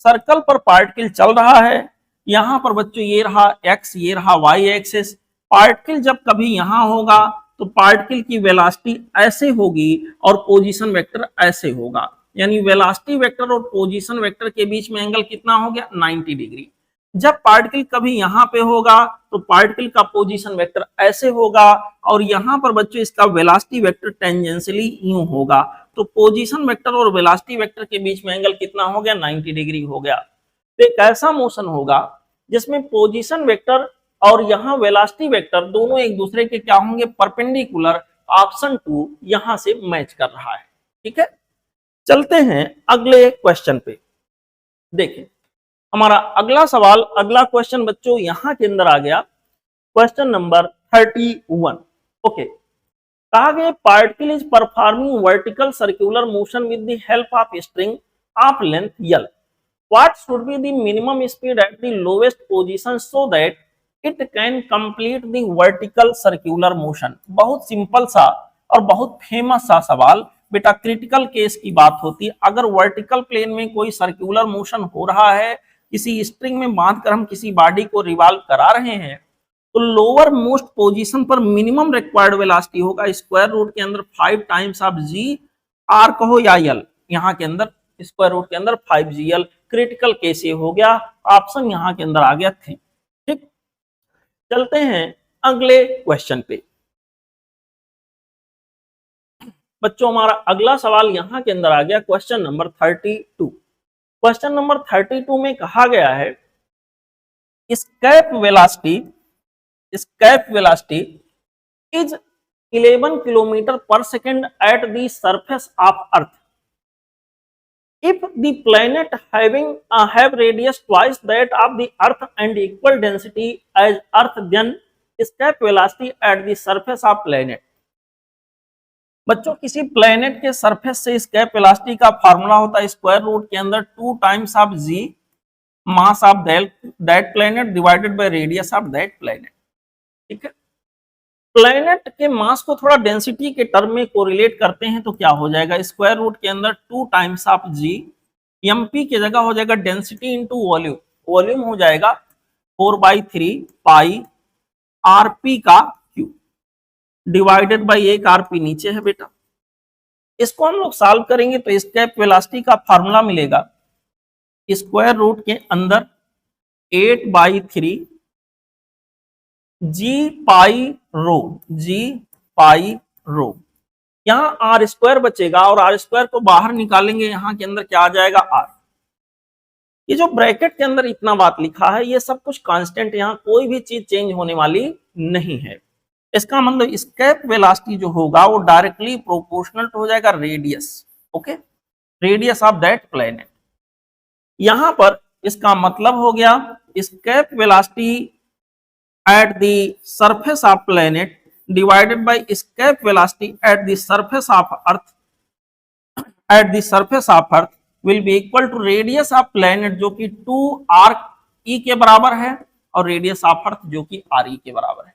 सर्कल पर पार्टिकल चल रहा है, यहां पर बच्चों ये रहा एक्स, ये रहा वाई एक्सिस। पार्टिकल जब कभी यहां होगा तो पार्टिकल की वेलोसिटी ऐसे होगी और पोजीशन वेक्टर ऐसे होगा, यानी वेलोसिटी वेक्टर और पोजीशन वेक्टर के बीच में एंगल कितना हो गया 90 डिग्री। जब पार्टिकल कभी यहां पे होगा तो पार्टिकल का पोजीशन वेक्टर ऐसे होगा और यहां पर बच्चों इसका वेलोसिटी वेक्टर टेंजेंशियली यूं होगा। तो पोजीशन वेक्टर और वेलोसिटी वेक्टर के बीच में एंगल कितना हो गया 90 डिग्री हो गया। तो एक ऐसा मोशन होगा जिसमें पोजीशन वेक्टर और यहाँ वेलोसिटी वेक्टर दोनों एक दूसरे के क्या होंगे परपेंडिकुलर। ऑप्शन 2 यहां से मैच कर रहा है। ठीक है, चलते हैं अगले क्वेश्चन पे। देखें हमारा अगला सवाल, अगला क्वेश्चन बच्चों यहां के अंदर आ गया क्वेश्चन नंबर 31। ओके, कहा गया particle is performing vertical circular motion with the help of string of length L. What should be the minimum speed at the lowest position so that it can complete the vertical circular motion? बहुत simple सा और बहुत famous सा सवाल बेटा, critical case की बात होती है। अगर वर्टिकल प्लेन में कोई सर्कुलर मोशन हो रहा है, किसी स्ट्रिंग में बांधकर हम किसी बॉडी को रिवॉल्व करा रहे हैं, तो लोअर मोस्ट पोजीशन पर मिनिमम रिक्वायर्ड वेलोसिटी होगा स्क्वायर रूट के अंदर 5 टाइम्स ऑफ जी आर कहो या एल, यहाँ के अंदर स्क्वायर रूट के अंदर 5gl। क्रिटिकल केस ये हो गया, ऑप्शन यहाँ के अंदर आ गया 3। ठीक, चलते हैं अगले क्वेश्चन पे। बच्चों हमारा अगला सवाल यहां के अंदर आ गया क्वेश्चन नंबर 32। क्वेश्चन नंबर 32 में कहा गया है escape velocity is 11 kilometer per second at the surface of Earth. If the planet have radius twice that of the Earth and equal density as Earth, then escape velocity at the surface of planet. बच्चों किसी planet के surface से escape velocity का formula होता है square root के अंदर 2 times of G mass of that planet divided by radius of that planet. ठीक है, प्लेनेट के मास को थोड़ा डेंसिटी के टर्म में कोरिलेट करते हैं तो क्या हो जाएगा, स्क्वायर रूट के अंदर 2 टाइम्स ऑफ जी, एमपी की जगह हो जाएगा डेंसिटी इंटू वॉल्यूम, वॉल्यूम हो जाएगा 4/3 पाई आरपी का क्यूब डिवाइडेड बाय 1 आरपी नीचे है बेटा। इसको हम लोग सॉल्व करेंगे तो एस्केप वेलोसिटी का फार्मूला मिलेगा स्क्वायर रूट के अंदर 8/3 जी पाई रो, यहां आर स्क्वायर बचेगा और आर स्क्वायर को बाहर निकालेंगे, यहां के अंदर क्या आ जाएगा आर। ये जो ब्रैकेट के अंदर इतना बात लिखा है ये सब कुछ कांस्टेंट, यहां कोई भी चीज चेंज होने वाली नहीं है। इसका मतलब एस्केप वेलोसिटी जो होगा वो डायरेक्टली प्रोपोर्शनल हो जाएगा radius, okay, radius of that planet. यहां पर इसका मतलब हो गया escape velocity at the surface of planet divided by escape velocity at the surface of earth will be equal to radius of planet जो कि 2r e के बराबर है और रेडियस ऑफ अर्थ जो कि RE के बराबर है।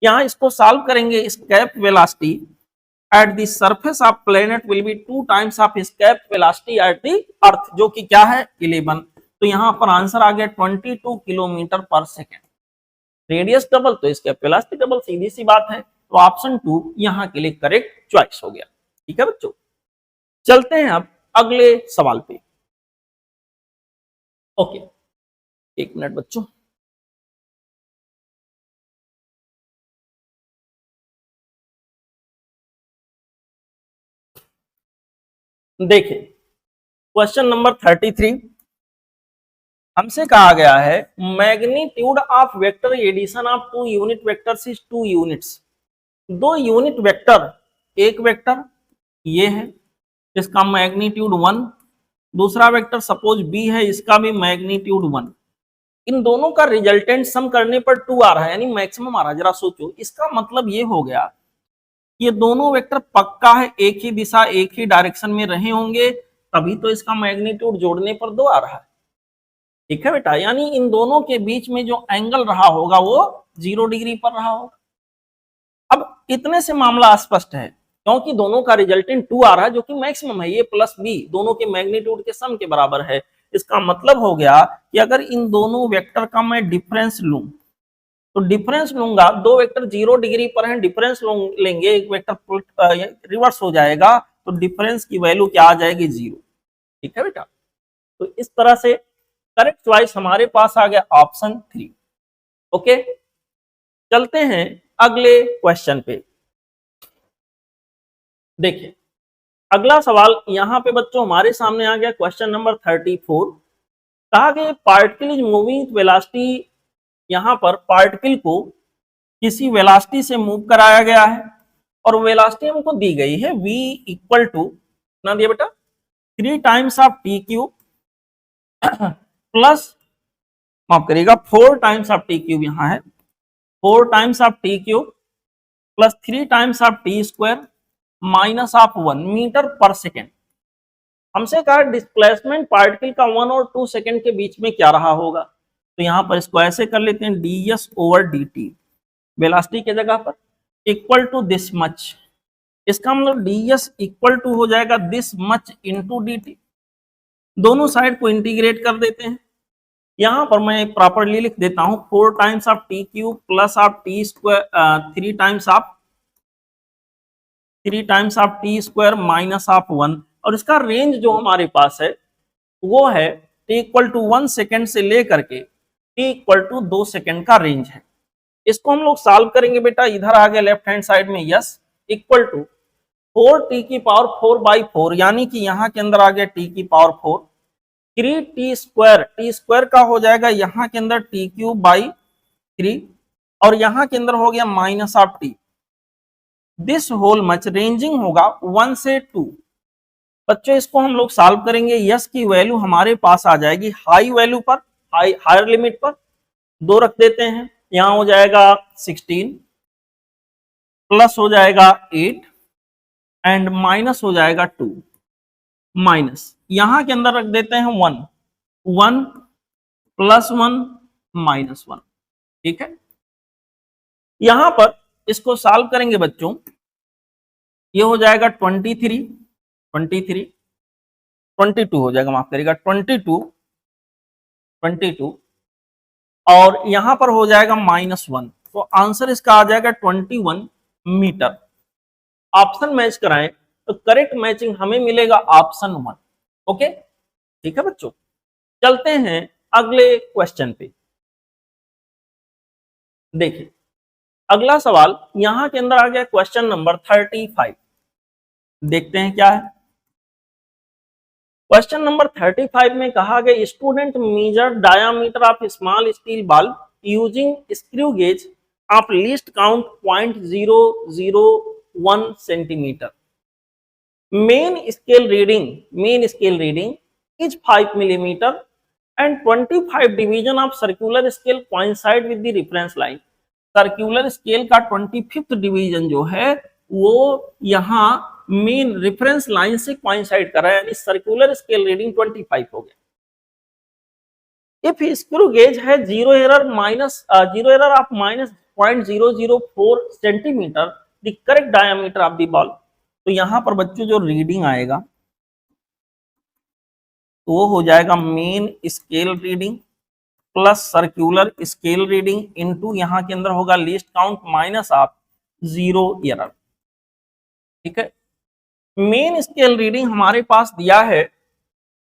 यहाँ इसको सॉल्व करेंगे, escape velocity at the surface of planet will be 2 times of escape velocity at the earth, जो कि क्या है 11। तो यहाँ पर आंसर आ गया 22 किलोमीटर पर सेकेंड। रेडियस डबल तो एस्केप वेलोसिटी डबल, सीधी सी बात है। तो ऑप्शन 2 यहाँ के लिए करेक्ट चॉइस हो गया। ठीक है बच्चों, चलते हैं अब अगले सवाल पे। ओके, एक मिनट बच्चों। देखिए क्वेश्चन नंबर 33 हमसे कहा गया है magnitude of vector addition of 2 unit vectors is 2 units. 2 unit vector, एक वेक्टर ये है, इसका मैग्नीट्यूड 1, दूसरा वेक्टर सपोज बी है, इसका भी मैग्नीट्यूड 1। इन दोनों का रिजल्टेंट सम करने पर 2 आ रहा है, यानी मैक्सिमम आ रहा है। जरा सोचो, इसका मतलब ये हो गया ये दोनों वेक्टर पक्का है एक ही दिशा एक ही डायरेक्शन में रहे होंगे, तभी तो इसका मैग्नीट्यूड जोड़ने पर 2 आ रहा है। ठीक है बेटा, यानी इन दोनों के बीच में जो एंगल रहा होगा वो 0 डिग्री पर रहा होगा। अब इतने से मामला स्पष्ट है, क्योंकि दोनों का रिजल्टेंट 2 आ रहा है जो कि मैक्सिमम है, ये प्लस बी दोनों के मैग्नीट्यूड के सम के बराबर है। इसका मतलब हो गया कि अगर इन दोनों वेक्टर का मैं डिफरेंस लूं, तो डिफरेंस लूंगा, 2 वेक्टर 0 डिग्री पर हैं, डिफरेंस लेंगे, एक वेक्टर रिवर्स हो जाएगा, तो डिफरेंस की वैल्यू क्या आ जाएगी 0। ठीक है बेटा, तो इस तरह से करेक्ट चॉइस हमारे पास आ गया ऑप्शन 3। ओके, चलते हैं अगले क्वेश्चन पे। देखिए अगला सवाल यहाँ पे बच्चों हमारे सामने आ गया, क्वेश्चन नंबर 34। कहा गया पार्टिकल इज मूविंग वेलोसिटी, यहाँ पर पार्टिकल को किसी वेलोसिटी से मूव कराया गया है और वेलोसिटी हमको दी गई है v इक्वल टू कितना दिया बेटा 3 times of T cube plus, माफ करिएगा 4 टाइम्स ऑफ टी क्यूब, यहाँ है 4 times of T cube plus 3 times of T square minus of 1 metre पर सेकेंड। हमसे कहा डिस्प्लेसमेंट पार्टिकल का 1 और 2 सेकेंड के बीच में क्या रहा होगा। तो यहाँ पर इसको ऐसे कर लेते हैं ds ओवर dt, वेलोसिटी के जगह पर इक्वल टू दिस मच। इसका मतलब ds इक्वल टू हो जाएगा दिस मच इंटू dt। दोनों साइड को इंटीग्रेट कर देते हैं। यहाँ पर मैं प्रॉपरली लिख देता हूँ 4 times of T cube plus of T square 3 times of T square minus of 1, और इसका रेंज जो हमारे पास है वो है t इक्वल टू 1 सेकेंड से लेकर के t इक्वल टू 2 सेकेंड का रेंज है। इसको हम लोग सॉल्व करेंगे बेटा, इधर आ गया लेफ्ट हैंड साइड में यस इक्वल टू 4t की पावर 4/4, यानी कि यहाँ के अंदर आ गया t की power 4, 3t square, T square का हो जाएगा यहाँ के अंदर t क्यूब बाई 3, और यहाँ के अंदर हो गया minus of t, this whole much ranging होगा 1 से 2। बच्चों इसको हम लोग सॉल्व करेंगे, यस की वैल्यू हमारे पास आ जाएगी हाई वैल्यू पर, हायर लिमिट पर 2 रख देते हैं, यहाँ हो जाएगा 16 प्लस हो जाएगा 8 एंड माइनस हो जाएगा 2, माइनस यहाँ के अंदर रख देते हैं 1, 1 प्लस 1 माइनस 1। ठीक है, यहां पर इसको सॉल्व करेंगे बच्चों, ये हो जाएगा 22 हो जाएगा, माफ करिएगा 22 और यहां पर हो जाएगा -1, तो आंसर इसका आ जाएगा 21 मीटर। ऑप्शन मैच कराएं तो करेक्ट मैचिंग हमें मिलेगा ऑप्शन 1। ओके, ठीक है बच्चों, चलते हैं अगले क्वेश्चन पे। देखिए अगला सवाल यहां के अंदर आ गया क्वेश्चन नंबर 35। देखते हैं क्या है। क्वेश्चन नंबर 35 में कहा गया student measure diameter of small steel bulb using screw gauge of least count 0.001 centimetre. Main scale reading is 5 millimeter and 25 division of circular scale coincide with the reference line। Circular scale का 25th division जो है वो यहाँ main reference line से coincide कर रहा है, यानी सर्कुलर स्केल रीडिंग 25 हो गया। इफ स्क्रू गेज है zero error of minus 0.004 centimetre, the correct diameter of the ball. तो यहां पर बच्चों जो रीडिंग आएगा तो वो हो जाएगा main scale reading plus circular scale reading into यहां के अंदर होगा least count minus of zero error. ठीक है, मेन स्केल रीडिंग हमारे पास दिया है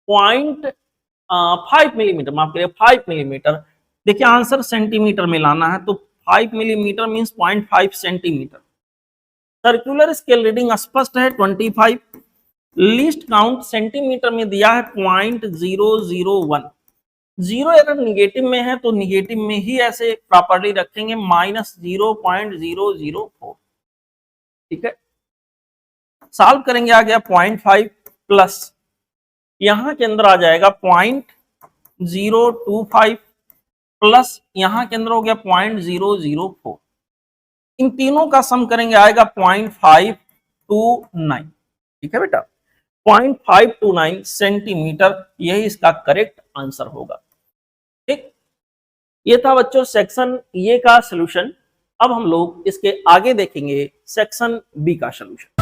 0.5 मिलीमीटर, माफ करिए 5 मिलीमीटर। देखिए आंसर सेंटीमीटर में लाना है तो 5 millimetre means 0.5 centimetre. Circular scale reading स्पष्ट है 25। लीस्ट काउंट सेंटीमीटर में दिया है 0.001। जीरो एरर निगेटिव में है तो निगेटिव में ही ऐसे प्रॉपर्टी रखेंगे माइनस 0.004। ठीक है, सॉल्व करेंगे आ गया 0.5 प्लस यहां के अंदर आ जाएगा 0.025 प्लस यहां के अंदर हो गया 0.004। इन तीनों का सम करेंगे आएगा 0.529। ठीक है बेटा, 0.529 सेंटीमीटर, यही इसका करेक्ट आंसर होगा। ठीक, ये था बच्चों सेक्शन ए का सॉल्यूशन। अब हम लोग इसके आगे देखेंगे सेक्शन बी का सॉल्यूशन।